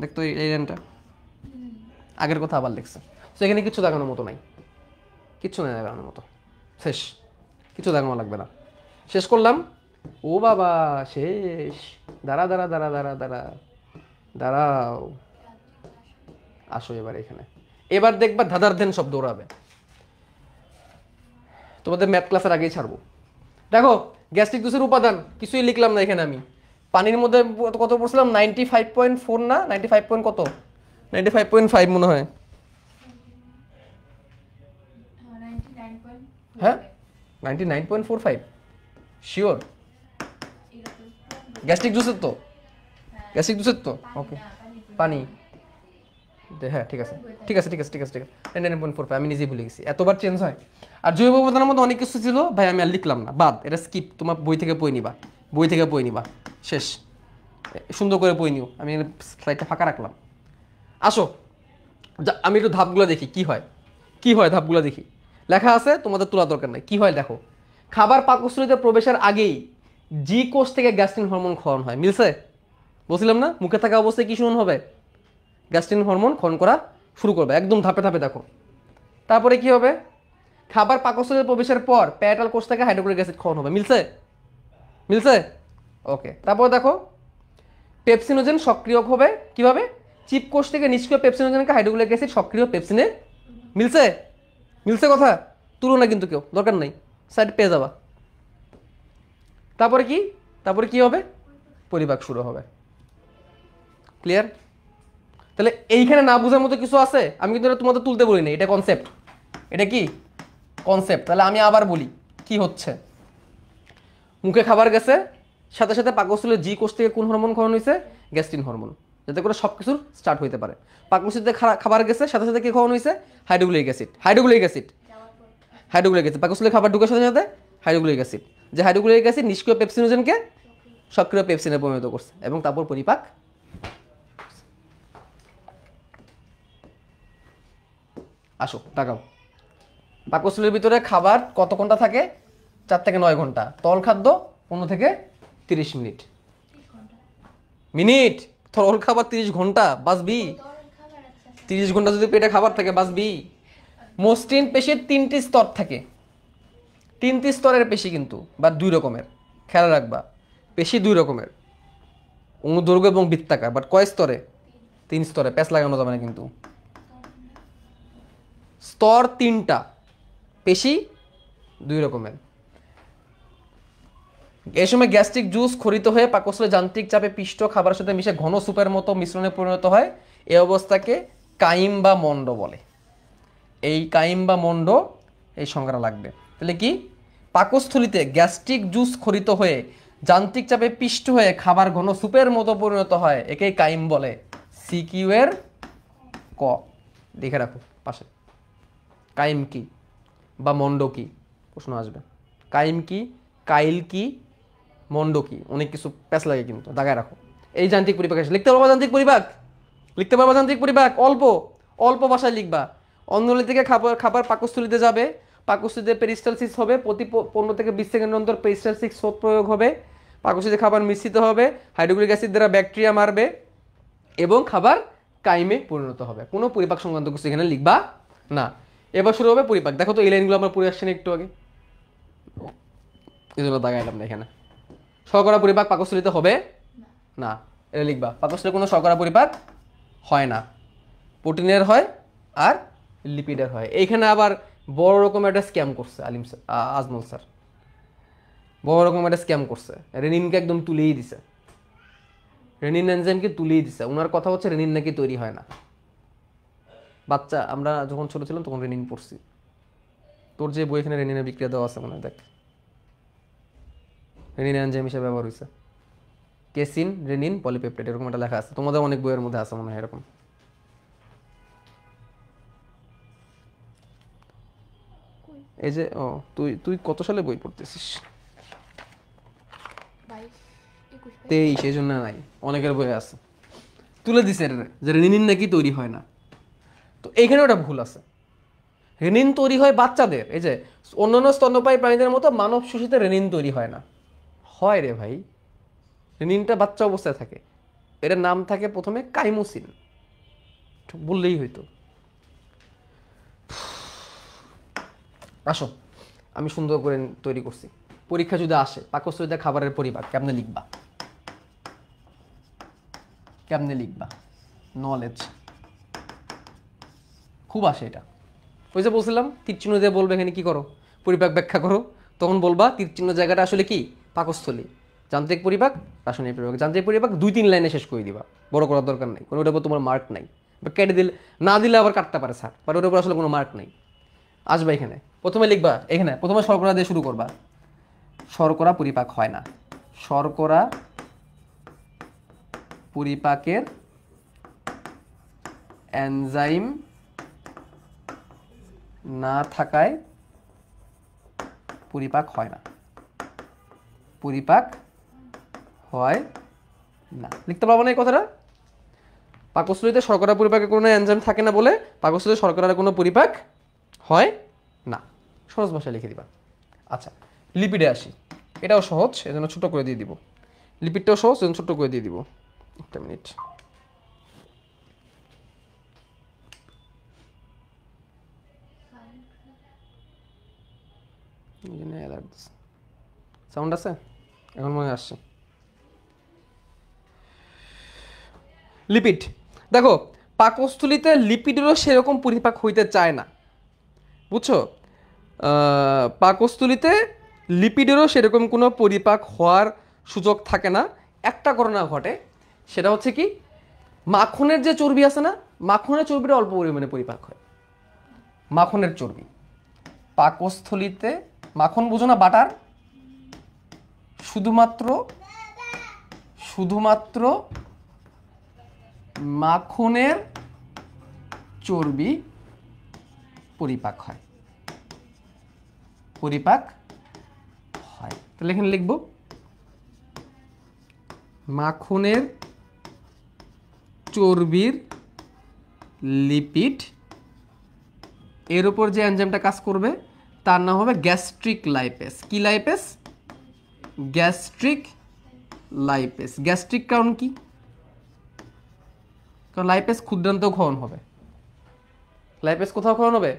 দেখতো এই লাইনটা আগের কথা আবার লিখছে। তো এখানে কিছু দেখানোর মতো নাই, কিচ্ছু নাই দেখানোর মতো, শেষ, কিছু দেখানো লাগবে না। শেষ করলাম। ও বাবা শেষ, দাঁড়া দাঁড়া দাঁড়া দাঁড়া দাঁড়া দাঁড়াও, আসো এবার এখানে। এবার দেখবা ধাঁধার ধ্যান শব্দ ওড়াবে, তোমাদের ম্যাথ ক্লাসের আগেই ছাড়বো। দেখো গ্যাস্ট্রিক জুসের উপাদান কিছুই লিখলাম না এখানে আমি। পানির মধ্যে কত পড়ছিলাম? 95.4 না 95 পয়েন্ট কত? 95.5 মনে হয়। হ্যাঁ 99.45 শিওর? গ্যাস্ট্রিক জুসের তো, গ্যাস্ট্রিক জুসের তো ওকে পানি, হ্যাঁ ঠিক আছে ঠিক আছে ঠিক আছে ঠিক আছে ঠিক আছে 99.45, আমি নিজেই ভুলে গেছি, এতবার চেঞ্জ হয়। আর জৈব উপাদানের মধ্যে অনেক কিছু ছিল ভাই, আমি আর লিখলাম না, বাদ, এটা স্কিপ, তোমার বই থেকে বই নিবা, বই থেকে বই নিবা, শেষ, সুন্দর করে বই নিও। আমি স্লাইডটা ফাঁকা রাখলাম। আসো আমি একটু ধাপগুলো দেখি কি হয়, কি হয় ধাপগুলো দেখি। লেখা আছে, তোমাদের তোলা দরকার নাই। কি হয় দেখো, খাবার পাকস্থলীতে প্রবেশের আগেই জি কোষ থেকে গ্যাস্ট্রিন হরমোন ক্ষরণ হয়। মিলছে? বলছিলাম না মুখে থাকা অবস্থায় কি শুনুন হবে? গ্যাস্ট্রিন হরমোন ক্ষরণ করা শুরু করবে, একদম ধাপে ধাপে দেখো। তারপরে কি হবে? খাবার পাকস্থলীতে প্রবেশের পর প্যারাটাল কোষ থেকে হাইড্রোক্লোরিক অ্যাসিড ক্ষরণ হবে। মিলছে? মিলছে? ওকে। তারপর দেখো পেপসিনোজেন সক্রিয় হবে কিভাবে? চিপ কোষ থেকে নিষ্ক্রিয় পেপসিনোজেনকে হাইড্রোক্লোরিক অ্যাসিড সক্রিয় পেপসিনে। মিলছে? মিলছে কথা? তুলো না কিন্তু কেউ, দরকার নাই, সাইড পেয়ে যাবা। তারপরে কি? তারপরে কি হবে? পরিপাক শুরু হবে। ক্লিয়ার? তাহলে এইখানে না বোঝার মতো কিছু আছে? আমি কিন্তু এটা তোমাদের তুলতে বলি না, এটা কনসেপ্ট। এটা কি কনসেপ্ট? তাহলে আমি আবার বলি কি হচ্ছে। মুখে খাবার গেছে, সাথে সাথে পাকস্থলীর জি কোষ থেকে কোন হরমোন ক্ষরণ হয়েছে? গ্যাস্ট্রিন হরমোন, যাতে করে সব কিছুর স্টার্ট হইতে পারে। পাকস্থলীতে খাবার গেছে, সাথে সাথে কি ক্ষরণ হয়েছে? Hydrochloric acid. Hydrochloric acid, hydrochloric acid. পাকস্থলীতে খাবার ঢোকার সাথে সাথে হাইড্রোক্লোরিক অ্যাসিড, যে হাইড্রোক্লোরিক অ্যাসিড নিষ্ক্রিয় পেপসিনোজেনকে সক্রিয় পেপসিনে পরিণত করছে এবং তারপর পরিপাক। আসো তাকাও, পাকস্থলীর ভিতরে খাবার কত ঘন্টা থাকে? 4 থেকে 9 ঘন্টা। তরল খাদ্য 15 থেকে 30 মিনিট। মিনিট তরল খাবার 30 ঘন্টা বাঁচবি? 30 ঘন্টা যদি পেটে খাবার থাকে বাঁচবি? মসৃণ পেশির 3টি স্তর থাকে, 3টি স্তরের পেশি কিন্তু, বা 2 রকমের, খেয়াল রাখবা। পেশি 2 রকমের, অনুদৈর্ঘ্য এবং বৃত্তাকার। বাট কয় স্তরে? 3 স্তরে। প্যাচ লাগানো যাবে না কিন্তু। স্তর 3টা, পেশি 2 রকমের। এই সময় গ্যাস্ট্রিক জুস খরিত হয়ে পাকস্থলী যান্ত্রিক চাপে পিষ্ট খাবারের সাথে মিশে ঘন সুপের মতো মিশ্রণে পরিণত হয়। এই অবস্থাকে কাইম বা মন্ড বলে। এই কাইম বা মন্ড, এই সংজ্ঞাটা লাগবে। তাহলে কি? পাকস্থলীতে গ্যাস্ট্রিক জুস খরিত হয়ে যান্ত্রিক চাপে পিষ্ট হয়ে খাবার ঘন সুপের মতো পরিণত হয়, একেই কাইম বলে। সিকিউ এর ক লিখে রাখো পাশে। কাইম কি বা মন্ড কি প্রশ্ন আসবে। কাইম কি, কাইল কি, মন্ড কি, অনেক কিছু প্যাচ লাগে কিন্তু, দাগায় রাখো। এই যান্ত্রিক পরিপাক লিখতে পারবা? যান্ত্রিক পরিপাক লিখতে পারবা? যান্ত্রিক পরিপাক অল্প অল্প ভাষায় লিখবা। অন্ননলী থেকে খাবার পাকস্থলীতে যাবে, পাকস্থলীতে পেরিস্টালসিস হবে, প্রতি 15 থেকে 20 সেকেন্ড অন্তর পেরিস্টালসিস শোধ প্রয়োগ হবে, পাকস্থলীতে খাবার মিশ্রিত হবে, হাইড্রোক্লোরিক অ্যাসিড দ্বারা ব্যাকটেরিয়া মারবে এবং খাবার কাইমে পরিণত হবে। কোনো পরিপাক সংক্রান্ত কিছু এখানে লিখবা না। এবার শুরু হবে পরিপাক। দেখো তো এই লাইনগুলো আমরা পড়ে আসছি না একটু আগে, এই জন্য দাগাইলাম না এখানে। শর্করা পরিপাক পাকস্থলীতে হবে না, এটা লিখবা। পাকস্থলীতে কোনো শর্করা পরিপাক হয় না, প্রোটিনের হয় আর লিপিডের হয়। এইখানে আবার বড় রকম একটা স্ক্যাম করছে আজমল স্যার, বড় রকম একটা স্ক্যাম করছে। রেনিনকে একদম তুলেই দিছে, রেনিন এনজাইমকে তুলেই দিছে। ওনার কথা হচ্ছে রেনিন নাকি তৈরি হয় না। বাচ্চা আমরা যখন ছোট ছিলাম তখন রেনিন পড়ছি। তোর যে বই এখানে রেনিনের বিক্রিয়া দেওয়া আছে মনে হয়, দেখ রেনিন এনজাইম হিসেবে ব্যবহার হয়েছে। কেসিন রেনিন পলিপেপটাইড এরকম একটা লেখা আছে, তোমাদের অনেক বইয়ের মধ্যে আছে মনে হয় এরকম। এই যে ও তুই তুই কত সালে বই পড়তেছিস? 23, এই জন্য নাই, অনেকের বই আছে। তুলে দিছে যে রেনিন নাকি তৈরি হয় না। তো এইখানে ওটা ভুল আছে। রেনিন তৈরি হয় বাচ্চাদের, এই যে অন্যান্য স্তন্যপায়ী প্রাণীদের মতো মানব শিশুতে রেনিন তৈরি হয় না। হয় রে ভাই, রেনিনটা বাচ্চা অবস্থায় থাকে, এটার নাম থাকে প্রথমে কাইমোসিন, বললেই হইতো। আসো আমি সুন্দর করে তৈরি করছি। পরীক্ষা যদি আসে পাকস্থলীতে খাবারের পরিপাক কেমনে লিখবা? কেমনে লিখবা? নলেজ খুব আসে এটা। ওই যে বলছিলাম তীর চিহ্ন দিয়ে বলবে এখানে কি করো, পরিপাক ব্যাখ্যা করো, তখন বলবা তীর চিহ্ন জায়গাটা আসলে কি? পাকস্থলী। যান্ত্রিক পরিপাক, রাসায়নিক পরিপাক। যান্ত্রিক পরিপাক 2-3 লাইনে শেষ করে দিবা, বড় করার দরকার নেই। কোনো ওটার উপর তোমার মার্ক নাই, বা কেটে দিলে না দিলে আবার কাটতে পারে স্যার, বাট ওটার উপর আসলে কোনো মার্ক নেই। আসবা এখানে প্রথমে লিখবা, এখানে প্রথমে শর্করা দিয়ে শুরু করবা। শর্করা পরিপাক হয় না, শর্করা পরিপাকের এনজাইম না থাকায় পরিপাক হয় না, পরিপাক হয় না। লিখতে পারবো না এই কথাটা? পাকস্থলীতে শর্করা পরিপাকের কোনো এনজাইম থাকে না বলে পাকস্থলীতে শর্করার কোনো পরিপাক হয় না, সহজ ভাষায় লিখে দিবা। আচ্ছা লিপিডে আসি, এটাও সহজ, এজন্য ছোট করে দিয়ে দিব। লিপিডটাও সহজ, এজন্য ছোট করে দিয়ে দিব। একটা মিনিট। সাউন্ড আছে? এখন মনে আসছে। লিপিড দেখো, পাকস্থলীতে লিপিডেরও সেরকম পরিপাক হইতে চায় না, বুঝছো? পাকস্থলীতে লিপিডেরও সেরকম কোনো পরিপাক হওয়ার সুযোগ থাকে না। একটা ঘটনা ঘটে, সেটা হচ্ছে কি, মাখনের যে চর্বি আছে না, মাখনের চর্বিটা অল্প পরিমাণে পরিপাক হয়। মাখনের চর্বি পাকস্থলীতে, মাখন বুঝো না, বাটার, শুধুমাত্র মাখনের চর্বি পরিপাক হয়। পরিপাক হয়। তাহলে এখানে লিখব মাখনের চর্বির লিপিড, এর উপর যে এনজাইমটা কাজ করবে তার নাম হবে গ্যাস্ট্রিক লাইপেস। কি লাইপেস? Gastric lipase. গ্যাস্ট্রিক কারণ কি? কারণ লাইপেস ক্ষুদ্রান্ত ক্ষরণ হবে। লাইপেস কোথাও ক্ষরণ হবে?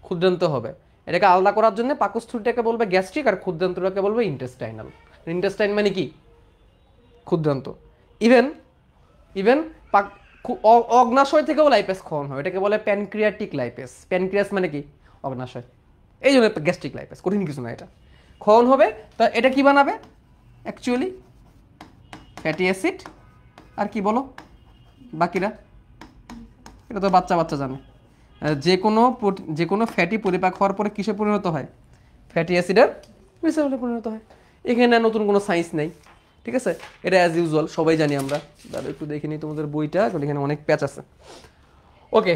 ক্ষুদ্রান্ত হবে। এটাকে আলাদা করার জন্য পাকস্থলীটাকে বলবে গ্যাস্ট্রিক আর ক্ষুদ্রান্তটাকে বলবে ইন্টেস্টাইনাল। ইন্টেস্টাইন মানে কি? ক্ষুদ্রান্ত। ইভেন ইভেন অগ্নাশয় থেকেও লাইপেস ক্ষরণ হয়, এটাকে বলে প্যানক্রিয়াটিক লাইপেস। প্যানক্রিয়াস মানে কি? অগ্নাশয়। এই জন্য গ্যাস্ট্রিক লাইপেস, কঠিন কিছু না এটা। ক্ষরণ হবে, তা এটা কি বানাবে অ্যাকচুয়ালি? ফ্যাটি অ্যাসিড আর কি বলো বাকিরা? এটা তো বাচ্চা বাচ্চা জানে। যে কোনো ফ্যাটি পরিপাক হওয়ার পরে কিসে পরিণত হয়? ফ্যাটি অ্যাসিডের গ্লিসারলে পরিণত হয়। এখানে নতুন কোনো সায়েন্স নেই, ঠিক আছে? এটা অ্যাজ ইউজুয়াল সবাই জানি আমরা। দাঁড়া একটু দেখে নিই তোমাদের বইটা, কারণ এখানে অনেক প্যাচ আছে। ওকে,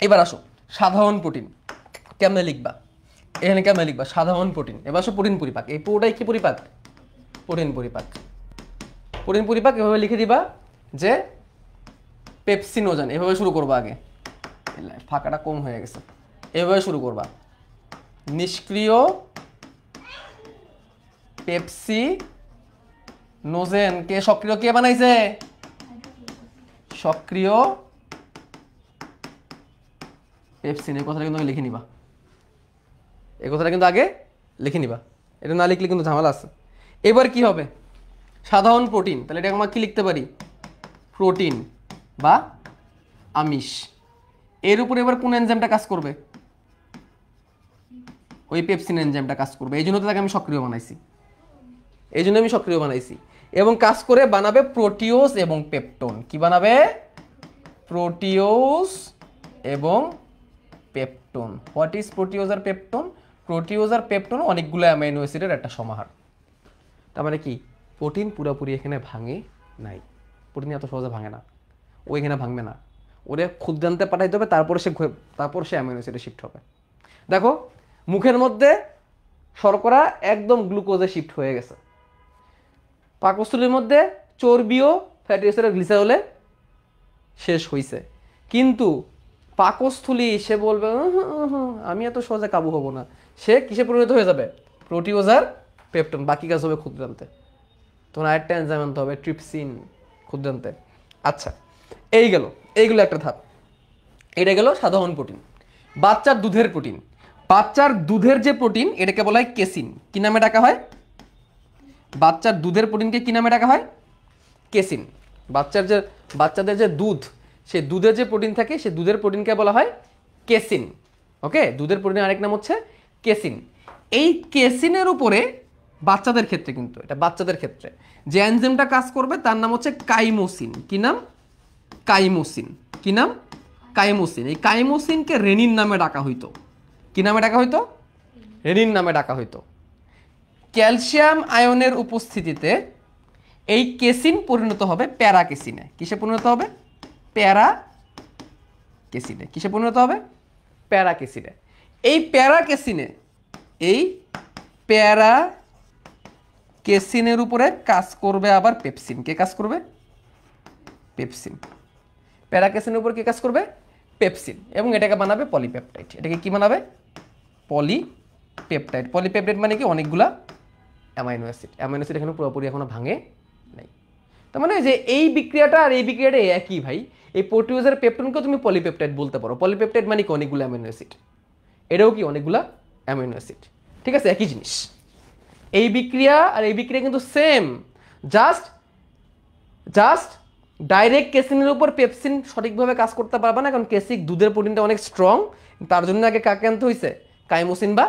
এবার আসো সাধারণ প্রোটিন কেমনে লিখবা। এখানে কেমনে লিখবা সাধারণ প্রোটিন? এবার আসো প্রোটিন পরিপাক। এই পুরোটাই কি পরিপাক? প্রোটিন পরিপাক। প্রোটিন পরিপাক এভাবে লিখে দিবা যে পেপসিনোজেন। এভাবে শুরু করবা, আগে ফাঁকাটা কম হয়ে গেছে, এভাবে শুরু করবা। নিষ্ক্রিয় পেপসিনোজেন কে সক্রিয় কে বানাইছে? সক্রিয় পেপসিন। এই কথাটা কিন্তু লিখে নিবা, এই কথাটা কিন্তু আগে লিখে নিবা, এটা না লিখলে কিন্তু ঝামেলা আছে। এবার কি হবে? সাধারণ প্রোটিন, তাহলে এটা আমরা কি লিখতে পারি? প্রোটিন বা আমিষ। এর উপরে এবার কোন এনজাইমটা কাজ করবে? ওই পেপসিন এনজাইমটা কাজ করবে। এই জন্য তো তাকে আমি সক্রিয় বানাইছি, এই জন্য আমি সক্রিয় বানাইছি। এবং কাজ করে বানাবে প্রোটিওজ এবং পেপটোন। কি বানাবে? প্রোটিওজ এবং peptone. What is proteose R peptone? Proteose R peptone অনেকগুলো অ্যামাইনো অ্যাসিডের একটা সমাহার। তার মানে কি প্রোটিন পুরোপুরি এখানে ভাঙে নাই। প্রোটিন এত সহজে ভাঙে না, ও এখানে ভাঙবে না। ওরে ক্ষুদ্রান্তে পাঠাইতে হবে, তারপর সে অ্যামাইনো অ্যাসিডে শিফট হবে। দেখো মুখের মধ্যে শর্করা একদম গ্লুকোজে শিফট হয়ে গেছে, পাকস্থলীর মধ্যে চর্বিও ফ্যাটি অ্যাসিডের গ্লিসারলে শেষ হইছে। কিন্তু পাকস্থলী সে বলবে আমি এত সহজে কাবু হব না, সে কিসে পরিণত হয়ে যাবে? প্রোটিওজ আর পেপটোন। বাকি কাজ হবে ক্ষুদ্রান্তে। তোমার আরেকটা এনজাইম আনতে হবে, ট্রিপসিন, ক্ষুদ্রান্তে। আচ্ছা, এইগুলো একটা ধাপ। এটা গেল সাধারণ প্রোটিন। বাচ্চার দুধের প্রোটিন। বাচ্চার দুধের যে প্রোটিন এটাকে বলা হয় কেসিন। কি নামে ডাকা হয়? বাচ্চার দুধের প্রোটিনকে কি নামে ডাকা হয়? কেসিন। বাচ্চাদের যে দুধ, সেই দুধের যে প্রোটিন থাকে সেই দুধের প্রোটিনকে বলা হয় কেসিন। ওকে, দুধের প্রোটিন আরেক নাম হচ্ছে কেসিন। এই কেসিনের উপরে বাচ্চাদের ক্ষেত্রে, কিন্তু এটা বাচ্চাদের ক্ষেত্রে যে এনজাইমটা কাজ করবে তার নাম হচ্ছে কাইমোসিন। কি নাম? কাইমোসিন। কি নাম? কাইমোসিন। এই কাইমোসিনকে রেনিন নামে ডাকা হইতো। কি নামে ডাকা হইতো? রেনিন নামে ডাকা হইতো। ক্যালসিয়াম আয়নের উপস্থিতিতে এই কেসিন পরিণত হবে প্যারাকেসিনে। কিসে পরিণত হবে? প্যারাকেসিনে। কিসে পরিণত হবে? প্যারাকেসিনে। এই প্যারাকেসিনের উপরে কাজ করবে আবার পেপসিন। কে কাজ করবে? পেপসিন। প্যারাকেসিনের উপর কে কাজ করবে? পেপসিন। এবং এটাকে বানাবে পলিপেপটাইড। এটাকে কি বানাবে? পলিপেপটাইড। পলিপেপটাইড মানে কি? অনেকগুলা অ্যামাইনো অ্যাসিড। অ্যামাইনো অ্যাসিড এখানে পুরোপুরি এখনো ভাঙে নাই। তার মানে যে এই বিক্রিয়াটা আর এই বিক্রিয়াটা একই ভাই। এই প্রোটিওজের পেপটোনকেও তুমি পলিপেপটাইড বলতে পারো। পলিপেপটাইড মানে কি? অনেকগুলো অ্যামাইনো অ্যাসিড। এটাও কি? অনেকগুলা অ্যামাইনো অ্যাসিড। ঠিক আছে, একই জিনিস। এই বিক্রিয়া আর এই বিক্রিয়া কিন্তু সেম, জাস্ট ডাইরেক্ট কেসিনের উপর পেপসিন সঠিকভাবে কাজ করতে পারবে না, কারণ কেসিক দুধের প্রোটিনটা অনেক স্ট্রং। তার জন্য আগে কাকে আনতে হয়েছে? কাইমোসিন বা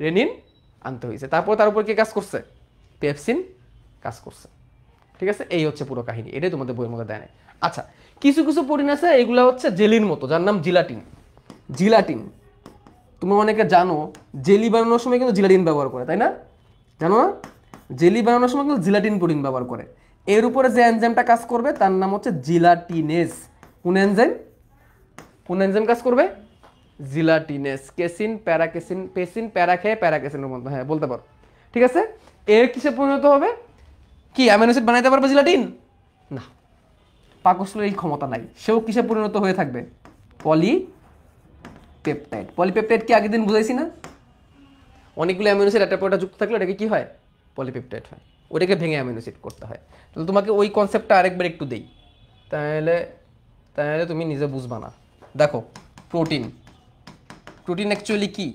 রেনিন আনতে হয়েছে। তারপর তার উপর কে কাজ করছে? পেপসিন কাজ করছে। ঠিক আছে, এই হচ্ছে পুরো কাহিনী। এটাই তোমাদের বইয়ের মধ্যে দেয় না। আচ্ছা, কিছু কিছু প্রোটিন আছে এগুলো হচ্ছে জেলির মতো, যার নাম জিলাটিন। জিলাটিন তোমরা অনেকে জানো, জেলি বানানোর সময় কিন্তু জিলাটিন ব্যবহার করে, তাই না? জানো না? জেলি বানানোর সময় কিন্তু জিলাটিন প্রোটিন ব্যবহার করে। এর উপরে যে এনজাইমটা কাজ করবে তার নাম হচ্ছে জিলাটিনেজ। কোন এনজাইম কাজ করবে? জিলাটিনেস, কেসিন প্যারাকেসিন, পেসিন প্যারা খেয়ে প্যারাকেসিনের মতো, হ্যাঁ বলতে পারো। ঠিক আছে, এর কিসে পরিণত হবে? কি অ্যামাইনো অ্যাসিড বানাইতে পারবে জিলাটিন? না, পাকস্থলীর এই ক্ষমতা নাই। সেও কিসে পরিণত হয়ে থাকবে? পলিপেপটাইড। পলিপেপটাইড কি আগের দিন বুঝাইছি না? অনেকগুলো অ্যামাইনো অ্যাসিড একটা পর একটা যুক্ত থাকলে ওটাকে কি হয়? পলিপেপটাইড হয়। ওটাকে ভেঙে অ্যামাইনো অ্যাসিড করতে হয়। তাহলে তোমাকে ওই কনসেপ্টটা আরেকবার একটু দেই, তাহলে তাহলে তুমি নিজে বুঝবা না। দেখো, প্রোটিন, প্রোটিন অ্যাকচুয়ালি কি?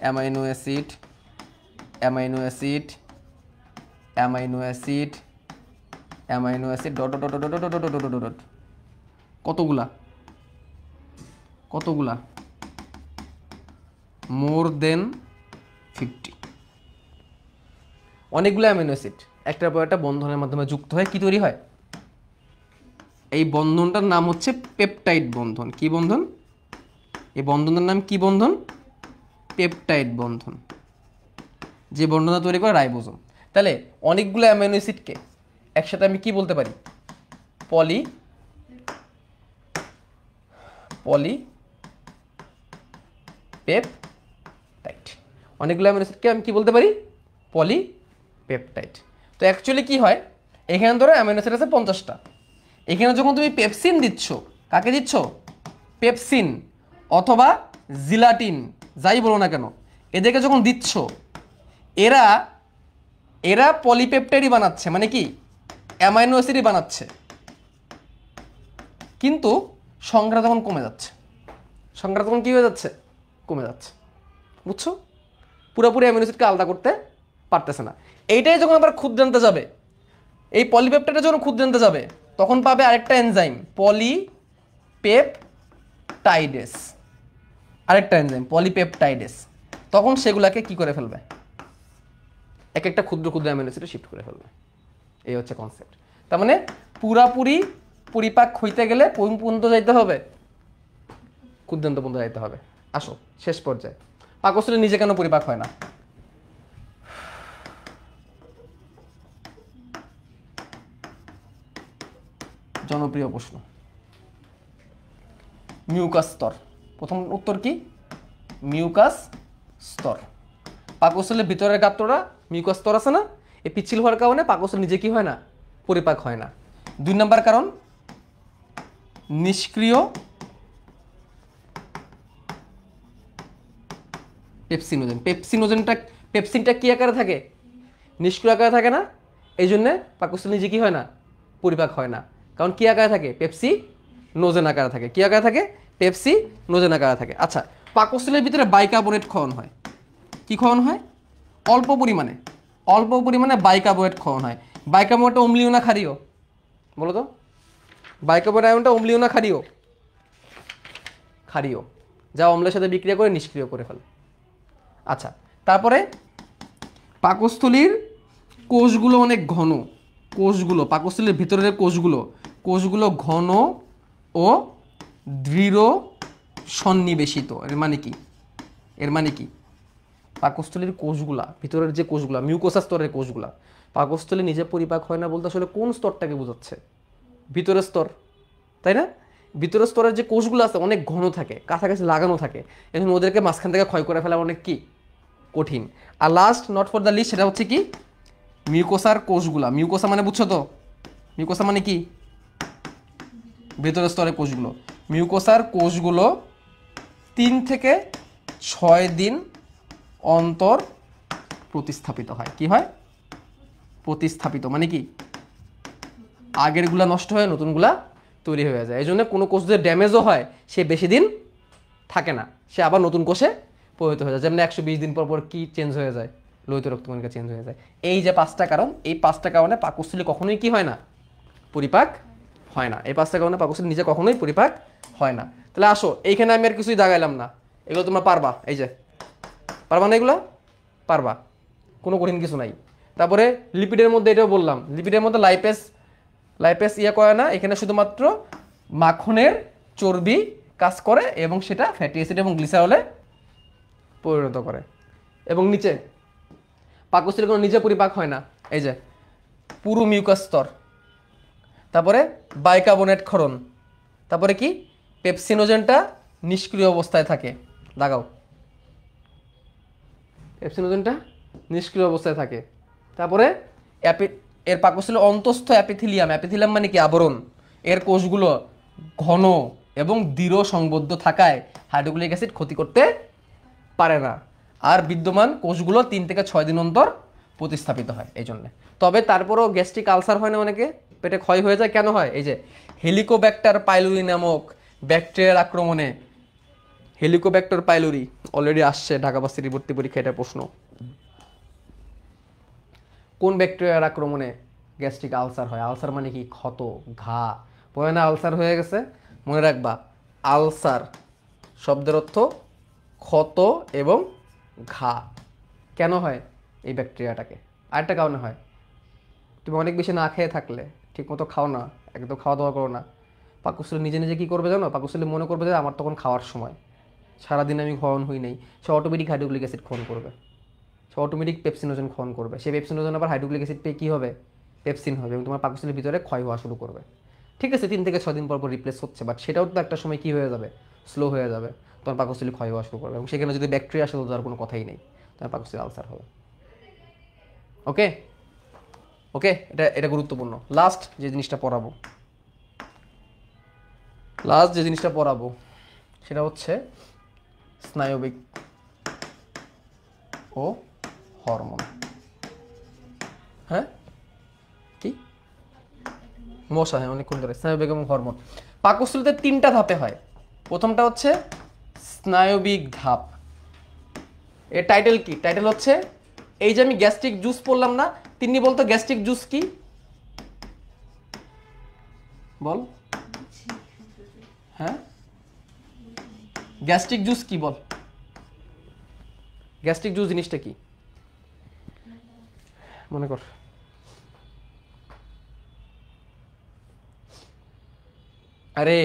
Amino acid, amino acid, amino acid, amino acid dot dot dot dot dot dot dot dot, কতগুলা? কতগুলা? মোর দেন 50। অনেকগুলো অ্যামিনো অ্যাসিড একটার পর একটা বন্ধনের মাধ্যমে যুক্ত হয়, কি তৈরি হয়? এই বন্ধনটার নাম হচ্ছে পেপটাইড বন্ধন। কি বন্ধন? এই বন্ধনের নাম কি বন্ধন? পেপটাইড বন্ধন, যে বন্ধনটা তৈরি করে রাইবোজোম। তাহলে অনেকগুলো অ্যামিনো অ্যাসিডকে একসাথে আমি কি বলতে পারি? পলিপেপটাইড। অনেকগুলো অ্যামিনো অ্যাসিডকে আমি কি বলতে পারি? পলিপেপটাইড। তো অ্যাকচুয়ালি কি হয়, এখানে ধরো অ্যামিনো অ্যাসিড আছে 50টা। এখানে যখন তুমি পেপসিন দিচ্ছ, কাকে দিচ্ছ? পেপসিন অথবা জিলাটিন, যাই বলো না কেন, এদেরকে যখন দিচ্ছ, এরা এরা পলিপেপটাইডই বানাচ্ছে, মানে কি অ্যামাইনো অ্যাসিডই বানাচ্ছে, কিন্তু সংখ্যা তখন কমে যাচ্ছে। সংখ্যা তখন কি হয়ে যাচ্ছে? কমে যাচ্ছে। বুঝছো? পুরোপুরি অ্যামিনো অ্যাসিডকে আলাদা করতে পারতেছে না। এইটাই যখন আবার ক্ষুদ্রান্তে যাবে, এই পলিপেপটাইডে যখন ক্ষুদ্রান্তে যাবে, তখন পাবে আরেকটা এনজাইম পলিপেপটাইডেস, আরেকটা এনজাইম পলিপেপটাইডেস। তখন সেগুলাকে কি করে ফেলবে? এক একটা ক্ষুদ্র ক্ষুদ্র অ্যামিনো অ্যাসিডে শিফট করে ফেলবে। এই হচ্ছে কনসেপ্ট। তার মানে পুরাপুরি পরিপাক হইতে গেলে কোন পর্যন্ত যাইতে হবে? ক্ষুদ্রান্ত পর্যন্ত যাইতে হবে। আসো শেষ পর্যায়ে, পাকস্থলী নিজে কেন পরিপাক হয় না? জনপ্রিয় প্রশ্ন। মিউকাস স্তর। প্রথম উত্তর কি? মিউকাস স্তর। পাকস্থলীর ভিতরের গাত্রটা মিউকাস স্তর আছে না, এই পিচ্ছিল হওয়ার কারণে পাকস্থলী নিজে কি হয় না? পরিপাক হয় না। 2 নম্বর কারণ, নিষ্ক্রিয় পেপসিনোজেন। পেপসিনটা কি আকারে থাকে? নিষ্ক্রিয় আকারে থাকে না, এই জন্যে পাকস্থলী নিজে কি হয় না? পরিপাক হয় না। কারণ কি আকারে থাকে? পেপসিনোজেন আকারে থাকে। কি আকারে থাকে? পেপসিনোজেন আকারে থাকে। আচ্ছা, পাকস্থলীর ভিতরে বাইকার্বনেট ক্ষরণ হয়। কি ক্ষরণ হয়? অল্প পরিমাণে বাইকার্বনেট ক্ষরণ হয়। বাইকার্বনেটটা অম্লীয় না ক্ষারীয়? বলো তো, বাইকার্বনেট আয়নটা অম্লীয় না ক্ষারীয়? ক্ষারীয়, যা অম্লের সাথে বিক্রিয়া করে নিষ্ক্রিয় করে ফেলে। আচ্ছা, তারপরে পাকস্থলীর কোষগুলো অনেক ঘন। পাকস্থলীর ভিতরের কোষগুলো ঘন ও দৃঢ় সন্নিবেশিত। এর মানে কি? পাকস্থলীর কোষগুলা, ভিতরের যে কোষগুলা, মিউকোসা স্তরের কোষগুলা, পাকস্থলী নিজে পরিপাক হয় না বলতে আসলে কোন স্তরটাকে বোঝাচ্ছে? ভিতরের স্তর, তাই না? ভিতরের স্তরের যে কোষগুলো আছে অনেক ঘন থাকে, কাছাকাছি লাগানো থাকে, এখন ওদেরকে মাঝখান থেকে ক্ষয় করে ফেলা অনেক কি কঠিন। আর last not for the list, সেটা হচ্ছে কি? মিউকোসার কোষগুলা। মিউকোসা মানে বুঝছো তো? মিউকোসা মানে কি? ভেতরের স্তরের কোষগুলো। মিউকোসার কোষগুলো 3 থেকে 6 দিন অন্তর প্রতিস্থাপিত হয়। কি হয়? প্রতিস্থাপিত মানে কি? আগেরগুলা নষ্ট হয়ে নতুনগুলা তৈরি হয়ে যায়। এই জন্য কোনো কোষ যদি ড্যামেজও হয়, সে বেশি দিন থাকে না, সে আবার নতুন কোষে পরিণত হয়ে যায়। যেমন 120 দিন পর পর কি চেঞ্জ হয়ে যায়? লোহিত রক্তকণিকা চেঞ্জ হয়ে যায়। এই যে 5টা কারণ, এই 5টা কারণে পাকস্থলী কখনোই কি হয় না? পরিপাক হয় না। এই 5টা কারণে পাকস্থলী নিজে কখনোই পরিপাক হয় না। তাহলে আসো, এইখানে আমি আর কিছুই দাগাইলাম না, এগুলো তোমরা পারবা। এই যে পারবা না? এগুলো পারবা, কোনো কঠিন কিছু নাই। তারপরে লিপিডের মধ্যে এটাও বললাম, লিপিডের মধ্যে লাইপেস করে না, এখানে শুধুমাত্র মাখনের চর্বি কাজ করে এবং সেটা ফ্যাটি অ্যাসিড এবং গ্লিসারলে পরিণত করে। এবং নিচে পাকস্থলী কোনো নিজে পরিপাক হয় না, এই যে পুরো মিউকাস স্তর, তারপরে বাইকার্বনেট ক্ষরণ, তারপরে কি পেপসিনোজেনটা নিষ্ক্রিয় অবস্থায় থাকে, লাগাও, পেপসিনোজেনটা নিষ্ক্রিয় অবস্থায় থাকে। তারপরে এর পাকস্থলী অন্তঃস্থ অ্যাপিথিলিয়াম, অ্যাপিথিলিয়াম মানে কি আবরণ, এর কোষগুলো ঘন এবং দৃঢ় সংবদ্ধ থাকায় হাইড্রোক্লোরিক অ্যাসিড ক্ষতি করতে পারে না। আর বিদ্যমান কোষগুলো 3 থেকে 6 দিন অন্তর প্রতিস্থাপিত হয় এই জন্য। তবে তারপরও গ্যাস্ট্রিক আলসার হয় না অনেকে, পেটে ক্ষয় হয়ে যায়, কেন হয়? এই যে হেলিকোব্যাক্টার পাইলোরি নামক ব্যাকটেরিয়ার আক্রমণে, হেলিকোব্যাক্টার পাইলোরি অলরেডি আসছে ঢাকা ভার্সিটির ভর্তি পরীক্ষা, এটা প্রশ্ন। কোন ব্যাকটেরিয়ার আক্রমণে গ্যাস্ট্রিক আলসার হয়? আলসার মানে কি? ক্ষত, ঘা। পরে না আলসার হয়ে গেছে, মনে রাখবা আলসার শব্দের অর্থ ক্ষত এবং ঘা। কেন হয় এই ব্যাকটেরিয়াটাকে? আরেকটা কারণে হয়, তুমি অনেক বেশি না খেয়ে থাকলে, ঠিকমতো খাও না, একদম খাওয়া দাওয়া করো না, পাকস্থলী নিজে নিজে কী করবে জানো? পাকস্থলী মনে করবে যে আমার তখন খাওয়ার সময়, সারাদিন আমি ক্ষরণ হই নাই, সে অটোমেটিক হাইড্রোক্লোরিক অ্যাসিড ক্ষরণ করবে, সে অটোমেটিক পেপসিনোজেন ক্ষরণ করবে। সেই পেপসিনোজেন আবার হাইড্রোক্লোরিক অ্যাসিড পেয়ে কী হবে? পেপসিন হবে, এবং তোমার পাকস্থলীর ভিতরে ক্ষয় হওয়া শুরু করবে। ঠিক আছে, 3 থেকে 6 দিন পর রিপ্লেস হচ্ছে, বাট সেটাও তো একটা সময় কী হয়ে যাবে? স্লো হয়ে যাবে, তোমার পাকস্থলী ক্ষয় হওয়া শুরু করবে, এবং সেখানে যদি ব্যাকটেরিয়া আসে তো তার কোনো কথাই নেই, তোমার পাকস্থলী আলসার হবে। ওকে ওকে, এটা গুরুত্বপূর্ণ। লাস্ট যে জিনিসটা পড়াবো সেটা হচ্ছে স্নায়বিক ও হরমোন। হ্যাঁ, কি মশা? হ্যাঁ, অনেকক্ষণ ধরে। স্নায়বিক এবং হরমোন পাকস্থলীতে 3টা ধাপে হয়। প্রথমটা হচ্ছে স্নায়বিক ধাপ। এর টাইটেল কি? টাইটেল হচ্ছে, এই যে আমি গ্যাস্ট্রিক জুস পড়লাম না, তিনি বলতো গ্যাস্ট্রিক জুস কি? বল। হ্যাঁ, গ্যাস্ট্রিক জুস কি? বল, গ্যাস্ট্রিক জুস জিনিসটা কি? মনে কর। আরে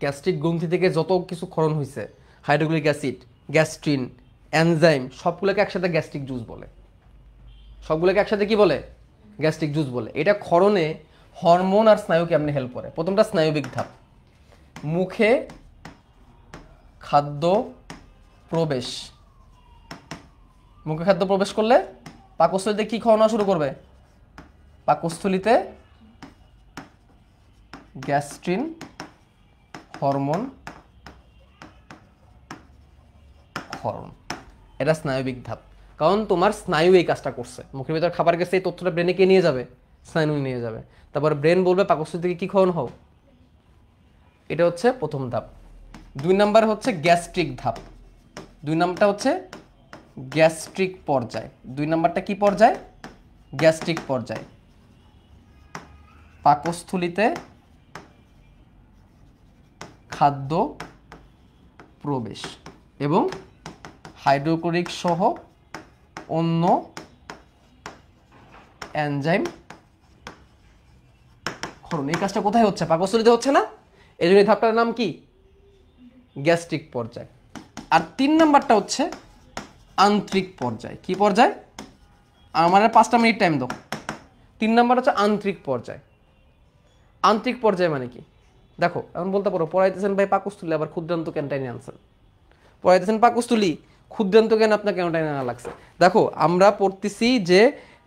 গ্যাস্ট্রিক গ্রন্থি থেকে যত কিছু ক্ষরণ হয়েছে, হাইড্রোক্লোরিক অ্যাসিড, গ্যাস্ট্রিন, এনজাইম, সবগুলোকে একসাথে গ্যাস্ট্রিক জুস বলে। সবগুলোকে একসাথে কি বলে? গ্যাস্ট্রিক জুস বলে। এটা ক্ষরণে হরমোন আর স্নায়ু কেমনে হেল্প করে? প্রথমটা স্নায়বিক ধাপ, মুখে খাদ্য প্রবেশ। মুখে খাদ্য প্রবেশ করলে পাকস্থলীতে কি খাওয়ানো শুরু করবে? পাকস্থলীতে গ্যাস্ট্রিন হরমোন ক্ষরণ। এটা স্নায়বিক ধাপ, কারণ তোমার স্নায়ু এই কাজটা করছে। মুখের ভিতর খাবার গেছে, এই তথ্যটা ব্রেনে কে নিয়ে যাবে? স্নায়ু নিয়ে যাবে। তারপর ব্রেন বলবে পাকস্থলী থেকে কি খাওয়ানো হও। এটা হচ্ছে প্রথম ধাপ। 2 নাম্বার হচ্ছে গ্যাস্ট্রিক ধাপ। 2 নাম্বারটা হচ্ছে গ্যাস্ট্রিক পর্যায়। 2 নাম্বারটা কি পর্যায়? গ্যাস্ট্রিক পর্যায়। পাকস্থলীতে খাদ্য প্রবেশ এবং হাইড্রোক্লোরিক সহ অন্য এনজাইম ক্ষরণ। এই কাজটা কোথায় হচ্ছে? পাকস্থলীতে হচ্ছে না, এই জন্য এই ধাপটার নাম কি? গ্যাস্ট্রিক পর্যায়। আর 3 নাম্বারটা হচ্ছে আন্ত্রিক পর্যায়। কি পর্যায়? আমার 5টা মিনিট টাইম দাও। 3 নাম্বার হচ্ছে আন্ত্রিক পর্যায়। আন্ত্রিক পর্যায় মানে কি? দেখো, এখন বলতে পারো পড়াইতেছেন ভাই পাকস্থলী, আবার ক্ষুদ্রান্ত কেন টাইনে আনছেন? পড়াইতেছেন পাকস্থলী, ক্ষুদ্রান্ত কেন আপনার কেন টাইনে আনা লাগছে? দেখো, আমরা পড়তেছি যে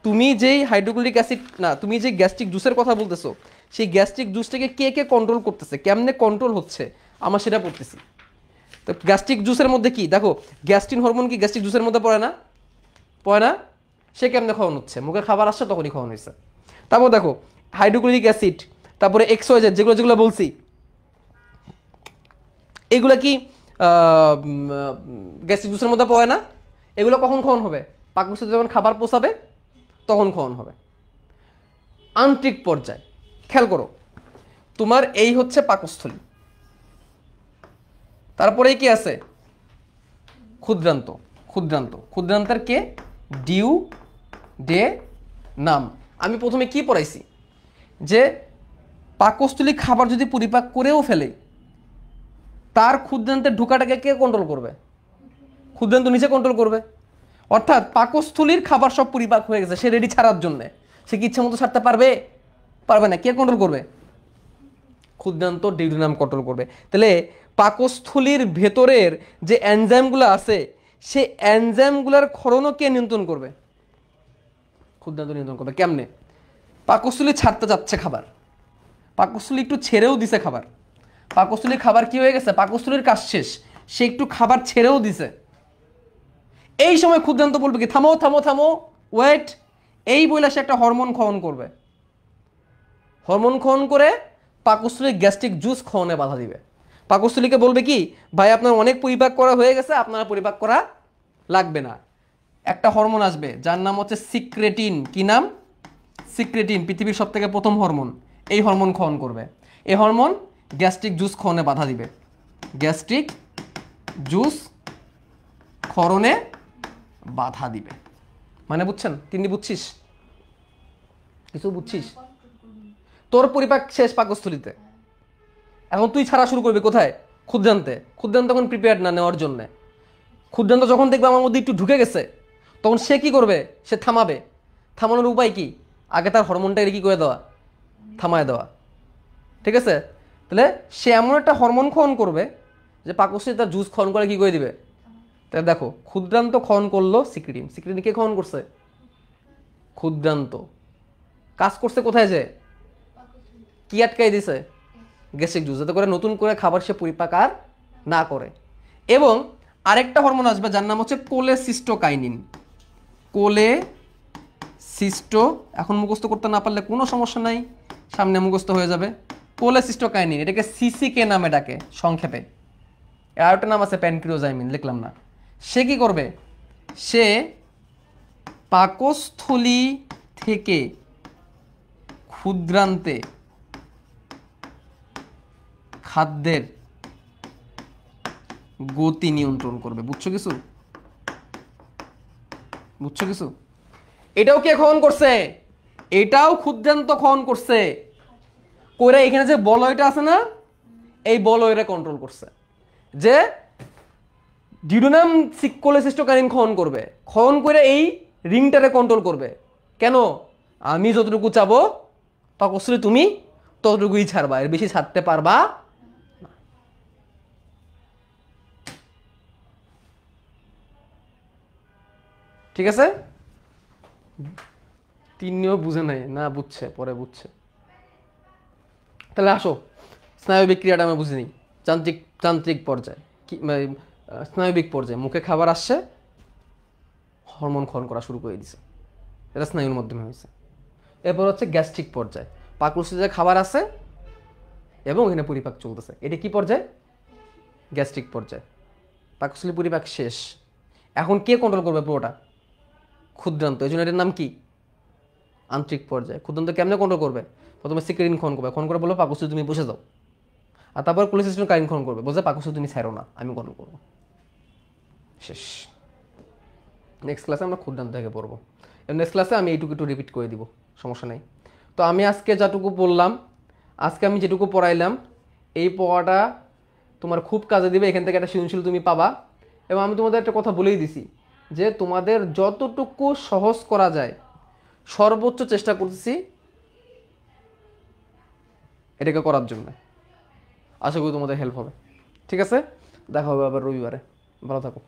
তুমি যেই হাইড্রোক্লোরিক অ্যাসিড না, তুমি যে গ্যাস্ট্রিক জুসের কথা বলতেছো, সেই গ্যাস্ট্রিক জুসটাকে কে কে কন্ট্রোল করতেছে, কেমনে কন্ট্রোল হচ্ছে, আমরা সেটা পড়তেছি। তো গ্যাস্ট্রিক জুসের মধ্যে কি দেখো, গ্যাস্ট্রিন হরমোন কি গ্যাস্ট্রিক জুসের মধ্যে পড়ে না? পড়ে না? সে কেমনে খাওয়ান হচ্ছে? মুখে খাবার আসছে তখনই খাওয়ানো হয়েছে। তারপর দেখো হাইড্রোক্লোরিক অ্যাসিড, তারপরে এক্সওয়াইজেড, যেগুলো যেগুলো বলছি, এগুলো কি গ্যাস্ট্রিক জুসের মধ্যে পড়ে না? এগুলো কখন খাওয়ান হবে? পাকস্থলীতে যখন খাবার পৌঁছাবে তখন খাওয়ান হবে। আন্ত্রিক পর্যায়, খেয়াল করো, তোমার এই হচ্ছে পাকস্থলী, তারপরে কি আছে? ক্ষুদ্রান্ত। ক্ষুদ্রান্তের কে? ডিউ ডে নাম। আমি প্রথমে কি পড়াইছি যে পাকস্থলী খাবার যদি পরিপাক করেও ফেলে, তার ক্ষুদ্রান্তের ঢোকাটাকে কে কন্ট্রোল করবে? ক্ষুদ্রান্ত নিচে কন্ট্রোল করবে। অর্থাৎ পাকস্থলীর খাবার সব পরিপাক হয়ে গেছে, সে রেডি ছাড়ার জন্য, সে কি ইচ্ছা মতো ছাড়তে পারবে? পারবে না। কে কন্ট্রোল করবে? ক্ষুদ্রান্ত ডিউডিনাম কন্ট্রোল করবে। তাহলে পাকস্থলীর ভেতরের যে এনজাইমগুলো আছে সেই এনজাইমগুলোর ক্ষরণও কে নিয়ন্ত্রণ করবে? ক্ষুদ্রান্ত নিয়ন্ত্রণ করবে। কেমনে? পাকস্থলী ছাড়তে যাচ্ছে খাবার, পাকস্থলী একটু ছেড়েও দিছে খাবার, পাকস্থলীর খাবার কি হয়ে গেছে, পাকস্থলীর কাজ শেষ, সে একটু খাবার ছেড়েও দিছে। এই সময় ক্ষুদ্রান্ত বলবে কি থামো থামো থামো, ওয়েট। এই বইলা সে একটা হরমোন ক্ষরণ করবে, হরমোন ক্ষরণ করে পাকস্থলীর গ্যাস্ট্রিক জুস ক্ষরণে বাধা দিবে। পাকস্থলীকে বলবে কি ভাই আপনার অনেক পরিপাক করা হয়ে গেছে, আপনারা পরিপাক করা লাগবে না। একটা হরমোন আসবে যার নাম হচ্ছে সিক্রেটিন। কি নাম? সিক্রেটিন, পৃথিবীর সব থেকে প্রথম হরমোন। এই হরমোন ক্ষরণ করবে, এই হরমোন গ্যাস্ট্রিক জুস ক্ষরণে বাধা দিবে, গ্যাস্ট্রিক জুস ক্ষরণে বাধা দিবে। মানে বুঝছেন? তিনি বুঝছিস? কিছু বুঝছিস? তোর পরিপাক শেষ পাকস্থলীতে, এখন তুই ছাড়া শুরু করবি কোথায়? ক্ষুদ্রান্তে। ক্ষুদ্রান্ত তখন প্রিপেয়ার্ড না নেওয়ার জন্য। ক্ষুদ্রান্ত যখন দেখবে আমার মধ্যে একটু ঢুকে গেছে, তখন সে কি করবে? সে থামাবে। থামানোর উপায় কি? আগে তার হরমোনটাকে কি করে দেওয়া? থামায় দেওয়া। ঠিক আছে? তাহলে সে এমন একটা হরমোন ক্ষরণ করবে যে পাকস্থলী তার জুস ক্ষরণ করে কি করে দিবে। তাহলে দেখো, ক্ষুদ্রান্ত ক্ষরণ করলো সিক্রেটিন। সিক্রেটিন কে ক্ষরণ করছে? ক্ষুদ্রান্ত। কাজ করছে কোথায়? যে কি আটকাই দিছে? গ্যাস্ট্রিক জুস, যাতে করে নতুন করে খাবার সে পরিপাক আর না করে। এবং আরেকটা হরমোন আসবে যার নাম হচ্ছে কোলেসিস্টোকাইনিন। কোলেসিস্টো, এখন মুখস্থ করতে না পারলে কোনো সমস্যা নাই, সামনে মুখস্থ হয়ে যাবে। কোলেসিস্টোকাইনিন, এটাকে সিসিকে নামে ডাকে সংক্ষেপে। আর একটা নাম আছে প্যানক্রিওজাইমিন, লিখলাম না। সে কি করবে? সে পাকস্থলী থেকে ক্ষুদ্রান্তে খাদ্যের গতি নিয়ন্ত্রণ করবে। বুঝছো কিছু? বুঝছো কিছু? এটাও কে ক্ষরণ করছে? এটাও ক্ষুদ্রান্ত ক্ষরণ করছে। করে এখানে যে বলয়টা আছে না, এই বলয়টা কন্ট্রোল করছে। যে ডিউডেনাম কোলেসিস্টোকাইনিন ক্ষরণ করবে, ক্ষরণ করে এই রিংটারে কন্ট্রোল করবে। কেন? আমি যতটুকু চাবো পাকস্থলী তুমি ততটুকুই ছাড়বা, এর বেশি ছাড়তে পারবা না। ঠিক আছে? তিনিও বুঝে নাই না, বুঝছে, পরে বুঝছে। তাহলে আসো, স্নায়বিক ক্রিয়াটা আমরা বুঝে নিই। যান্ত্রিক যান্ত্রিক পর্যায়ে কি, স্নায়বিক পর্যায়ে মুখে খাবার আসছে, হরমোন ক্ষরণ করা শুরু করে দিছে, এটা স্নায়ুর মাধ্যমে হয়েছে। এরপর হচ্ছে গ্যাস্ট্রিক পর্যায়ে, পাকস্থলীতে খাবার আছে এবং এখানে পরিপাক চলতেছে, এটা কি পর্যায়ে? গ্যাস্ট্রিক পর্যায়ে। পাকস্থলী পরিপাক শেষ, এখন কে কন্ট্রোল করবে পুরোটা? ক্ষুদ্রান্ত। এই জন্য এটার নাম কি? আন্তরিক পর্যায়ে। ক্ষুদ্রান্ত কেমনে কন্ট্রোল করবে? প্রথমে সিক্রেটিন ক্ষরণ করবে, ক্ষরণ করে বলবো পাকস্থলী তুমি বসে যাও, আর তারপর কোলেসিস্টোকাইনিন ক্ষরণ করবে, বলছে পাকস্থলী তুমি ছাড়ো না, আমি কন্ট্রোল করবো। শেষ। নেক্সট ক্লাসে আমরা ক্ষুদ্রান্ত থেকে পড়বো। নেক্সট ক্লাসে আমি এইটুকু একটু রিপিট করে দিব, সমস্যা নেই। তো আমি আজকে যতটুকু বললাম, আজকে আমি যেটুকু পড়াইলাম, এই পড়াটা তোমার খুব কাজে দিবে। এখান থেকে একটা সৃজনশীল তুমি পাবা। এবং আমি তোমাদের একটা কথা বলেই দিছি যে তোমাদের যতটুকু সহজ করা যায় সর্বোচ্চ চেষ্টা করতেছি এটাকে করার জন্য। আশা করি তোমাদের হেল্প হবে। ঠিক আছে, দেখা হবে আবার রবিবারে। ভালো থাকো।